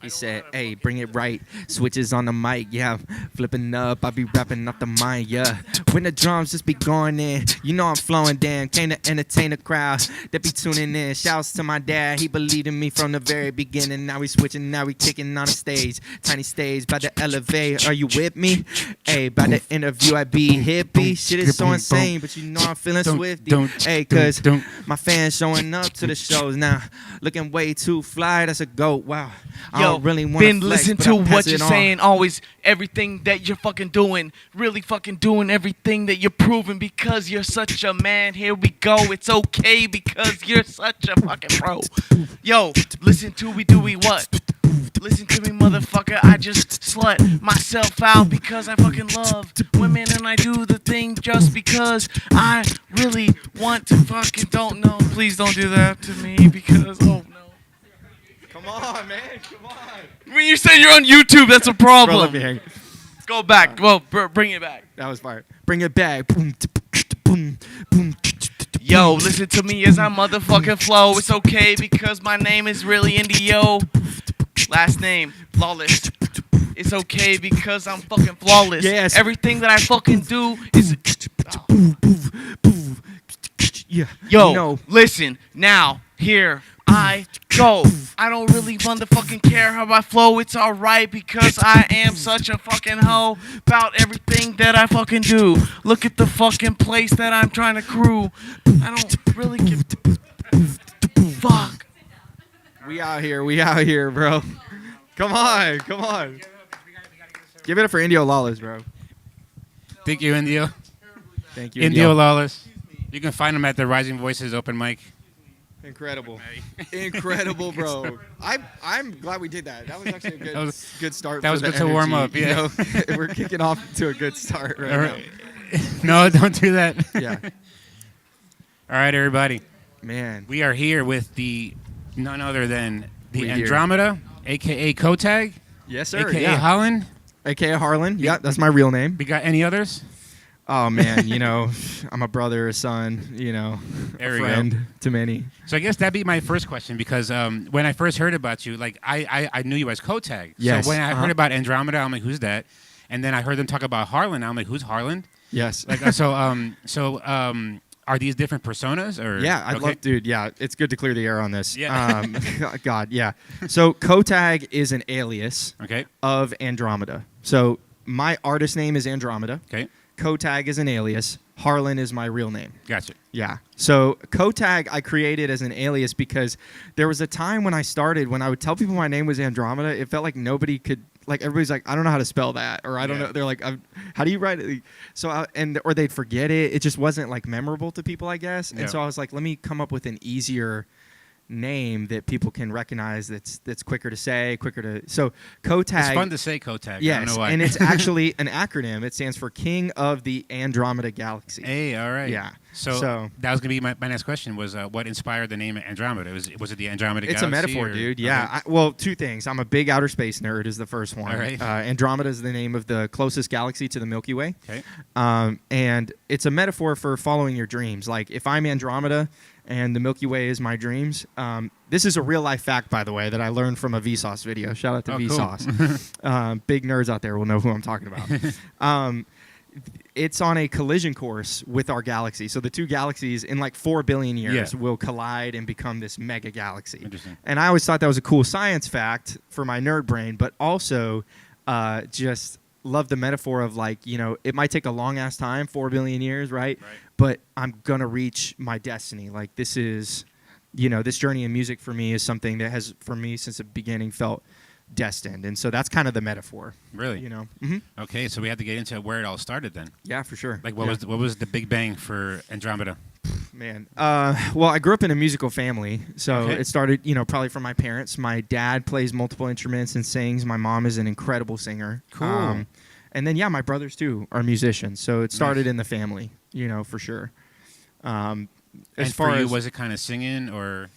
He said, hey, bring it right. Switches on the mic, yeah. Flipping up, I be rapping off the mic, yeah. When the drums just be going in, you know I'm flowing, damn. Came to entertain the crowd that be tuning in. Shouts to my dad, he believed in me from the very beginning. Now we switching, now we kicking on the stage. Tiny stage, about to elevate. Are you with me? Hey, by the interview, I be hippie. Shit is so insane, but you know I'm feeling swifty. Hey, cause my fans showing up to the shows now. Looking way too fly, that's a goat, wow. I don't really want to been listening to what you're saying, always everything that you're fucking doing, really fucking doing everything that you're proving because you're such a man. Here we go, it's okay because you're such a fucking pro. Yo, listen to me, do we what? Listen to me, motherfucker, I just slut myself out because I fucking love women and I do the thing just because I really want to fucking don't know. Please don't do that to me because, oh no. Come on, man. Come on. When you say you're on YouTube, that's a Bro, problem. let me hang. Go back. Well, bring it back. That was fire. Bring it back. Boom, boom, boom. Yo, listen to me as I motherfucking flow. It's okay because my name is really Indio. Last name, Flawless. It's okay because I'm fucking flawless. Yes. Everything that I fucking do is... Yeah. Yo, No. listen, now, here I go. I don't really motherfucking care how I flow. It's alright because I am such a fucking hoe about everything that I fucking do. Look at the fucking place that I'm trying to crew. I don't really give fuck. We out here, bro. Come on. Give it up for Indio Lawless, bro. Thank you, Indio. Thank you, Indio Lawless. You can find him at the Rising Voices open mic. Incredible. Incredible, bro. I'm glad we did that. That was actually a good start. That was for the good to warm energy, up, yeah. You know? We're kicking off to a good start right All right. No, don't do that. now. Yeah. All right, everybody. Man. We are here with the none other than the We here. Andrømeda, a.k.a. Kotag, Yes, sir. a.k.a. yeah. Holland. AKA Harlan. Yeah, that's my real name. We got any others? Oh, man. You know, I'm a brother, a son, you know, There a we go. friend to many. So I guess that'd be my first question because when I first heard about you, like I knew you as Kotag. Yes. So when I heard about Andrømeda, I'm like, who's that? And then I heard them talk about Harlan. I'm like, who's Harlan? Yes. Like are these different personas or? Yeah, I'd okay. love, dude. Yeah, it's good to clear the air on this. Yeah. God, yeah. So Kotag is an alias Okay. of Andrømeda. So my artist name is Andrømeda. Okay. Kotag is an alias. Harlan is my real name. Gotcha. Yeah. So Kotag I created as an alias because there was a time when I started when I would tell people my name was Andrømeda, it felt like nobody could, like everybody's like, I don't know how to spell that, or I don't know. They're like, how do you write it? So or they'd forget it. It just wasn't like memorable to people, I guess. Yeah. And so I was like, let me come up with an easier name that people can recognize. That's quicker to say, So Kotag. It's fun to say Kotag. Yes, I don't know why. and it's actually an acronym. It stands for King of the Andrømeda Galaxy. Hey, all right. Yeah. So that was gonna be my next question was what inspired the name Andrømeda? Was it the Andromeda It's Galaxy? a metaphor, or- dude. Yeah. Okay. Well, two things. I'm a big outer space nerd is the first one. All right. Andromeda is the name of the closest galaxy to the Milky Way. Okay. And it's a metaphor for following your dreams. Like if I'm Andromeda and the Milky Way is my dreams. This is a real life fact, by the way, that I learned from a Vsauce video. Shout out to Oh, cool. Vsauce. Big nerds out there will know who I'm talking about. It's on a collision course with our galaxy. So the two galaxies in like 4 billion years will collide and become this mega galaxy. Interesting. And I always thought that was a cool science fact for my nerd brain, but also just love the metaphor of like, you know, it might take a long ass time, 4 billion years, right? But I'm going to reach my destiny. Like this is, you know, this journey in music for me is something that has, for me since the beginning, felt destined. And so that's kind of the metaphor. Really? You know? Mm-hmm. Okay, so we have to get into where it all started then. Yeah, for sure. Like what was the big bang for Andrømeda? Man. Well, I grew up in a musical family, so Okay. it started, you know, probably from my parents. My dad plays multiple instruments and sings. My mom is an incredible singer. Cool. And then, yeah, my brothers, too, are musicians. So it started Nice. in the family, you know, for sure. And As far for you, as, was it kind of singing or?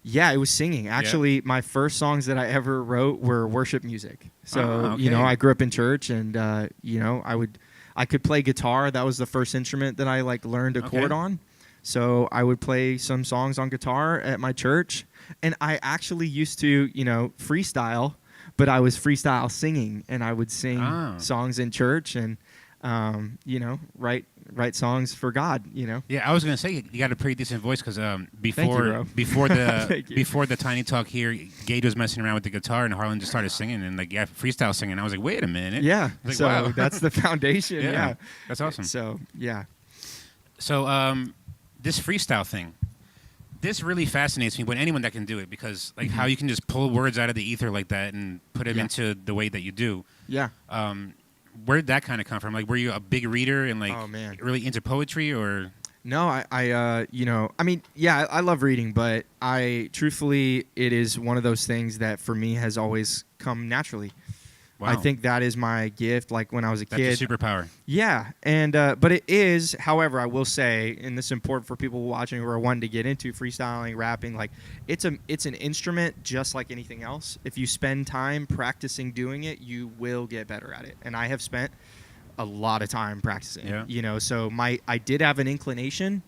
yeah, it was singing. Actually, my first songs that I ever wrote were worship music. So, Oh, you know, okay. I grew up in church and, you know, I could play guitar. That was the first instrument that I, like, learned a chord Okay. on. So I would play some songs on guitar at my church, and I actually used to, freestyle, but I was freestyle singing, and I would sing songs in church and, write songs for God, Yeah, I was gonna say you got a pretty decent voice because before the Tiny Talk here, Gage was messing around with the guitar and Harlan just started singing and freestyle singing. I was like, wait a minute. Yeah, like, so wow. that's the foundation. Yeah, that's awesome. So yeah. So this freestyle thing, this really fascinates me. When anyone that can do it, because how you can just pull words out of the ether like that and put them into the way that you do. Yeah. Where'd that kind of come from? Were you a big reader and really into poetry, or? No, I love reading, but truthfully, it is one of those things that for me has always come naturally. Wow. I think that is my gift. Like when I was a kid, that's a superpower. Yeah, and but it is. However, I will say, and this is important for people watching who are wanting to get into freestyling, rapping. Like it's an instrument just like anything else. If you spend time practicing doing it, you will get better at it. And I have spent a lot of time practicing. Yeah. So I did have an inclination,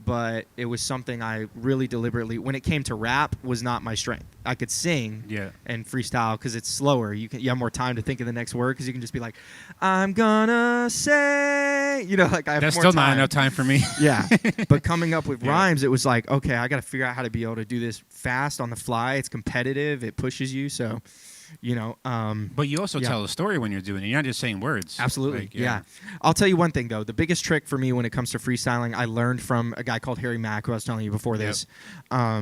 but it was something I really deliberately, when it came to rap, was not my strength. I could sing and freestyle because it's slower. You have more time to think of the next word because you can just be like, I'm gonna say, I have That's more time. still not enough time for me. Yeah, but coming up with rhymes, it was like, okay, I got to figure out how to be able to do this fast on the fly. It's competitive. It pushes you. So, But you also tell a story when you're doing it. You're not just saying words. Absolutely. Yeah. I'll tell you one thing, though. The biggest trick for me when it comes to freestyling, I learned from a guy called Harry Mack, who I was telling you before this.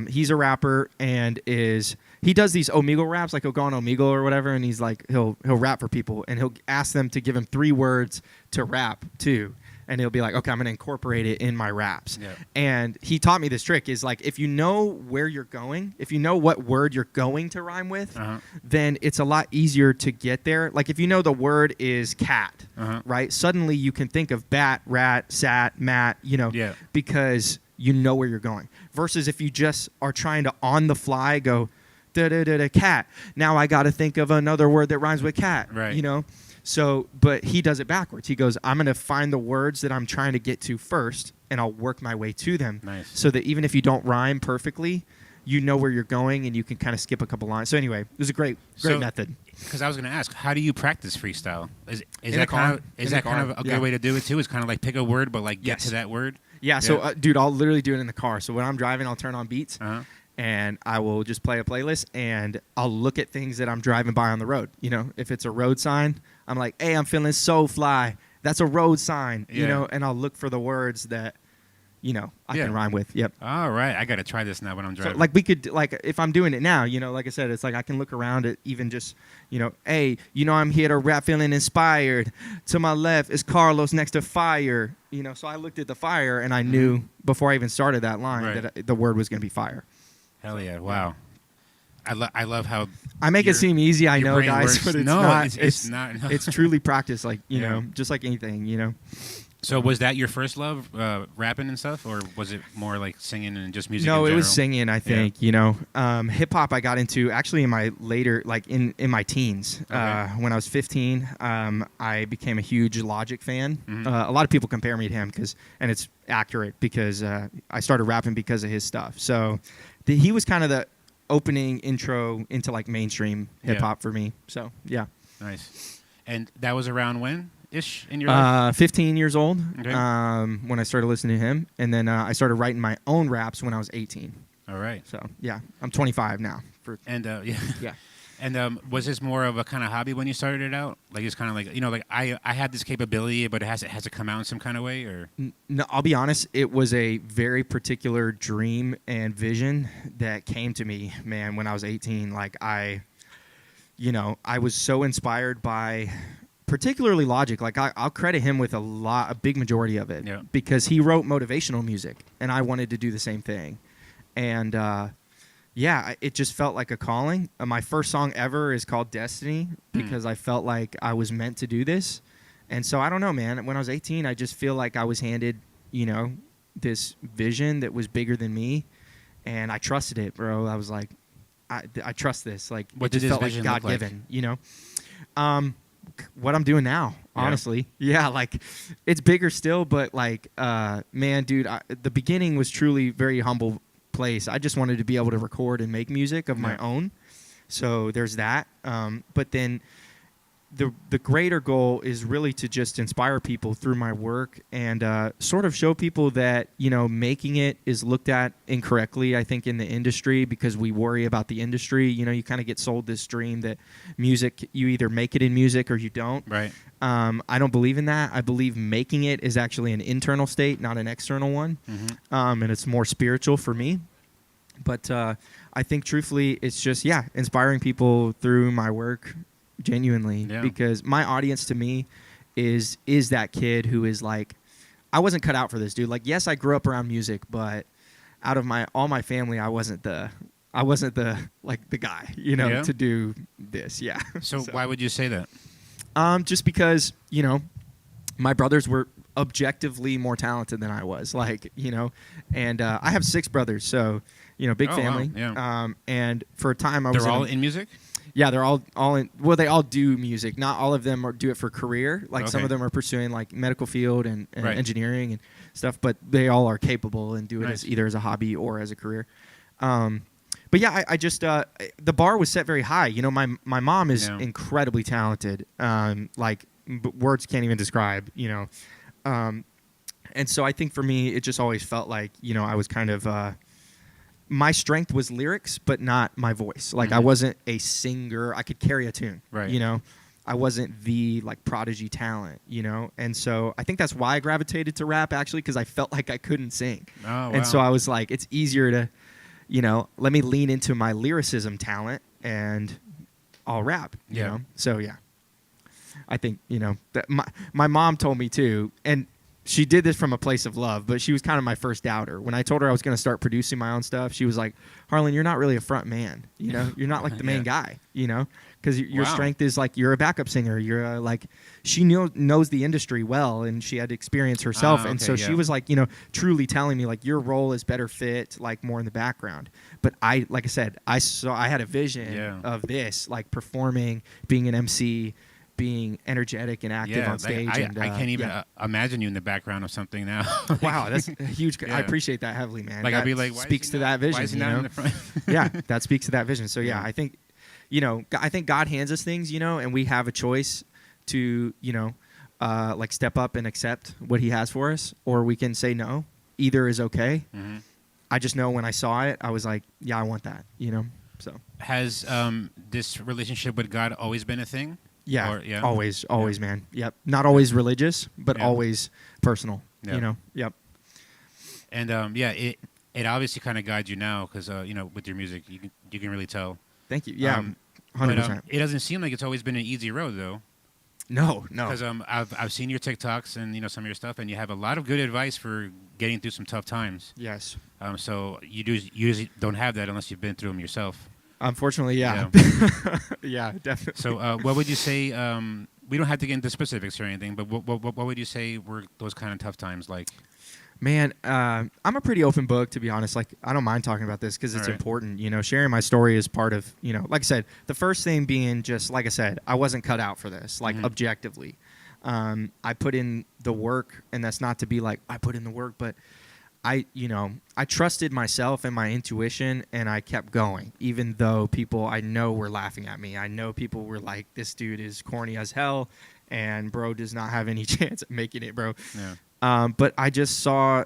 He's a rapper and he does these Omegle raps, like he'll go on Omegle or whatever, and he's like, he'll rap for people, and he'll ask them to give him 3 words to rap to. And he'll be like, okay, I'm going to incorporate it in my raps. Yeah. And he taught me this trick is like, if you know where you're going, if you know what word you're going to rhyme with, then it's a lot easier to get there. Like if you know the word is cat, right? Suddenly you can think of bat, rat, sat, mat, because you know where you're going. Versus if you just are trying to on the fly go, da-da-da-da, cat. Now I got to think of another word that rhymes with cat, right. So, but he does it backwards. He goes, I'm going to find the words that I'm trying to get to first, and I'll work my way to them. Nice. So that even if you don't rhyme perfectly, you know where you're going, and you can kind of skip a couple lines. So anyway, it was a great method. Because I was going to ask, how do you practice freestyle? Is In that the car. kind of a good way to do it too? Is kind of like pick a word, but get to that word? Yeah. So, dude, I'll literally do it in the car. So when I'm driving, I'll turn on beats. And I will just play a playlist, and I'll look at things that I'm driving by on the road. If it's a road sign, I'm like, hey, I'm feeling so fly. That's a road sign, and I'll look for the words that, I can rhyme with. Yep. All right. I got to try this now when I'm driving. So, we could, if I'm doing it now, like I said, it's like I can look around at even just, hey, I'm here to rap feeling inspired. To my left is Carlos next to fire. So I looked at the fire, and I knew before I even started that line that the word was going to be fire. Hell yeah! Wow, I love how I make it seem easy. I know, guys, works. but it's not. It's not. No. It's truly practice, just like anything. So was that your first love, rapping and stuff, or was it more like singing and just music? No, in it was singing. I think hip hop. I got into actually in my later, in my teens. Okay. When I was 15, I became a huge Logic fan. A lot of people compare me to him and it's accurate because I started rapping because of his stuff. So he was kind of the opening intro into mainstream hip hop for me. So yeah. Nice. And that was around when? Ish in your life? 15 years old, okay. When I started listening to him, and then I started writing my own raps when I was 18. All right. So yeah, I'm 25 now. And yeah. And was this more of a kind of hobby when you started it out? Like it's kind of like I had this capability, but it has to come out in some kind of way, or? No, I'll be honest. It was a very particular dream and vision that came to me, man, when I was 18. Like I was so inspired by. Particularly Logic, I'll credit him with a big majority of it, because he wrote motivational music, and I wanted to do the same thing, and it just felt like a calling. My first song ever is called Destiny because I felt like I was meant to do this, and so I don't know, man. When I was 18, I just feel like I was handed, this vision that was bigger than me, and I trusted it, bro. I was like, I trust this. Like, what it just did felt this like vision look God-given, what I'm doing now, honestly. Yeah, like it's bigger still, but like, man, dude, the beginning was truly very humble place. I just wanted to be able to record and make music of my own. So there's that. But then the greater goal is really to just inspire people through my work and sort of show people that, you know, making it is looked at incorrectly, I think, in the industry because we worry about the industry. You know, you kind of get sold this dream that music, you either make it in music or you don't. Right. I don't believe in that. I believe making it is actually an internal state, not an external one. And it's more spiritual for me. But I think, truthfully, it's just, inspiring people through my work genuinely because my audience to me is that kid who is like, I wasn't cut out for this, dude. Like, yes, I grew up around music, but out of all my family, I wasn't the like the guy, you know, to do this. Yeah. So why would you say that? Just because, you know, my brothers were objectively more talented than I was, like, you know, and I have 6 brothers, so, you know, big family. Wow. Yeah. And for a time I was all in music? Yeah, they're all in. Well, they all do music. Not all of them do it for career. Like some of them are pursuing like medical field and engineering and stuff. But they all are capable and do it as either as a hobby or as a career. But yeah, I just the bar was set very high. You know, my mom is incredibly talented. Like words can't even describe. You know, and so I think for me, it just always felt like, you know, I was kind of. My strength was lyrics, but not my voice. Like I wasn't a singer. I could carry a tune, you know. I wasn't the like prodigy talent, you know. And so I think that's why I gravitated to rap actually, because I felt like I couldn't sing. Oh, wow. And so I was like, it's easier to, you know, let me lean into my lyricism talent and I'll rap, you know. So yeah, I think, you know, that my mom told me too, and she did this from a place of love, but she was kind of my first doubter. When I told her I was going to start producing my own stuff, she was like, Harlan, you're not really a front man. You know, you're not like the main guy, you know, because your strength is like you're a backup singer. You're like, she knows the industry well and she had experience herself. And so she was like, you know, truly telling me like your role is better fit, like more in the background. But like I said, I had a vision of this, like performing, being an MC, being energetic and active on stage. I can't even imagine you in the background of something now. Wow, that's a huge. I appreciate that heavily, man. Like that I'd be like, speaks to that vision. Why is he not in the front? Yeah, that speaks to that vision. So yeah, I think, you know, I think God hands us things, you know, and we have a choice to, you know, like step up and accept what He has for us, or we can say no. Either is okay. I just know when I saw it, I was like, yeah, I want that, you know. So has this relationship with God always been a thing? Yeah, always, man. Yep. Not always religious, but always personal, you know. Yep. And it obviously kind of guides you now because, you know, with your music, you can really tell. Thank you. Yeah, 100%. But, it doesn't seem like it's always been an easy road, though. No. Because I've seen your TikToks and, you know, some of your stuff, and you have a lot of good advice for getting through some tough times. Yes. So you usually don't have that unless you've been through them yourself. Unfortunately, yeah. Yeah, definitely. So what would you say, we don't have to get into specifics or anything, but what would you say were those kind of tough times like? Man, I'm a pretty open book, to be honest. Like, I don't mind talking about this because it's important. You know, sharing my story is part of, you know, like I said, the first thing being just, like I said, I wasn't cut out for this, like objectively. I put in the work, and that's not to be like, I put in the work, but I trusted myself and my intuition, and I kept going, even though people I know were laughing at me. I know people were like, this dude is corny as hell, and bro does not have any chance at making it, bro. Yeah. But I just I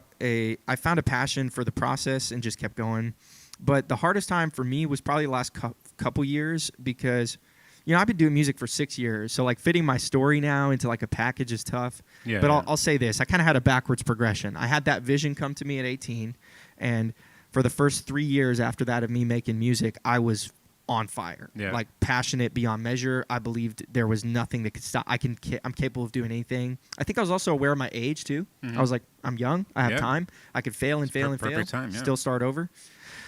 found a passion for the process and just kept going. But the hardest time for me was probably the last couple years because, you know, I've been doing music for 6 years. So, like, fitting my story now into, like, a package is tough. Yeah, but I'll say this. I kind of had a backwards progression. I had that vision come to me at 18. And for the first 3 years after that of me making music, I was on fire. Yeah. Like, passionate beyond measure. I believed there was nothing that could stop. I'm capable of doing anything. I think I was also aware of my age, too. I was like, I'm young. I have time. I could fail and fail and fail. Time, still start over.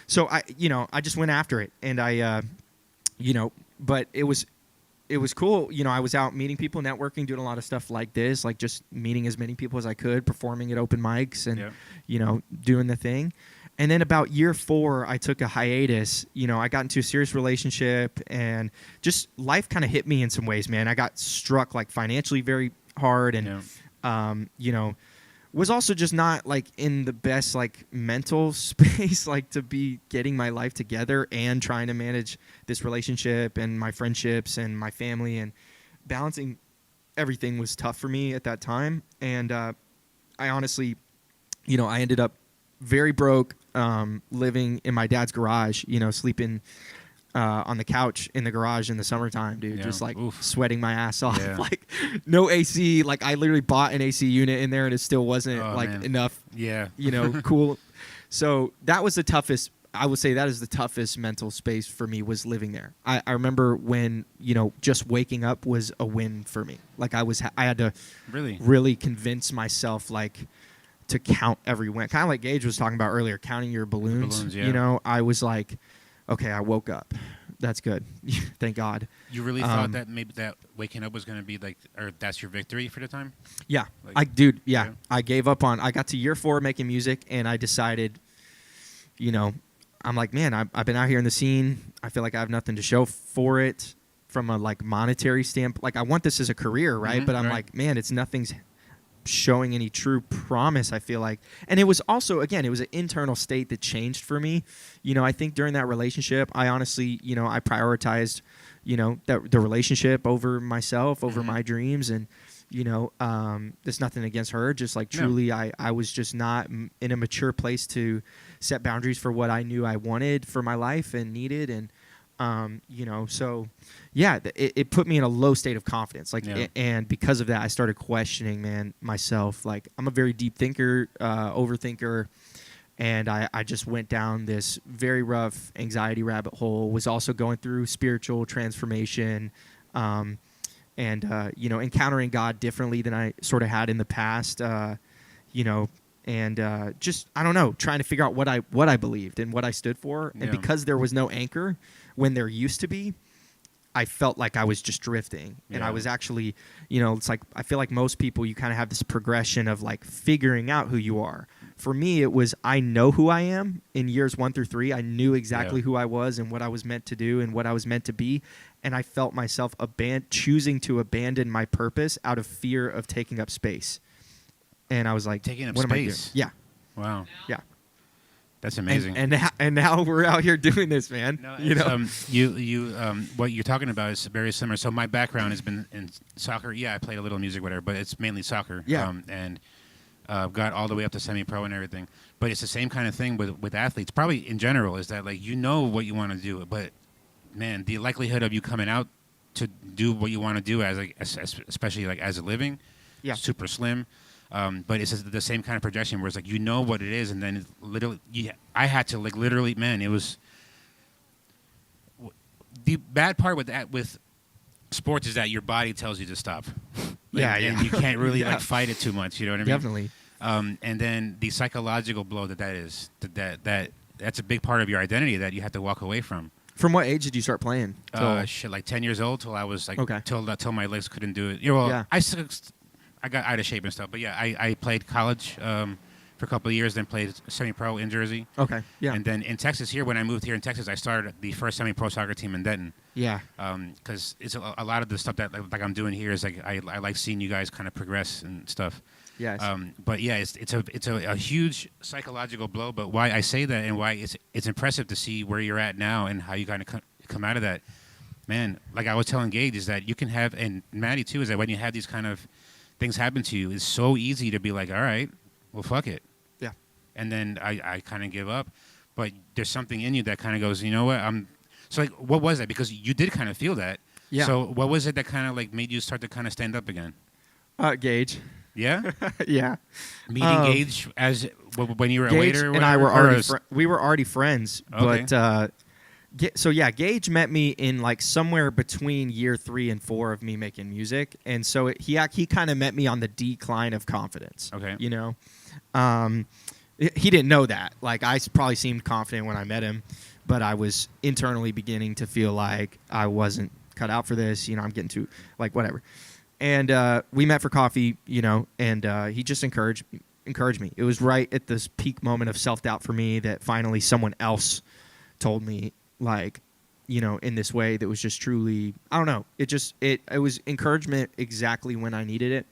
So, I just went after it. And but it was cool. You know, I was out meeting people, networking, doing a lot of stuff like this, like just meeting as many people as I could, performing at open mics and, you know, doing the thing. And then about year 4, I took a hiatus. You know, I got into a serious relationship, and just life kind of hit me in some ways, man. I got struck like financially very hard, and you know, was also just not like in the best like mental space, like to be getting my life together and trying to manage this relationship and my friendships and my family, and balancing everything was tough for me at that time. And I honestly, you know, I ended up very broke, living in my dad's garage, you know, sleeping on the couch in the garage in the summertime, dude, just like sweating my ass off. Like no AC. Like I literally bought an AC unit in there, and it still wasn't enough. You know, cool. So that was the toughest. I would say that is the toughest mental space for me, was living there. I remember when, you know, just waking up was a win for me. Like I had to really convince myself, like, to count every win. Kind of like Gage was talking about earlier, counting your balloons. You know, I was like, okay, I woke up. That's good. Thank God. You really thought that maybe that waking up was going to be like, or that's your victory for the time? Yeah. Like, I gave up on, I got to year 4 making music, and I decided, you know, I'm like, man, I've been out here in the scene. I feel like I have nothing to show for it from a like monetary standpoint. Like I want this as a career, right? But I'm like, man, nothing's showing any true promise, I feel like. And it was also, again, it was an internal state that changed for me. You know, I think during that relationship, I honestly, you know, I prioritized, you know, the relationship over myself, over my dreams. And, you know, there's nothing against her. Just like truly, I was just not in a mature place to set boundaries for what I knew I wanted for my life and needed. And, you know, so yeah, it put me in a low state of confidence. Like, and because of that, I started questioning, man, myself. Like, I'm a very deep thinker, overthinker, and I just went down this very rough anxiety rabbit hole. Was also going through spiritual transformation, and you know, encountering God differently than I sort of had in the past. You know. And just, I don't know, trying to figure out what I believed and what I stood for. And because there was no anchor when there used to be, I felt like I was just drifting. And I was actually, you know, it's like, I feel like most people, you kind of have this progression of like figuring out who you are. For me, it was, I know who I am in years 1 through 3. I knew exactly who I was and what I was meant to do and what I was meant to be. And I felt myself choosing to abandon my purpose out of fear of taking up space. And I was like, taking up what space. Am I doing? Yeah. Wow. Yeah. That's amazing. And now we're out here doing this, man. No, you know, what you're talking about is very similar. So my background has been in soccer. Yeah, I played a little music, whatever, but it's mainly soccer. Yeah. And got all the way up to semi-pro and everything. But it's the same kind of thing with athletes. Probably in general is that like you know what you want to do, but man, the likelihood of you coming out to do what you want to do especially like as a living, super slim. But it's the same kind of projection where it's like you know what it is, and then literally, I had to like literally, man, it was the bad part with sports is that your body tells you to stop. And you can't really like fight it too much. You know what I mean? Definitely. And then the psychological blow that's a big part of your identity that you have to walk away from. From what age did you start playing? Like 10 years old till I was like till my legs couldn't do it. You know, I got out of shape and stuff, but I played college for a couple of years, then played semi-pro in Jersey. Okay, yeah. And then in Texas here, when I moved here in Texas, I started the first semi-pro soccer team in Denton. Yeah. Because it's a lot of the stuff that like I'm doing here is like I like seeing you guys kind of progress and stuff. Yes. But yeah, it's a huge psychological blow. But why I say that and why it's impressive to see where you're at now and how you kind of come out of that. Man, like I was telling Gage, is that you can have, and Madi too, is that when you have these kind of things happen to you, it's so easy to be like, all right, well, fuck it. Yeah. And then I kind of give up. But there's something in you that kind of goes, you know what? So, like, what was that? Because you did kind of feel that. Yeah. So what was it that kind of, like, made you start to kind of stand up again? Gage. Yeah? Yeah. Meeting Gage when you were a Gage waiter? and I were already friends. Okay. But, so yeah, Gage met me in like somewhere between year 3 and 4 of me making music, and so he kind of met me on the decline of confidence. Okay, you know, he didn't know that. Like I probably seemed confident when I met him, but I was internally beginning to feel like I wasn't cut out for this. You know, I'm getting too like whatever. And we met for coffee, you know, and he just encouraged encouraged me. It was right at this peak moment of self-doubt for me that finally someone else told me, like, you know, in this way that was just truly, I don't know. It was encouragement exactly when I needed it.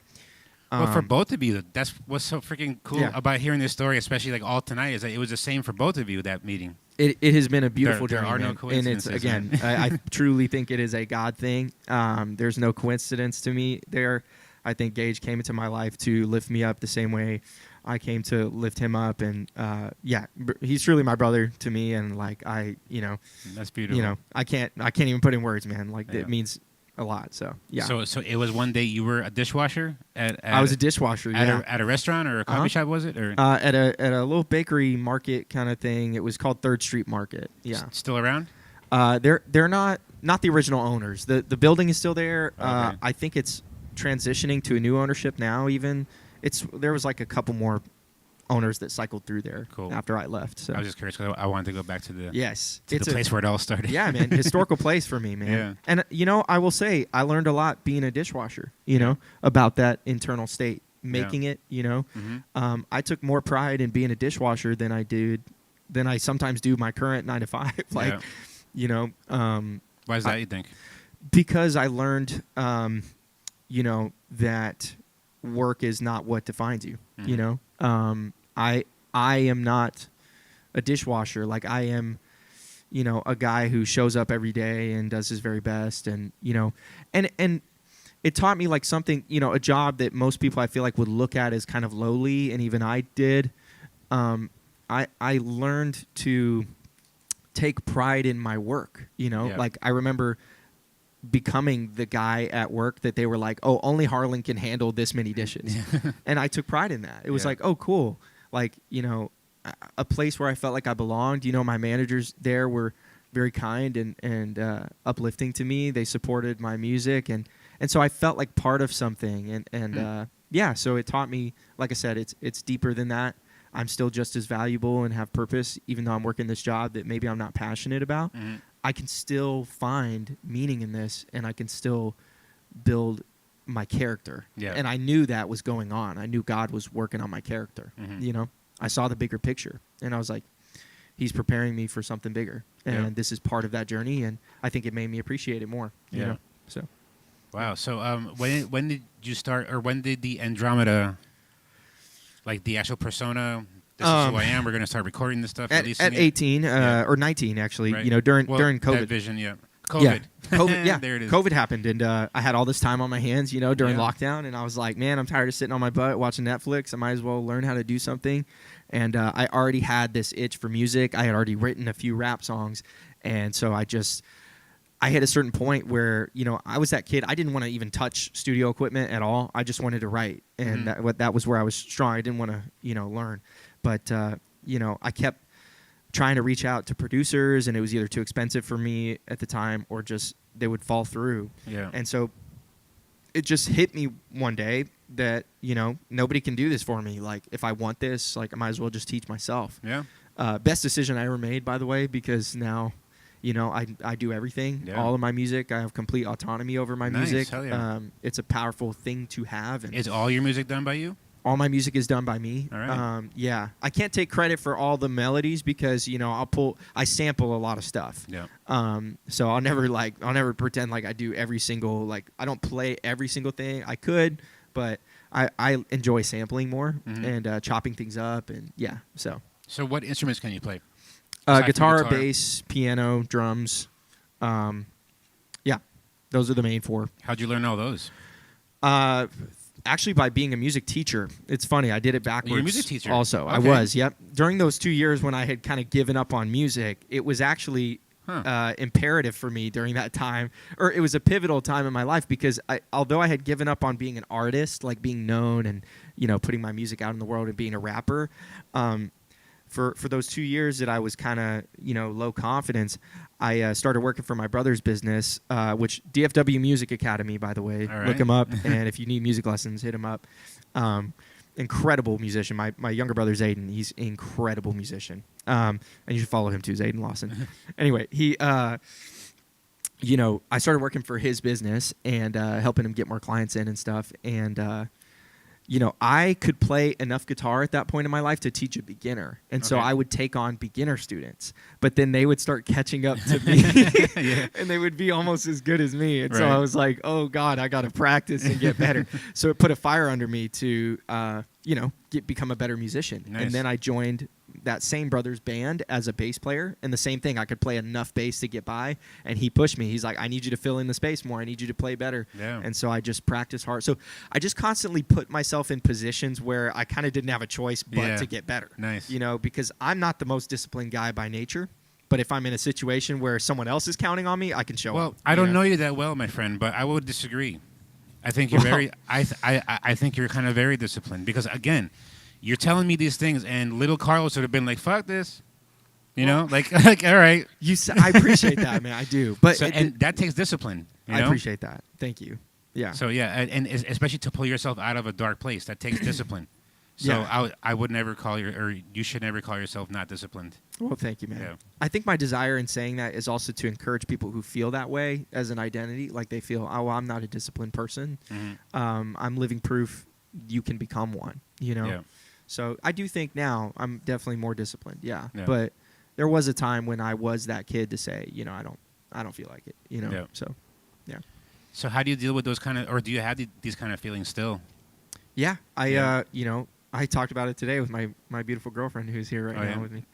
Well, for both of you, that's what's so freaking cool about hearing this story, especially like all tonight, is that it was the same for both of you, that meeting. It has been a beautiful there journey, are no man. coincidences, And it's, again, I truly think it is a God thing. There's no coincidence to me there. I think Gage came into my life to lift me up the same way I came to lift him up. And, he's truly my brother to me. And, like, That's beautiful. You know, I can't even put in words, man. Like, it means a lot. So, yeah. So it was one day you were a dishwasher I was a dishwasher, at a restaurant or a coffee shop, was it? Or at a little bakery market kind of thing. It was called Third Street Market. Yeah. Still around? They're not the original owners. The building is still there. Okay. I think it's transitioning to a new ownership now. Even there was like a couple more owners that cycled through there after I left. So I was just curious because I wanted to go back to the the place where it all started. Yeah, man, historical place for me, man. Yeah. And you know, I will say I learned a lot being a dishwasher. You know, about that internal state, making it. You know, I took more pride in being a dishwasher than I sometimes do my current 9 to 5. Like, you know, why is that, you think? Because I learned, you know, that work is not what defines you. You know, I am not a dishwasher. Like, I am, you know, a guy who shows up every day and does his very best. And, you know, and it taught me like something, you know, a job that most people I feel like would look at as kind of lowly. And even I did. I learned to take pride in my work, you know, like I remember becoming the guy at work that they were like, oh, only Harlan can handle this many dishes. And I took pride in that. It was like, oh, cool. Like, you know, a place where I felt like I belonged. You know, my managers there were very kind and uplifting to me. They supported my music. And so I felt like part of something. And so it taught me, like I said, it's deeper than that. I'm still just as valuable and have purpose, even though I'm working this job that maybe I'm not passionate about. I can still find meaning in this, and I can still build my character. Yeah. And I knew that was going on. I knew God was working on my character. You know, I saw the bigger picture, and I was like, He's preparing me for something bigger, and this is part of that journey. And I think it made me appreciate it more. You know? So. Wow. So when did you start, or when did the Andrømeda, like the actual persona? This is who I am. We're going to start recording this stuff. At 18 or 19, actually. Right. You know, during COVID. That vision, COVID. COVID. There it is. COVID happened, and I had all this time on my hands, you know, during lockdown, and I was like, man, I'm tired of sitting on my butt watching Netflix. I might as well learn how to do something. And I already had this itch for music. I had already written a few rap songs, and so I hit a certain point where, you know, I was that kid. I didn't want to even touch studio equipment at all. I just wanted to write, and that was where I was strong. I didn't want to, you know, learn. But, you know, I kept trying to reach out to producers, and it was either too expensive for me at the time or just they would fall through. Yeah. And so it just hit me one day that, you know, nobody can do this for me. Like, if I want this, like, I might as well just teach myself. Yeah. Best decision I ever made, by the way, because now, you know, I do everything, all of my music. I have complete autonomy over my music. Hell yeah. It's a powerful thing to have. And is all your music done by you? All my music is done by me. All right. Yeah. I can't take credit for all the melodies because, you know, I sample a lot of stuff. Yeah. So I'll never pretend like I do every single, like, I don't play every single thing. I could, but I enjoy sampling more and chopping things up, and so. So what instruments can you play? Guitar, bass, piano, drums. Yeah. Those are the main 4. How'd you learn all those? Actually, by being a music teacher. It's funny. I did it backwards. You're a music teacher? Also. Okay. I was, yep. During those 2 years when I had kind of given up on music, it was actually imperative for me during that time. Or it was a pivotal time in my life because although I had given up on being an artist, like being known and, you know, putting my music out in the world and being a rapper, for those 2 years that I was kind of, you know, low confidence, I started working for my brother's business, which DFW Music Academy, by the way. Right. Look him up, and if you need music lessons, hit him up. Incredible musician. My younger brother's Aiden. He's an incredible musician. And you should follow him too, Aiden Lawson. Anyway, he, you know, I started working for his business and helping him get more clients in and stuff. And I could play enough guitar at that point in my life to teach a beginner. And so I would take on beginner students. But then they would start catching up to me. And they would be almost as good as me. And so I was like, oh, God, I got to practice and get better. So it put a fire under me to, become a better musician. Nice. And then I joined that same brother's band as a bass player, and the same thing, I could play enough bass to get by, and he pushed me. He's like, I need you to fill in the space more. I need you to play better. Yeah. And so I just practiced hard. So I just constantly put myself in positions where I kind of didn't have a choice but to get better. Nice. Because I'm not the most disciplined guy by nature, but if I'm in a situation where someone else is counting on me, I can show up. Well, I don't know you that well, my friend, but I would disagree. I think you're I think you're kind of very disciplined because, again, you're telling me these things, and little Carlos would have been like, "Fuck this," like all right. I appreciate that, man. I do, but and that takes discipline. I appreciate that. Thank you. Yeah. So and especially to pull yourself out of a dark place, that takes discipline. So I would never call you should never call yourself not disciplined. Well, thank you, man. Yeah. I think my desire in saying that is also to encourage people who feel that way as an identity, like they feel, oh, I'm not a disciplined person. Mm-hmm. I'm living proof you can become one. Yeah. So I do think now I'm definitely more disciplined. Yeah. But there was a time when I was that kid to say, I don't feel like it. Yeah. So, yeah. So how do you deal with those or do you have these kind of feelings still? Yeah. I talked about it today with my beautiful girlfriend who's here right now with me.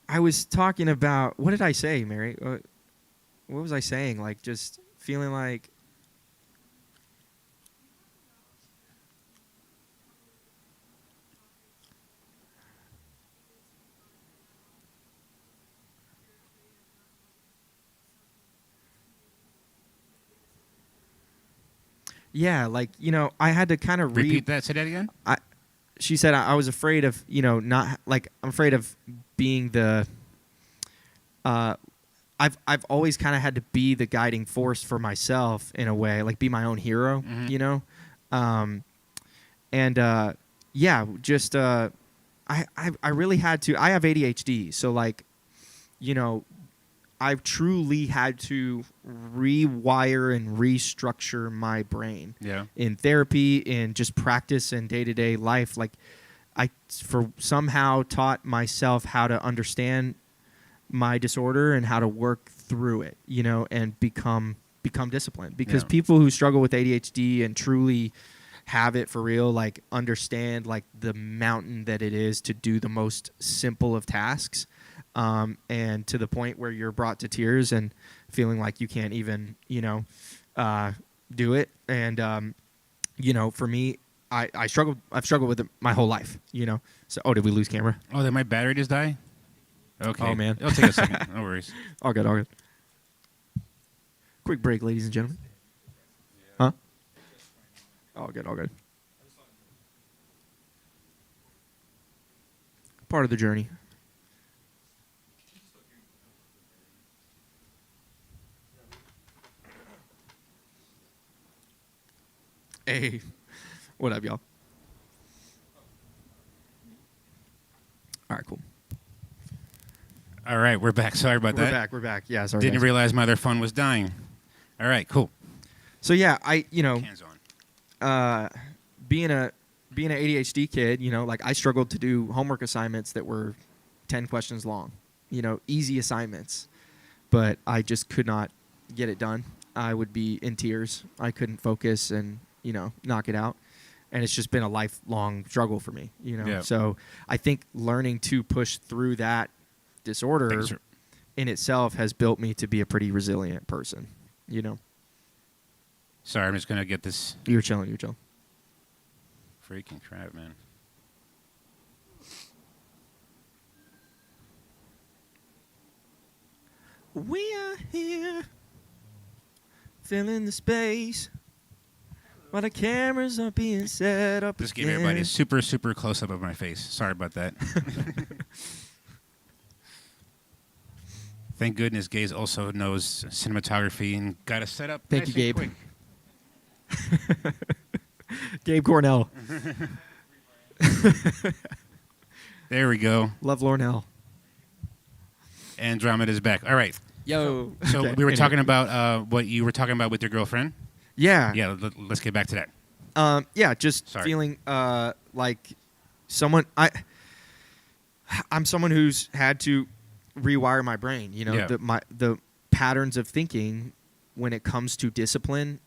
I was talking about, what did I say, Mary? What was I saying? Like just feeling like, yeah, like, I had to kind of repeat that. Say that again. She said I was afraid of, not like I'm afraid of being the. I've always kind of had to be the guiding force for myself in a way, like be my own hero, Mm-hmm. I really had to. I have ADHD, so like, I've truly had to rewire and restructure my brain. Yeah. In therapy, in just practice and day-to-day life. Like, I somehow taught myself how to understand my disorder and how to work through it, and become disciplined. Because people who struggle with ADHD and truly have it for real, like understand like the mountain that it is to do the most simple of tasks. And to the point where you're brought to tears and feeling like you can't even, do it. And, for me, I've struggled with it my whole life, So, did we lose camera? Oh, did my battery just die? Okay. Oh, man. It'll take a second. No worries. All good. Quick break, ladies and gentlemen. Huh? All good. Part of the journey. Hey, what up, y'all? All right, cool. All right, we're back. Sorry about that. We're back. Yeah, sorry. Didn't guys. realize my other phone was dying. All right, cool. So yeah, Hands on. being an ADHD kid, like I struggled to do homework assignments that were 10 questions long, easy assignments, but I just could not get it done. I would be in tears. I couldn't focus and, knock it out. And it's just been a lifelong struggle for me, Yeah. So I think learning to push through that disorder in itself has built me to be a pretty resilient person, Sorry, I'm just going to get this. You're chilling. Freaking crap, man. We are here, filling the space, while the cameras are being set up. Just give everybody a super, super close-up of my face. Sorry about that. Thank goodness Gage also knows cinematography and got us set up. Thank nice you, and Gabe. quick. Gabe Cornell. There we go. Love Lornell. Andrømeda is back. All right. Yo. So Okay, we were anyway. talking about what you were talking about with your girlfriend. Yeah. Yeah, let's get back to that. Yeah, just Sorry. feeling like someone. I'm someone who's had to rewire my brain. You know, Yeah. the patterns of thinking when it comes to discipline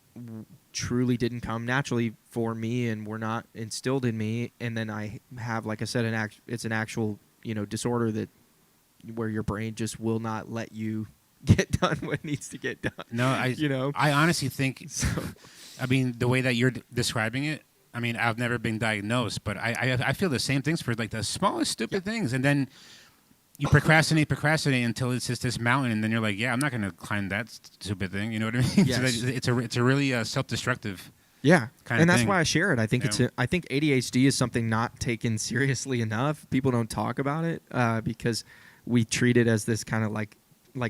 truly didn't come naturally for me, and were not instilled in me. And then I have, like I said, it's an actual disorder that where your brain just will not let you get done what needs to get done. No, I honestly think. So, I mean, the way that you're describing it, I mean, I've never been diagnosed, but I feel the same things for like the smallest stupid things, and then you procrastinate until it's just this mountain, and then you're like, yeah, I'm not going to climb that stupid thing. You know what I mean? Yes. So it's a really self-destructive. yeah, Kind of and that's thing. why I share it. I think Yeah. I think ADHD is something not taken seriously enough. People don't talk about it because we treat it as this kind of like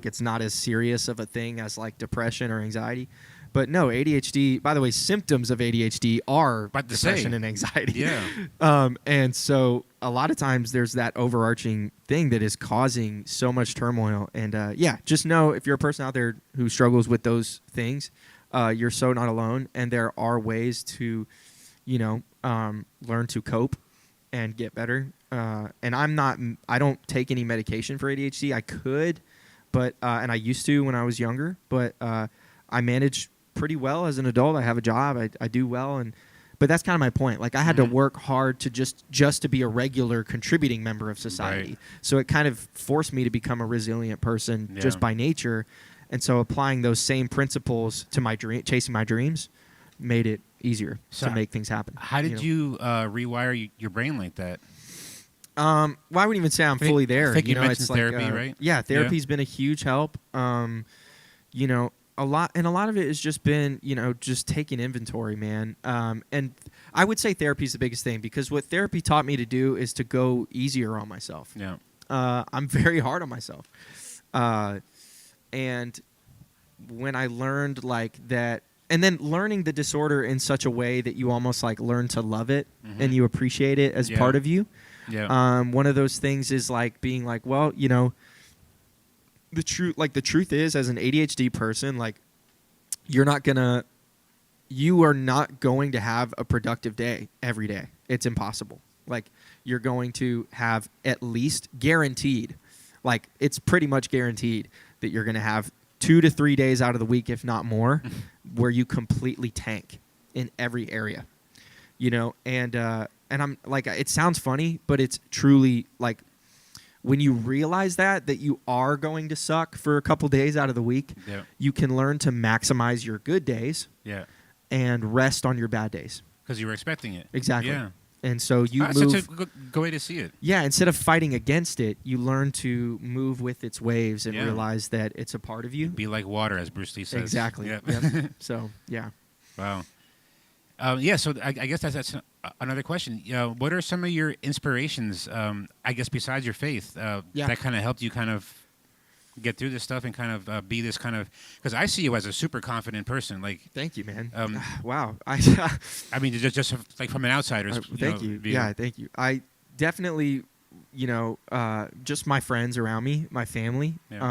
it's not as serious of a thing as like depression or anxiety. But no, ADHD, by the way, symptoms of ADHD are About to depression say. and anxiety. Yeah. And so a lot of times there's that overarching thing that is causing so much turmoil. And yeah, just know if you're a person out there who struggles with those things, you're so not alone. And there are ways to, learn to cope and get better. And I don't take any medication for ADHD. I could, but and I used to when I was younger, but I manage pretty well as an adult. I have a job. I do well, but that's kind of my point. Like I had to work hard to just to be a regular contributing member of society. Right. So it kind of forced me to become a resilient person just Yeah. by nature. And so applying those same principles to my chasing my dreams made it easier So to make things happen. How did know? you rewire your brain like that? Well, I wouldn't even say I'm I think- fully there. I think you mentioned it's like, therapy, right? Yeah, therapy's Yeah. been a huge help. A lot of it has just been, just taking inventory, man. And I would say therapy is the biggest thing because what therapy taught me to do is to go easier on myself. Yeah. I'm very hard on myself. And when I learned like that, and then learning the disorder in such a way that you almost like learn to love it and you appreciate it as Yeah. part of you. Yeah. One of those things is like being like, well, the truth is, as an ADHD person, like you are not going to have a productive day every day. It's impossible. Like you're going to have at least guaranteed, like it's pretty much guaranteed that you're going to have 2 to 3 days out of the week, if not more, where you completely tank in every area, and I'm like, it sounds funny, but it's truly like when you realize that you are going to suck for a couple days out of the week, Yeah. you can learn to maximize your good days Yeah. and rest on your bad days. Because you were expecting it. Exactly. Yeah. And so you That's move. such a good way to see it. Yeah, instead of fighting against it, you learn to move with its waves and Yeah. realize that it's a part of you. Be like water, as Bruce Lee says. Exactly. Yep. Yep. So, yeah. Wow. Yeah, so I guess that's another question. What are some of your inspirations, I guess, besides your faith, Yeah. that kind of helped you kind of get through this stuff and kind of be this kind of... Because I see you as a super confident person. Like, Thank you, man. Um, Wow. I I mean, just like from an outsider's thank you. view. Yeah, thank you. I definitely, just my friends around me, my family, Yeah.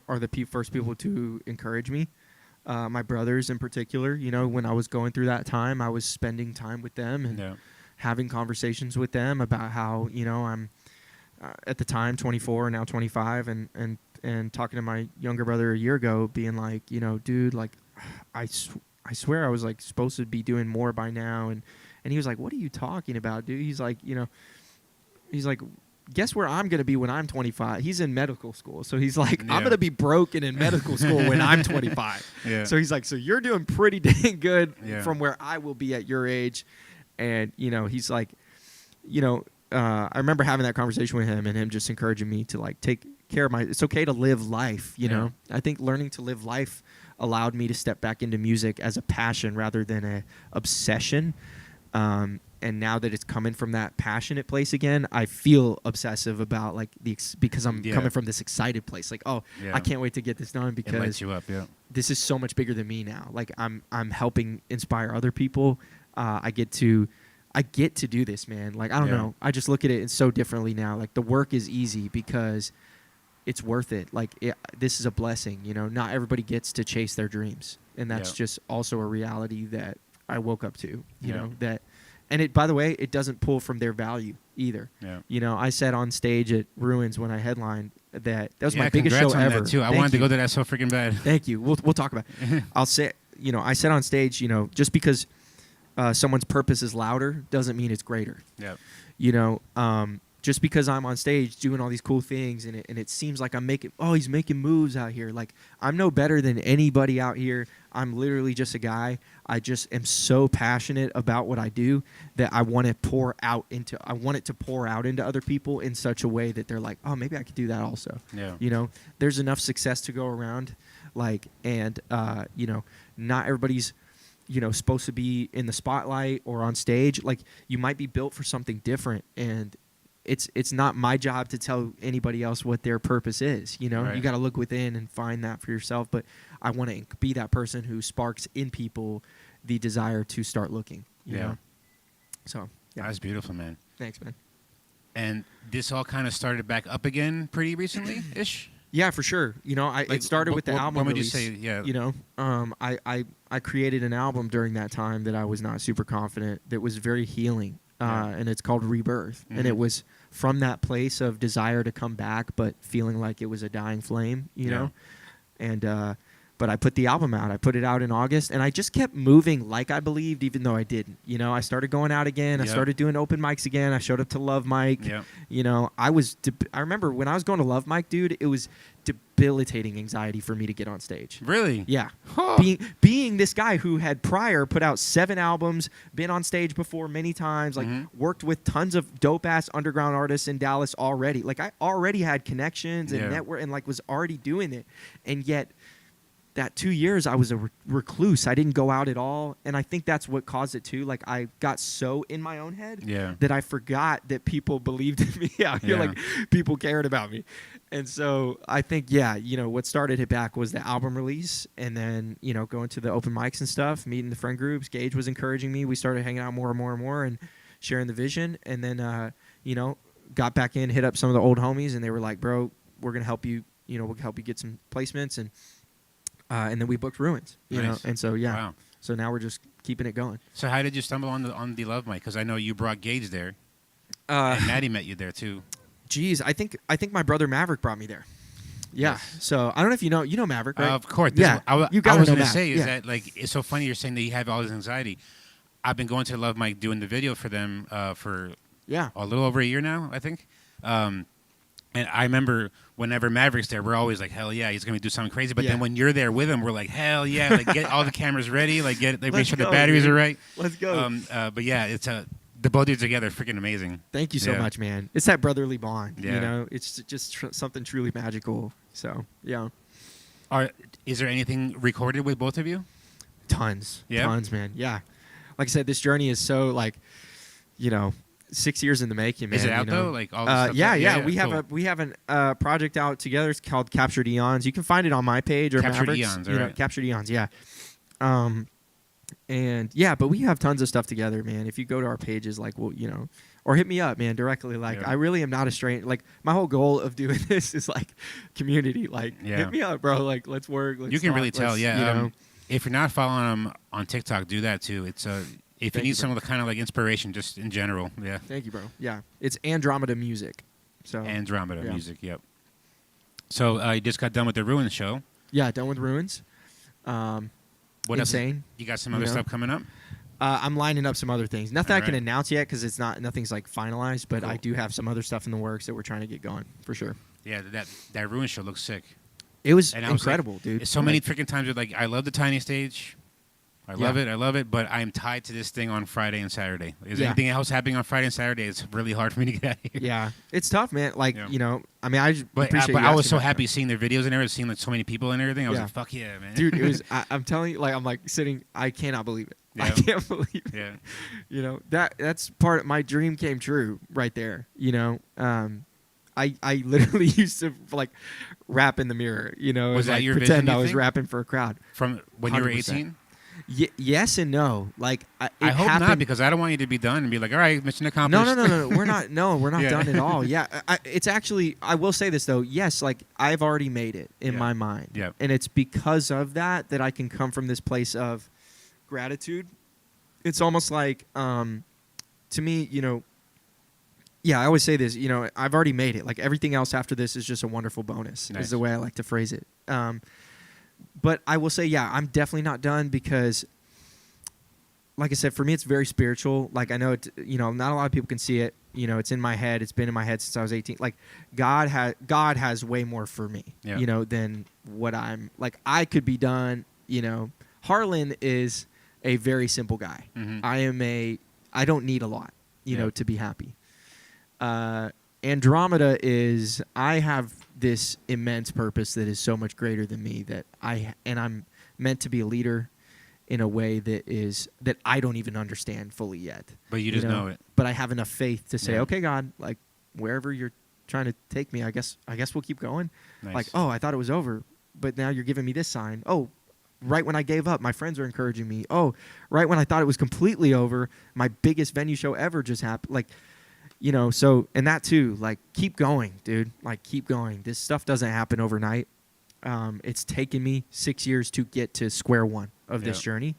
are the first people to encourage me. My brothers in particular, when I was going through that time, I was spending time with them and Yeah. having conversations with them about how, I'm at the time 24, now 25, and talking to my younger brother a year ago, being like, dude, like, I swear I was like supposed to be doing more by now, and he was like, what are you talking about, dude? He's like, guess where I'm going to be when I'm 25? He's in medical school. So he's like, Yeah. I'm going to be broken in medical school when I'm 25. Yeah. So he's like, so you're doing pretty dang good Yeah. from where I will be at your age. And, he's like, I remember having that conversation with him and him just encouraging me to like take care of it's okay to live life, Yeah. know? I think learning to live life allowed me to step back into music as a passion rather than a obsession. And now that it's coming from that passionate place again, I feel obsessive about like because I'm Yeah. coming from this excited place. Like, oh, Yeah. I can't wait to get this done It lights because you up, yeah. this is so much bigger than me now. Like I'm helping inspire other people. I get to do this, man. Like I don't Yeah. know. I just look at it so differently now. Like the work is easy because it's worth it. Like this is a blessing, you know. Not everybody gets to chase their dreams, and that's just also a reality that I woke up to. You know that, and it. By the way, it doesn't pull from their value either. Yeah. You know, I said on stage at Ruins when I headlined that was my biggest show ever. That too. I wanted to go to that so freaking bad. Thank you. We'll talk about it. I'll say, you know, I said on stage, you know, just because someone's purpose is louder doesn't mean it's greater. Yeah. You know, just because I'm on stage doing all these cool things and it seems like he's making moves out here. Like, I'm no better than anybody out here. I'm literally just a guy. I just am so passionate about what I do that I want it to pour out into other people in such a way that they're like, oh, maybe I could do that also. Yeah. You know, there's enough success to go around. Like, and, you know, not everybody's, you know, supposed to be in the spotlight or on stage. Like, you might be built for something different, and it's not my job to tell anybody else what their purpose is. You know, you got to look within and find that for yourself. But I want to be that person who sparks in people the desire to start looking. You know? So that's beautiful, man. Thanks, man. And this all kind of started back up again pretty recently ish. Yeah, for sure. You know, it started with the album What would release. you say? Yeah. You know, I created an album during that time that I was not super confident, that was very healing. And it's called Rebirth. Mm-hmm. And it was from that place of desire to come back, but feeling like it was a dying flame, you know? And, but I put the album out. I put it out in August, and I just kept moving like I believed, even though I didn't. You know, I started going out again. I started doing open mics again. I showed up to Love Mike. You know, I remember when I was going to Love Mike, dude, it was debilitating anxiety for me to get on stage. Really? Yeah. Huh. Being this guy who had prior put out 7 albums, been on stage before many times, like worked with tons of dope ass underground artists in Dallas already. Like, I already had connections and network and like was already doing it. And yet that 2 years I was a recluse. I didn't go out at all. And I think that's what caused it too. Like, I got so in my own head that I forgot that people believed in me out here. Like, people cared about me. And so I think, you know, what started it back was the album release, and then, you know, going to the open mics and stuff, meeting the friend groups. Gage was encouraging me. We started hanging out more and more and more and sharing the vision. And then, you know, got back in, hit up some of the old homies, and they were like, bro, we're going to help you, you know, we'll help you get some placements. And then we booked Ruins, you know. And so, wow. So now we're just keeping it going. So how did you stumble on the Love Mic? Because I know you brought Gage there, and Madi met you there too. Geez, I think my brother Maverick brought me there. Yeah. Yes. So I don't know if you know Maverick, right? Of course. Yeah. I was going to say is that, like, it's so funny you're saying that you have all this anxiety. I've been going to Love Mike doing the video for them for a little over a year now, I think. And I remember whenever Maverick's there, we're always like, hell yeah, he's going to do something crazy. But then when you're there with him, we're like, hell yeah, like, get all the cameras ready, like, make sure the batteries are right. Let's go. But yeah, it's the both of you together, freaking amazing. Thank you so much, man. It's that brotherly bond. You know, it's just something truly magical. So yeah. Is there anything recorded with both of you? Tons, man. Yeah, like I said, this journey is so, like, you know, 6 years in the making, man. Is it out though? Like all the stuff we have a project out together. It's called Captured Eons. You can find it on my page or Captured Mavericks. Eons, you know, Captured Eons. Yeah. And yeah, but we have tons of stuff together, man. If you go to our pages, like, well, you know, or hit me up, man, directly. Like, I really am not a stranger. Like, my whole goal of doing this is like community. Like, hit me up, bro. Like, let's work. You can really tell, You know, if you're not following them on TikTok, do that too. It's if you need some of the kind of like inspiration, just in general, Thank you, bro. Yeah, it's Andrømeda Music. So Andrømeda Music, yep. So you just got done with the Ruins show. Yeah, done with Ruins. What insane. Else? You got some other stuff coming up? I'm lining up some other things. Nothing I can announce yet because nothing's like finalized. But I do have some other stuff in the works that we're trying to get going for sure. Yeah, that Ruins show looks sick. It was incredible, dude. It's so many freaking times with, like, I love the tiny stage. I love it, but I am tied to this thing on Friday and Saturday. Is anything else happening on Friday and Saturday? It's really hard for me to get out of here. Yeah, it's tough, man. Like, you know, I mean, But I was so happy seeing their videos and everything, seeing like so many people and everything. I was like, fuck yeah, man. Dude, it was, I'm telling you, like, I'm like sitting, I cannot believe it. I can't believe it. Yeah. You know, that's part of my dream came true right there, you know. I literally used to, like, rap in the mirror, you know. Was that like, your pretend vision, I was rapping for a crowd. From when 100%. You were 18? Yes and no. Like I hope not, because I don't want you to be done and be like, all right, mission accomplished. No. We're not. No, we're not Yeah. done at all. Yeah, it's actually. I will say this though. Yes, like I've already made it in Yeah. my mind. Yeah. And it's because of that I can come from this place of gratitude. It's almost like, to me, yeah, I always say this. I've already made it. Like everything else after this is just a wonderful bonus. Nice. Is the way I like to phrase it. But I will say, yeah, I'm definitely not done because, like I said, for me, it's very spiritual. Like I know, not a lot of people can see it. It's in my head. It's been in my head since I was 18. Like God has way more for me, Yeah. than what I'm like. I could be done. Harlan is a very simple guy. Mhm. I don't need a lot, Yeah. to be happy. Andromeda is, I have this immense purpose that is so much greater than me and I'm meant to be a leader in a way that I don't even understand fully yet. But you just know it. But I have enough faith to say, Yeah. okay, God, like wherever you're trying to take me, I guess we'll keep going. Nice. Like, oh, I thought it was over, but now you're giving me this sign. Oh, right when I gave up, my friends are encouraging me. Oh, right when I thought it was completely over, my biggest venue show ever just happened. Like, so, and that too, like, keep going, dude. Like, keep going. This stuff doesn't happen overnight. It's taken me 6 years to get to square one of this Yeah. journey.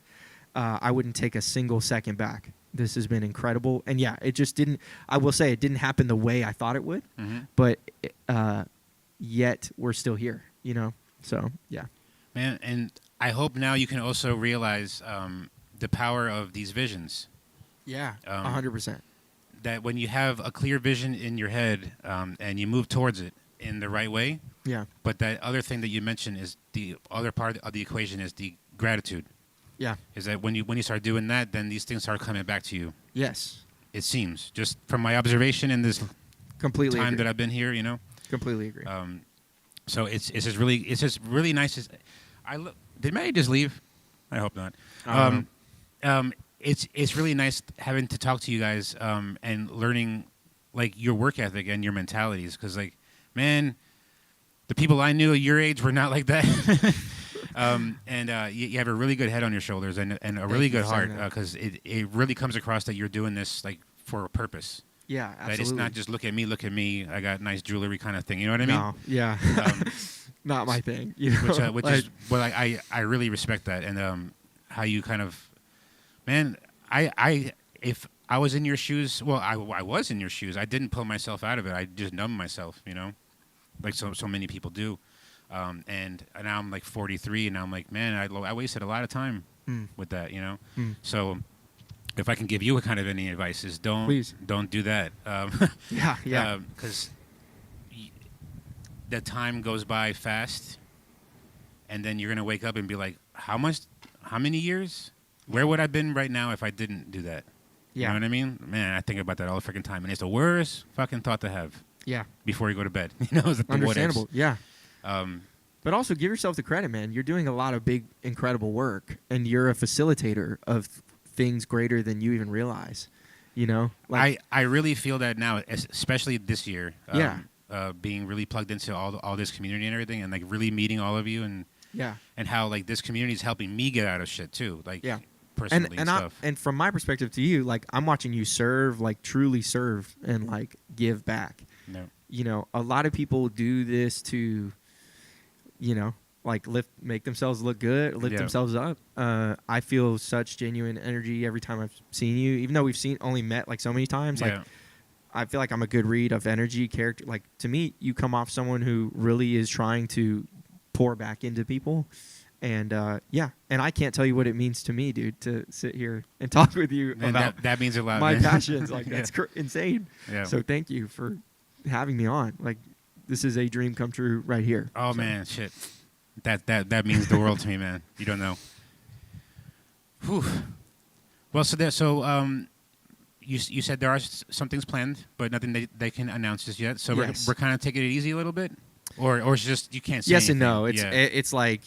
I wouldn't take a single second back. This has been incredible. And yeah, it just didn't, I will say it didn't happen the way I thought it would, Mhm. but yet we're still here, So, yeah. Man, and I hope now you can also realize the power of these visions. Yeah, 100%. 100%. That when you have a clear vision in your head and you move towards it in the right way, Yeah. but that other thing that you mentioned is the other part of the equation is the gratitude. Yeah. Is that when you start doing that, then these things start coming back to you. Yes. It seems, just from my observation in this Completely time agree. that I've been here, Completely agree. So it's just really nice. Did Maddie just leave? I hope not. I don't It's really nice having to talk to you guys and learning like your work ethic and your mentalities, because like, man, the people I knew at your age were not like that. You have a really good head on your shoulders and a really good heart, because it really comes across that you're doing this like for a purpose. Yeah, absolutely. That it's not just look at me, I got nice jewelry kind of thing. You know what I mean? No, yeah. Not my thing. Which is well, I really respect that, and how you kind of, man, if I was in your shoes, well, I was in your shoes. I didn't pull myself out of it. I just numbed myself, like so many people do. And now I'm like 43, and I'm like, man, I wasted a lot of time with that, So if I can give you kind of any advice, is Please. don't do that. Yeah. Because the time goes by fast, and then you're gonna wake up and be like, how many years? Where would I have been right now if I didn't do that? Yeah. You know what I mean? Man, I think about that all the freaking time, and it's the worst fucking thought to have Yeah. before you go to bed. It's the what ifs. Understandable. Yeah. Um, But also give yourself the credit, man. You're doing a lot of big, incredible work, and you're a facilitator of things greater than you even realize. Like, I really feel that now, especially this year. Yeah. Being really plugged into all this community and everything, and like really meeting all of you, and yeah. how like this community is helping me get out of shit too, like Yeah. personally and stuff. And from my perspective to you, like I'm watching you serve, like truly serve, and like give back. No. A lot of people do this to, like make themselves look good, lift Yeah. themselves up. I feel such genuine energy every time I've seen you, even though we've only met like so many times. Like, Yeah. I feel like I'm a good read of energy, character. Like to me, you come off someone who really is trying to pour back into people. And and I can't tell you what it means to me, dude, to sit here and talk with you And about that means a lot. my man. passions. Like that's insane. Yeah. So thank you for having me on. Like this is a dream come true right here. Oh So, man, shit. That means the world to me, man. You don't know. Whew. Well, you said there are some things planned, but nothing they can announce just yet. So Yes. we're kind of taking it easy a little bit, or it's just you can't say yes anything. and no. Yeah. It's like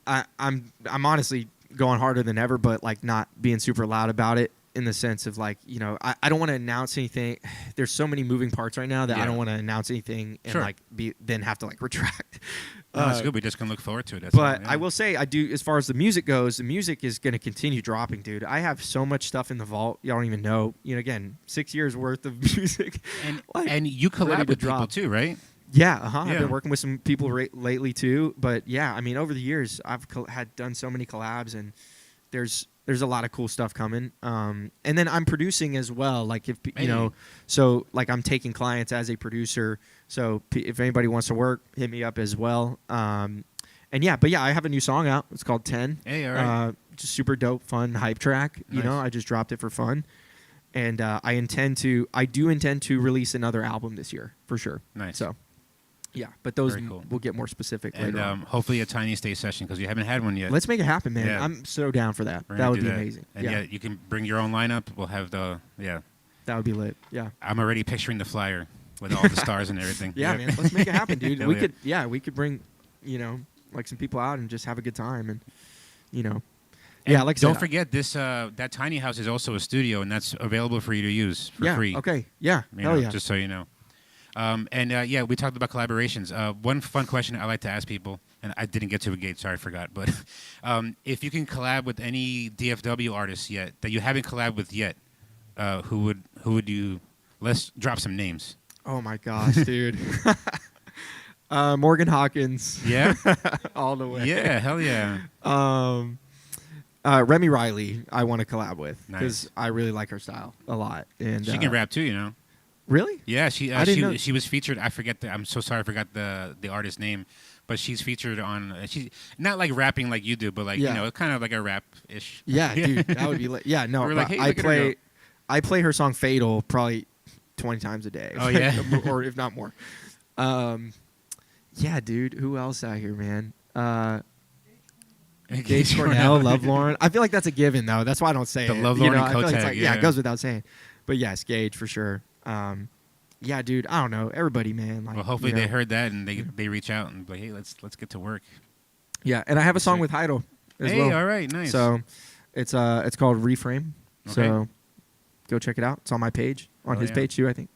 I'm honestly going harder than ever, but like not being super loud about it in the sense of like I don't want to announce anything. There's so many moving parts right now that I Yeah. don't want to announce anything and Sure. like then have to like retract. That's good. We just can look forward to it. That's But all, yeah. I will say, I do, as far as the music goes, the music is going to continue dropping, dude. I have so much stuff in the vault. Y'all don't even know. Again, 6 years worth of music. And you ready collab to with people drop. too, right? Yeah, I've Yeah. been working with some people lately too. But yeah, I mean, over the years, I've had done so many collabs, and there's a lot of cool stuff coming. And then I'm producing as well. Like if so like I'm taking clients as a producer. So if anybody wants to work, hit me up as well. And yeah, but yeah, I have a new song out. It's called 10. Hey, all right. Just super dope, fun hype track. Nice. I just dropped it for fun. And I do intend to release another album this year for sure. Nice. So yeah, but those Very cool. we'll get more specific And later on. hopefully a Tiny Stay session because we haven't had one yet. Let's make it happen, man. Yeah. I'm so down for that. We're That gonna would do be amazing. And yeah, yeah, you can bring your own lineup. We'll have that would be lit. Yeah. I'm already picturing the flyer with all the stars and everything. Yeah, Yep. man. Let's make it happen, dude. Hell we could bring, like some people out and just have a good time and And yeah, like I don't said, forget this. That tiny house is also a studio, and that's available for you to use for free. Okay. Yeah. You Hell know, yeah. Just so you know. Yeah, we talked about collaborations. One fun question I like to ask people, and I didn't get to it, Gage, sorry, I forgot. But if you can collab with any DFW artists yet that you haven't collabed with yet, who would you? Let's drop some names. Oh my gosh, dude. Morgan Hawkins. Yeah. All the way. Yeah. Hell yeah. Remy Riley, I want to collab with because Nice. I really like her style a lot. And She can rap too, you know. Really? Yeah, I didn't know. she was featured. I'm so sorry, I forgot the artist's name, but she's featured on. She's not like rapping like you do, but like kind of like a rap ish. Yeah, dude, that would be lit. Yeah, no, We were like, but hey, look at her go. I play her song "Fatal" probably 20 times a day. Oh, yeah? or if not more. Yeah, dude. Who else out here, man? Gage, Cornell, Love Lauren. I feel like that's a given though. That's why I don't say The it. Love Lauren and I feel like it's Kotag, yeah, yeah. it goes without saying. But yes, Gage for sure. Yeah, dude. I don't know. Everybody, man. Like, Well, hopefully you know. they heard that and they reach out and be like, hey, let's get to work. Yeah, and I have a song Sick. with Heidel as Hey, well. all right, nice. So it's called Reframe. Okay. So go check it out. It's on my page, on Oh, his yeah. page too, I think.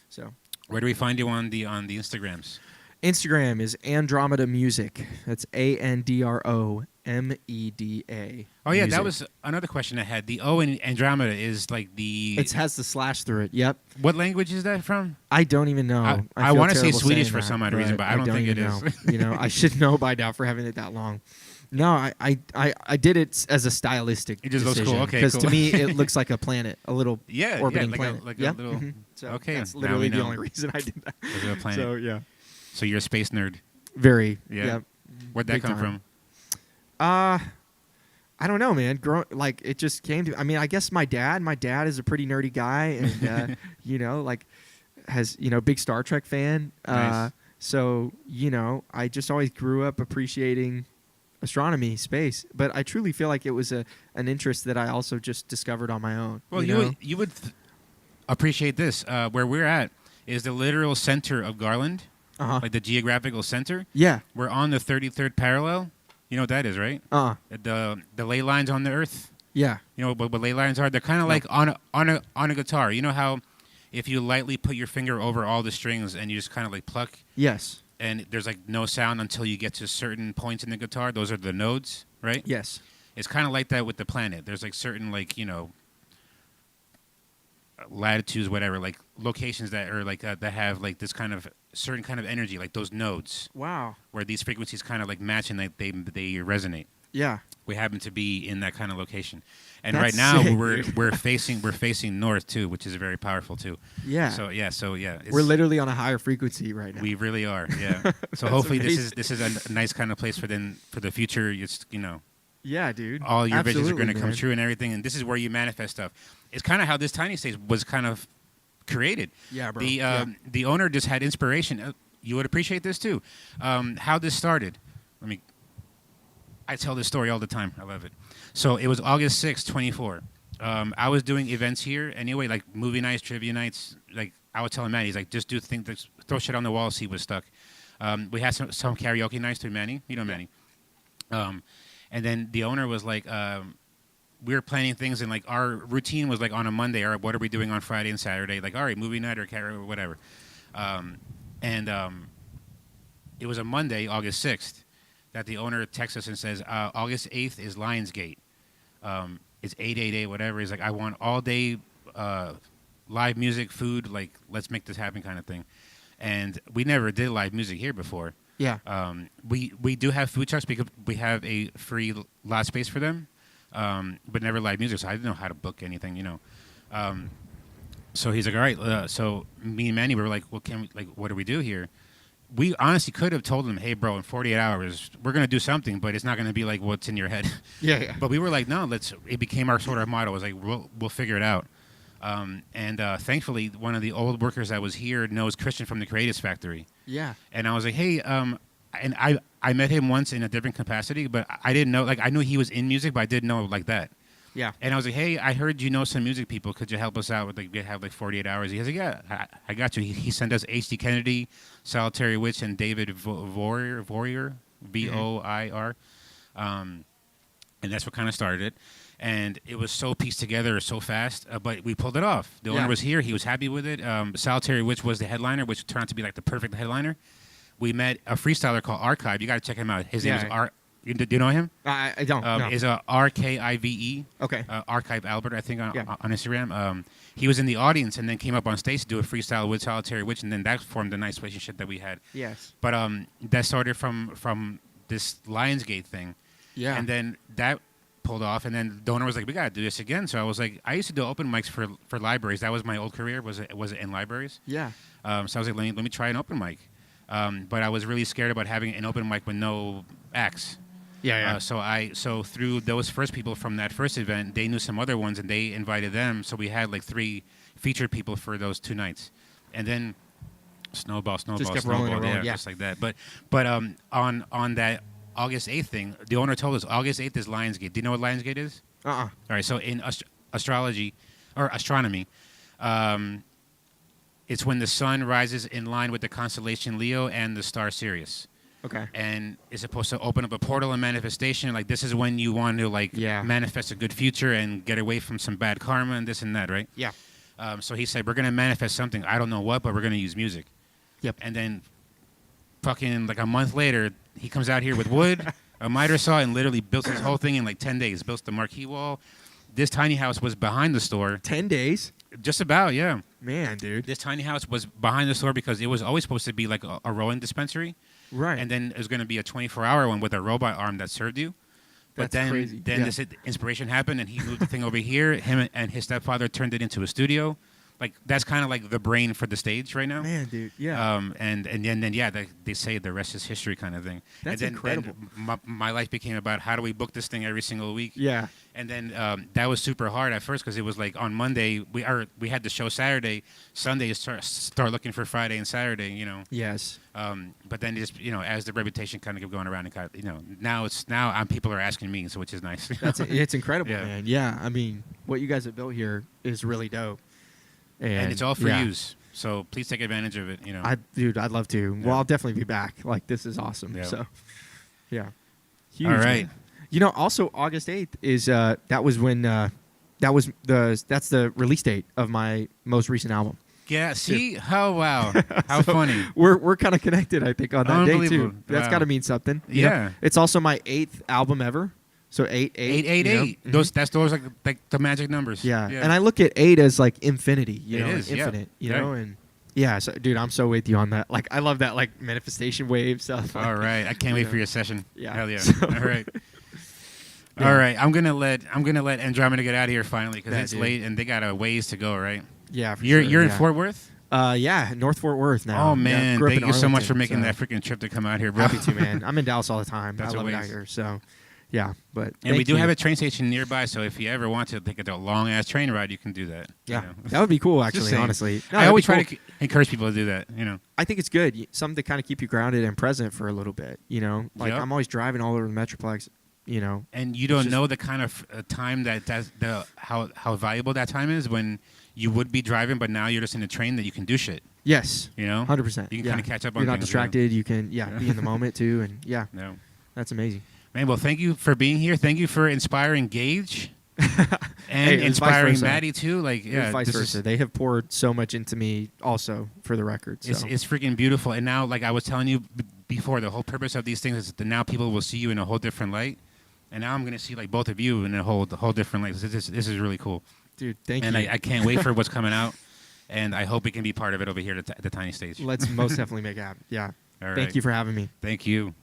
So Where do we find you on the Instagrams? Instagram is Andrømeda Music. That's ANDROMEDA. Oh yeah, Music. that was another question I had. The O in Andromeda is like the. It has the slash through it. Yep. What language is that from? I don't even know. I feel wanna say terrible Swedish saying for that, some odd reason, but I don't think even it is. know. I should know by now for having it that long. No, I did it as a stylistic. It just looks cool. Okay, Because cool. to me, it looks like a planet, a little Yeah, orbiting like planet. a yeah. little. Mhm. So Okay, that's now literally we the know. only reason I did that. There's a planet. So yeah, So you're a space nerd. very. Yeah. Yep. Where'd that Big come time. from? I don't know, man. Like it just came to. I mean, I guess my dad. My dad is a pretty nerdy guy, and like has big Star Trek fan. Nice. So I just always grew up appreciating astronomy, space. But I truly feel like it was an interest that I also just discovered on my own. Well, you would appreciate this. Where we're at is the literal center of Garland, Uh-huh. like the geographical center. Yeah. We're on the 33rd parallel. You know what that is, right? The ley lines on the Earth. Yeah. You know what ley lines are? They're kind of like on a guitar. You know how if you lightly put your finger over all the strings and you just kind of like pluck, Yes. and there's like no sound until you get to certain points in the guitar. Those are the nodes, right? Yes. It's kind of like that with the planet. There's like certain latitudes, whatever, like locations that are like that have like this kind of certain kind of energy, like those nodes Wow. where these frequencies kind of like match and they resonate. Yeah. We happen to be in that kind of location, and That's right now sick, we're dude. we're facing north too, which is very powerful too. Yeah. So yeah, We're literally on a higher frequency right now. we really are. Yeah. So hopefully this is a nice kind of place for the future. It's Yeah, dude. all your visions are Absolutely, going to come man. true and everything, and this is where you manifest stuff. It's kind of how this tiny stage was kind of created. Yeah, bro. The owner just had inspiration. You would appreciate this too. How this started. I tell this story all the time. I love it. So it was August 6th, 24. I was doing events here anyway, like movie nights, trivia nights. Like I would tell him, Manny, he's like, just do things, throw shit on the wall, see what's stuck. We had some karaoke nights through Manny. You know Manny. And then the owner was like, we were planning things, and like our routine was like on a Monday, all right, what are we doing on Friday and Saturday? Like, all right, movie night or karaoke or whatever. it was a Monday, August 6th, that the owner texts us and says, August 8th is Lionsgate. It's 888, whatever. He's like, I want all day live music, food, like, let's make this happen kind of thing. And we never did live music here before. Yeah. We do have food trucks because we have a free lot space for them, but never live music, so I didn't know how to book anything, you know. So he's like, all right. So me and Manny were like, well, what do we do here? We honestly could have told him, hey, bro, in 48 hours, we're going to do something, but it's not going to be like what's in your head. Yeah. But we were like, no, it became our sort of motto. It was like, we'll figure it out. And thankfully, one of the old workers that was here knows Christian from the Creatives Factory. Yeah. And I was like, hey, and I met him once in a different capacity, but I didn't know, like, I knew he was in music, but I didn't know like that. Yeah. And I was like, hey, I heard you know some music people. Could you help us out with, like, we have like 48 hours? He was like, yeah, I got you. He sent us H.D. Kennedy, Solitary Witch, and David Voir, V-O-I-R. And that's what kind of started it. And it was so pieced together so fast, but we pulled it off. The owner was here. He was happy with it. Solitary Witch was the headliner, which turned out to be like the perfect headliner. We met a freestyler called Archive. You got to check him out. His name is Do you know him? I don't. No. Is Rkive. Okay. Archive Albert, I think, on Instagram. He was in the audience and then came up on stage to do a freestyle with Solitary Witch, and then that formed a nice relationship that we had. Yes. But that started from this Lionsgate thing. Yeah. And then that pulled off, and then the owner was like, we got to do this again. So I was like, I used to do open mics for libraries. That was my old career, was it in libraries. Yeah. So I was like, let me try an open mic. But I was really scared about having an open mic with no acts. Yeah. So through those first people from that first event, they knew some other ones, and they invited them. So we had like 3 featured people for those 2 nights, and then snowball, just kept rolling, yeah, just like that. But on that August 8th thing, the owner told us August 8th is Lionsgate. Do you know what Lionsgate is? All right. So in astrology or astronomy, it's when the sun rises in line with the constellation Leo and the star Sirius. Okay. And it's supposed to open up a portal and manifestation. Like, this is when you want to, like, manifest a good future and get away from some bad karma and this and that, right? Yeah. So he said, we're going to manifest something. I don't know what, but we're going to use music. Yep. And then fucking, like, a month later, he comes out here with wood, a miter saw, and literally built this whole thing in, like, 10 days. Built the marquee wall. This tiny house was behind the store. 10 days? Just about, yeah. Man, dude. This tiny house was behind the store because it was always supposed to be, like, a rowing dispensary. Right. And then it was going to be a 24-hour one with a robot arm that served you. But That's crazy. Then this inspiration happened, and he moved the thing over here. Him and his stepfather turned it into a studio. Like, that's kind of like the brain for the stage right now. Man, dude, yeah. And then they say the rest is history kind of thing. That's and then, incredible. Then my life became about how do we book this thing every single week. Yeah. And then that was super hard at first because it was like on Monday we had the show Saturday, Sunday start looking for Friday and Saturday, you know. Yes. But then just, you know, as the reputation kind of kept going around and kind of, you know, now people are asking me, so which is nice. It's incredible, Yeah. man. Yeah, I mean, what you guys have built here is really dope. And it's all for use. So please take advantage of it, you know. I'd love to. Yeah. Well, I'll definitely be back. Like, this is awesome. Yeah. So, yeah. Huge, All right. man. You know, also August 8th is that was when that's the release date of my most recent album. Yeah, see? Oh, wow. How funny. We're kind of connected, I think, on that day Unbelievable. too. That's Wow. got to mean something. you know? Yeah. It's also my 8th album ever. So 888. 888. You know? Those are like the magic numbers. Yeah. And I look at 8 as like infinity, you It know, is, yeah. infinite, you Right. know, and yeah, so dude, I'm so with you on that. Like, I love that like manifestation wave stuff. All right. I can't wait for your session. Yeah. Hell yeah. So- All right. Yeah. All right. I'm gonna let Andrømeda get out of here finally because Yeah, it's dude. late and they got a ways to go, right? Yeah, for You're sure, in yeah. Fort Worth? Yeah, North Fort Worth now. Oh man, yeah, grew up thank in you so much for Arlington, making so- that freaking trip to come out here, bro. Happy to, man. I'm in Dallas all the time. That's I a love it out ways. here. So, yeah, but And we thank do you. have a train station nearby, so if you ever want to take a long ass train ride, you can do that. Yeah, you know? that would be cool. Just Actually, saying. honestly, No, I that'd always be try cool. to encourage people to do that. You know. I think it's good. Something to kind of keep you grounded and present for a little bit. You know, like Yep. I'm always driving all over the Metroplex. You know, And you don't just- know the kind of time how valuable that time is when you would be driving, but now you're just in a train that you can do shit. yes, You know, 100%. You can yeah. kind of catch up on You're not things, distracted. You can, be in the moment too, and yeah, No, that's amazing. man. Well, thank you for being here. Thank you for inspiring Gage and Hey, it was vice inspiring versa. Maddie too. Like, It was yeah, vice this versa. is- They have poured so much into me, also for the record. So. It's freaking beautiful. And now, like I was telling you before, the whole purpose of these things is that now people will see you in a whole different light. And now I'm going to see like both of you in a whole different light. This is really cool. Dude, thank you. And I can't wait for what's coming out. And I hope we can be part of it over here at the Tiny Stage. Let's most definitely make it happen. Yeah. All right. Thank you for having me. Thank you.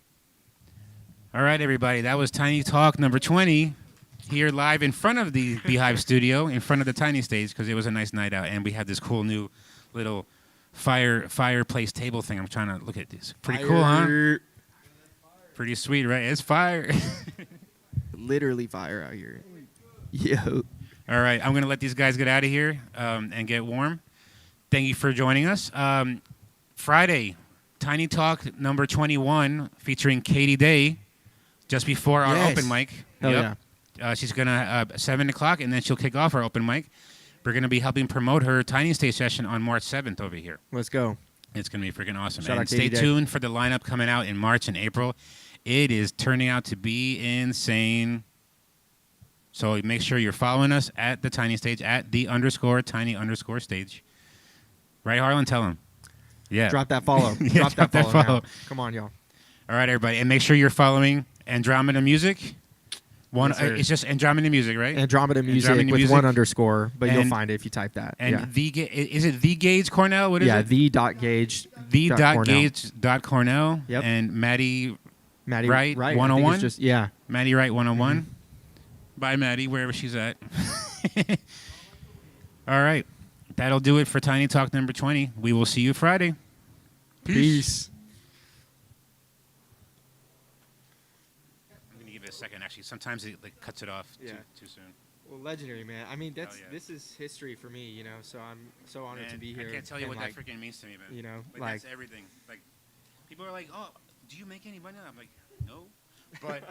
All right, everybody. That was Tiny Talk number 20 here live in front of the Beehive Studio, in front of the Tiny Stage, because it was a nice night out. And we had this cool new little fireplace table thing. I'm trying to look at this. Pretty cool, huh? Pretty sweet, right? It's fire. Literally fire out here. Yo. All right, I'm going to let these guys get out of here and get warm. Thank you for joining us. Friday, Tiny Talk number 21, featuring Katie Day, just before our open mic. Hell yeah. She's going to 7 o'clock, and then she'll kick off our open mic. We're going to be helping promote her Tiny Stage session on March 7th over here. Let's go. It's going to be freaking awesome. Shout out And stay Katie Day. tuned for the lineup coming out in March and April. It is turning out to be insane. So make sure you're following us at the Tiny Stage, at _tiny_stage. Right, Harlan? Tell them. Yeah. Drop that follow. Yeah, drop that follow. now. Come on, y'all. All right, everybody. And make sure you're following Andrømeda Music. Yes, sir. It's just Andrømeda Music, right? Andromeda Music Andromeda with Music. 1_, but you'll And- find it if you type that. And yeah. is it the Gage Cornell? What is Yeah, it? the.gage. The.gage.cornell. Yep. And Maddie Maddie Wright, I think 101? it's just, yeah. Maddie Wright 101. Mm-hmm. Bye, Maddie, wherever she's at. All right. That'll do it for Tiny Talk number 20. We will see you Friday. Peace. I'm going to give it a second, actually. Sometimes it like, cuts it off Yeah. too soon. Well, legendary, man. I mean, yeah. this is history for me, you know, so I'm so honored to Man, be here. I can't tell you and, what like, that freaking means to me, man. you know, like, like- that's everything. Like, people are like, "Oh, do you make any money?" I'm like, "No," but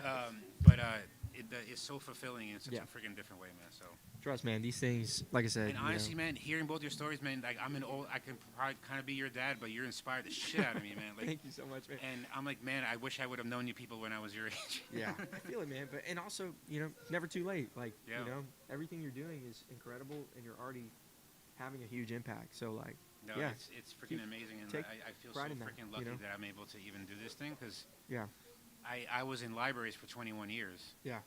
it's so fulfilling in such Yeah. a freaking different way, man. So, Trust, man. These things, like I said, and honestly, man, hearing both your stories, man, like I can probably kind of be your dad, but you're inspired the shit out of me, man. Like, thank you so much, man. and I'm like, man, I wish I would have known you people when I was your age. Yeah, I feel it, man. But and also, you know, never too late. Like, Yeah. you know, everything you're doing is incredible, and you're already having a huge impact. So, like, No, yeah, it's freaking amazing, and take I feel so pride in that, freaking you lucky know? that I'm able to even do this thing because yeah, I was in libraries for 21 years. yeah,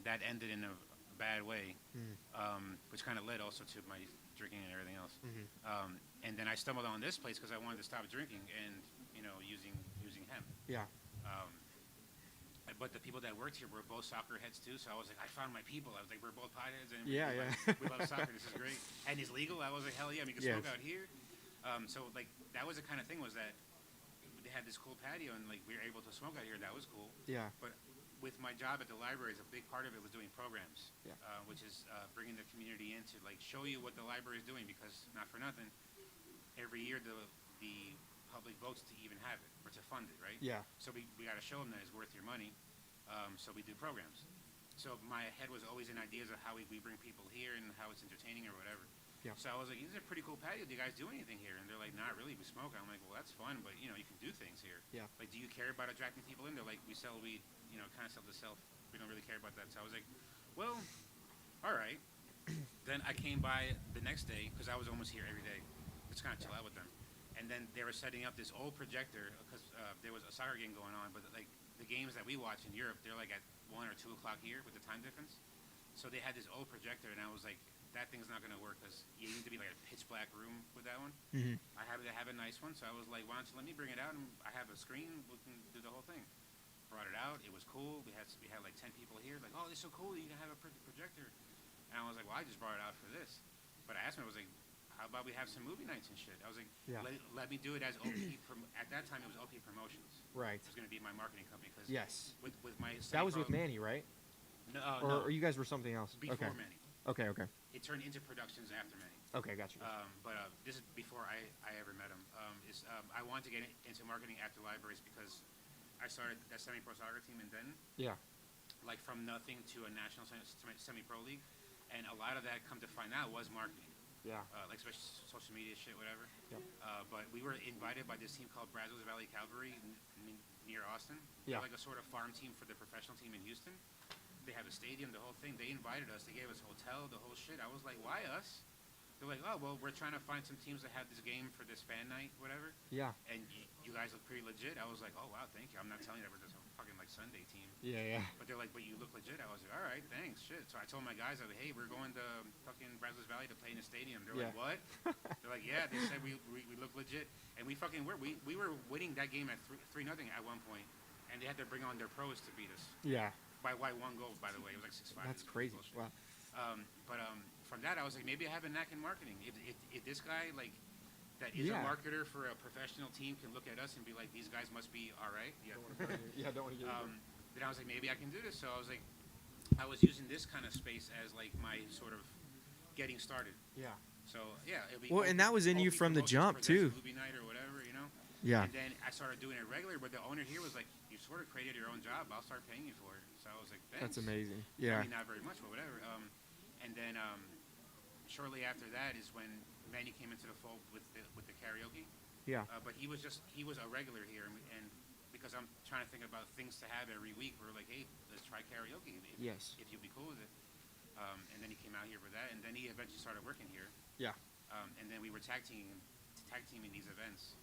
That ended in a bad way, Mhm. which kind of led also to my drinking and everything else. Mhm. And then I stumbled on this place because I wanted to stop drinking and using hemp. yeah, But the people that worked here were both soccer heads too, so I was like, I found my people. I was like, we're both potheads and Yeah, we love soccer. This is great, and it's legal. I was like, hell yeah, we can Yes. smoke out here. So like that was the kind of thing was that they had this cool patio and like we were able to smoke out here. That was cool. yeah, But with my job at the libraries, a big part of it was doing programs, Yeah. which is bringing the community in to like show you what the library is doing because not for nothing, every year the public votes to even have it or to fund it, right? yeah, So we got to show them that it's worth your money. So we do programs. So my head was always in ideas of how we bring people here and how it's entertaining or whatever. Yeah. So I was like, "This is a pretty cool patio. Do you guys do anything here?" And they're like, "Not really. We smoke." I'm like, "Well, that's fun, but you can do things here." Yeah. Like, do you care about attracting people in? They're like, "We sell weed. Kind of sell to self. We don't really care about that." So I was like, "Well, all right." Then I came by the next day because I was almost here every day. Just kind of chill out with them. And then they were setting up this old projector because there was a soccer game going on, but like the games that we watch in Europe, they're like at 1 or 2 o'clock here with the time difference. So they had this old projector, and I was like, that thing's not going to work because you need to be like a pitch black room with that one. Mhm. I happen to have a nice one, so I was like, why don't you let me bring it out, and I have a screen, we can do the whole thing. Brought it out, it was cool. We had like 10 people here, like, oh, it's so cool, you can have a projector. And I was like, well, I just brought it out for this. But I asked him, I was like, how about we have some movie nights and shit? I was like, Yeah. let me do it as OP. At that time, it was OP Promotions. right, It was going to be my marketing company because yes. with my That was with semi-pro- Manny, right? No, Or, no, or you guys were something else? before Okay, Manny. okay, okay, It turned into productions after Manny. okay, gotcha. But this is before I ever met him. I wanted to get into marketing after libraries because I started that semi-pro soccer team in Denton, Yeah, like from nothing to a national semi-pro league, and a lot of that, come to find out, was marketing, yeah, like especially social media shit, whatever. Yeah. But we were invited by this team called Brazos Valley Cavalry near Austin. Yeah. They're like a sort of farm team for the professional team in Houston. They have a stadium, the whole thing. They invited us. They gave us a hotel, the whole shit. I was like, why us? they're like, oh, well, we're trying to find some teams that have this game for this fan night, whatever. Yeah. And you guys look pretty legit. I was like, oh, wow, thank you. I'm not telling you that we're just a fucking, like, Sunday team. Yeah. But they're like, but you look legit. I was like, all right, thanks, shit. So I told my guys, I was like, hey, we're going to fucking Brazos Valley to play in a stadium. They're like, what? They're like, yeah, they said we look legit. And we fucking were. We were winning that game at 3-0 at one point. And they had to bring on their pros to beat us. Yeah. By one goal, by the way. It was like 6-5. That's crazy. Wow. But from that, I was like, maybe I have a knack in marketing. If this guy, like, that is a marketer for a professional team can look at us and be like, these guys must be all right. Yeah. Don't want to get Then I was like, maybe I can do this. So I was like, I was using this kind of space as like my sort of getting started. Yeah. So yeah, it'll be well, and that was in you from the jump too. Movie night or whatever, you know. Yeah. And then I started doing it regular, but the owner here was like, you sort of created your own job. I'll start paying you for it. So I was like, thanks. That's amazing. Yeah. I mean, not very much, but whatever. And then shortly after that is when Manny came into the fold with the karaoke. Yeah. But he was a regular here, and because I'm trying to think about things to have every week, we're like, hey, let's try karaoke. If you'd be cool with it. And then he came out here for that, and then he eventually started working here. Yeah. And then we were tag teaming these events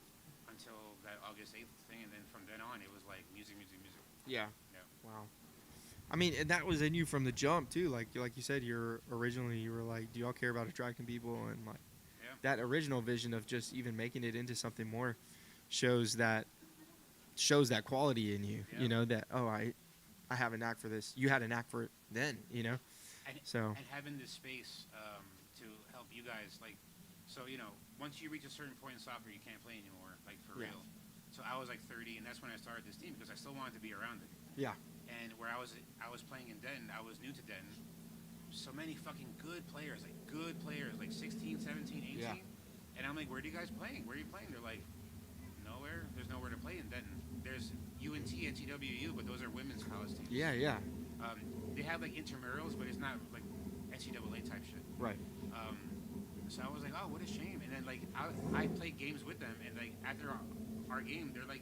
until that August 8th thing, and then from then on, it was like music. Yeah. Yeah. Wow. I mean, and that was in you from the jump too. Like you said, you were like, do y'all care about attracting people? And like that original vision of just even making it into something more shows that quality in you. Yeah. You know that I have a knack for this. You had a knack for it then. You know. And having this space to help you guys, like, so once you reach a certain point in soccer, you can't play anymore, like for real. So I was like 30, and that's when I started this team because I still wanted to be around it. Yeah. And where I was playing in Denton, I was new to Denton. So many fucking good players, like 16, 17, 18. Yeah. And I'm like, where are you guys playing? Where are you playing? They're like, nowhere. There's nowhere to play in Denton. There's UNT and TWU, but those are women's college teams. Yeah. They have like intramurals, but it's not like NCAA type shit. Right. So I was like, oh, what a shame. And then like I played games with them, and like after our game, they're like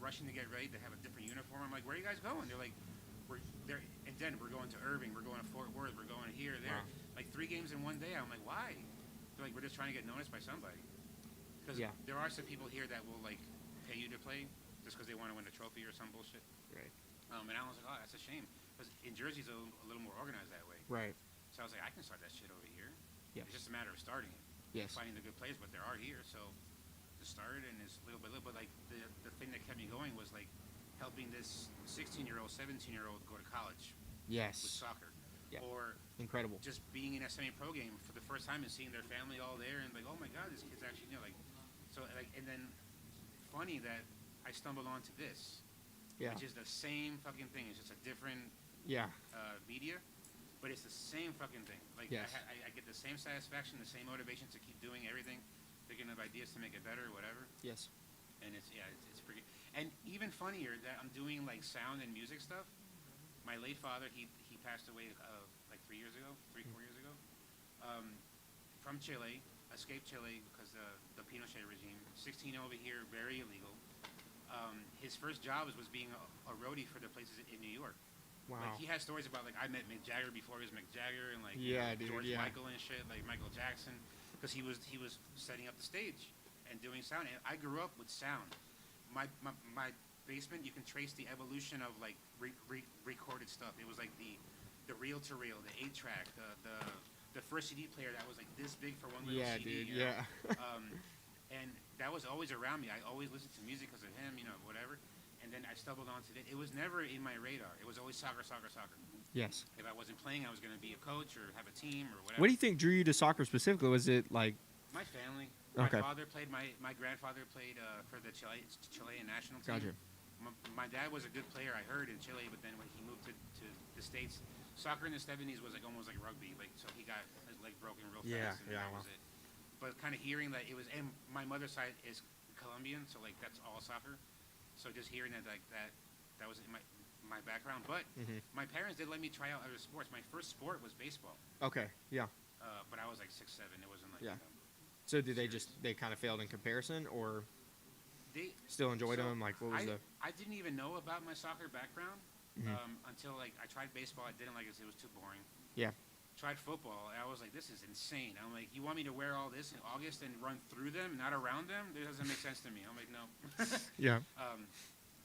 rushing to get ready to have a different uniform. I'm like, where are you guys going? They're like, they're in Denton. We're going to Irving. We're going to Fort Worth. We're going here, there. Wow. Like 3 games in one day. I'm like, why? They're like, we're just trying to get noticed by somebody. Because there are some people here that will like pay you to play just because they want to win a trophy or some bullshit. Right. And I was like, oh, that's a shame. Because in Jersey's a little more organized that way. Right. So I was like, I can start that shit over here. Yeah. It's just a matter of starting it. Yes. Finding the good players, but there are here. So just started, and it's little by little. But like the thing that kept me going was like helping this 16-year-old, 17-year-old go to college. Yes. With soccer. Yeah. Or incredible. Just being in a semi-pro game for the first time and seeing their family all there, and like, oh my God, this kid's actually like. So like, and then funny that I stumbled onto this. Yeah. Which is the same fucking thing. It's just a different media, but it's the same fucking thing. Like I get the same satisfaction, the same motivation to keep doing everything, thinking of ideas to make it better, whatever. Yes. And it's pretty. And even funnier that I'm doing like sound and music stuff. My late father, he passed away like 4 years ago, from Chile. Escaped Chile because the Pinochet regime. 16 over here, very illegal. His first job was being a roadie for the places in New York. Wow. Like he has stories about like I met Mick Jagger before he was Mick Jagger, and like George Michael and shit, like Michael Jackson, because he was setting up the stage and doing sound. And I grew up with sound. My basement, you can trace the evolution of like recorded stuff. It was like the reel to reel, the 8-track, the first CD player that was like this big for one little CD. Dude, yeah. And that was always around me. I always listened to music because of him, whatever. And then I stumbled onto it. It was never in my radar. It was always soccer. Yes. If I wasn't playing, I was going to be a coach or have a team or whatever. What do you think drew you to soccer specifically? Was it like... My family. Okay. My father played, my grandfather played for the Chilean national team. Gotcha. My dad was a good player, I heard, in Chile, but then when he moved to the States, soccer in the 70s was like almost like rugby. Like, so he got his leg broken real fast, and that was it. But kind of hearing that it was, and my mother's side is Colombian, so like that's all soccer. So just hearing that like that was in my background. But my parents did let me try out other sports. My first sport was baseball. Okay. Yeah. But I was like 6'7". It wasn't like So did they kind of failed in comparison, or they still enjoyed them? Like what was I didn't even know about my soccer background until like I tried baseball. I didn't like it. It was too boring. Yeah. tried football. And I was like, this is insane. I'm like, you want me to wear all this in August and run through them, not around them? It doesn't make sense to me. I'm like, no. Yeah.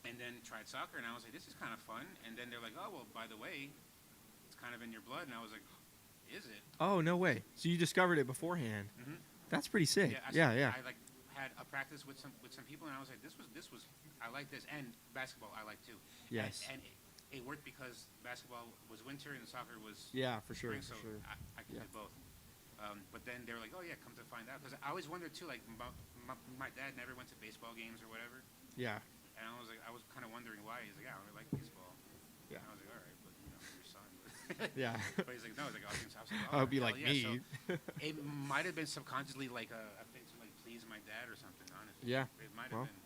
And then tried soccer, and I was like, this is kind of fun. And then they're like, oh, well, by the way, it's kind of in your blood. And I was like, is it? Oh, no way. So you discovered it beforehand. Mm-hmm. That's pretty sick. Yeah. I like had a practice with some people, and I was like, this was I like this, and basketball I like too. Yes. And it worked because basketball was winter and soccer was Yeah, for sure. spring, so For sure. I could do both. But then they were like, oh yeah, come to find out, because I always wondered too, like my dad never went to baseball games or whatever. Yeah. And I was like, I was kind of wondering why. He's like, yeah, I only like baseball. Yeah. And I was like, all right, but your son. Yeah. But he's like, no. He's like, I was like, I would be hell like yeah. me. So it might have been subconsciously like a thing to like please my dad or something. Honestly, Yeah. It might Well, have been.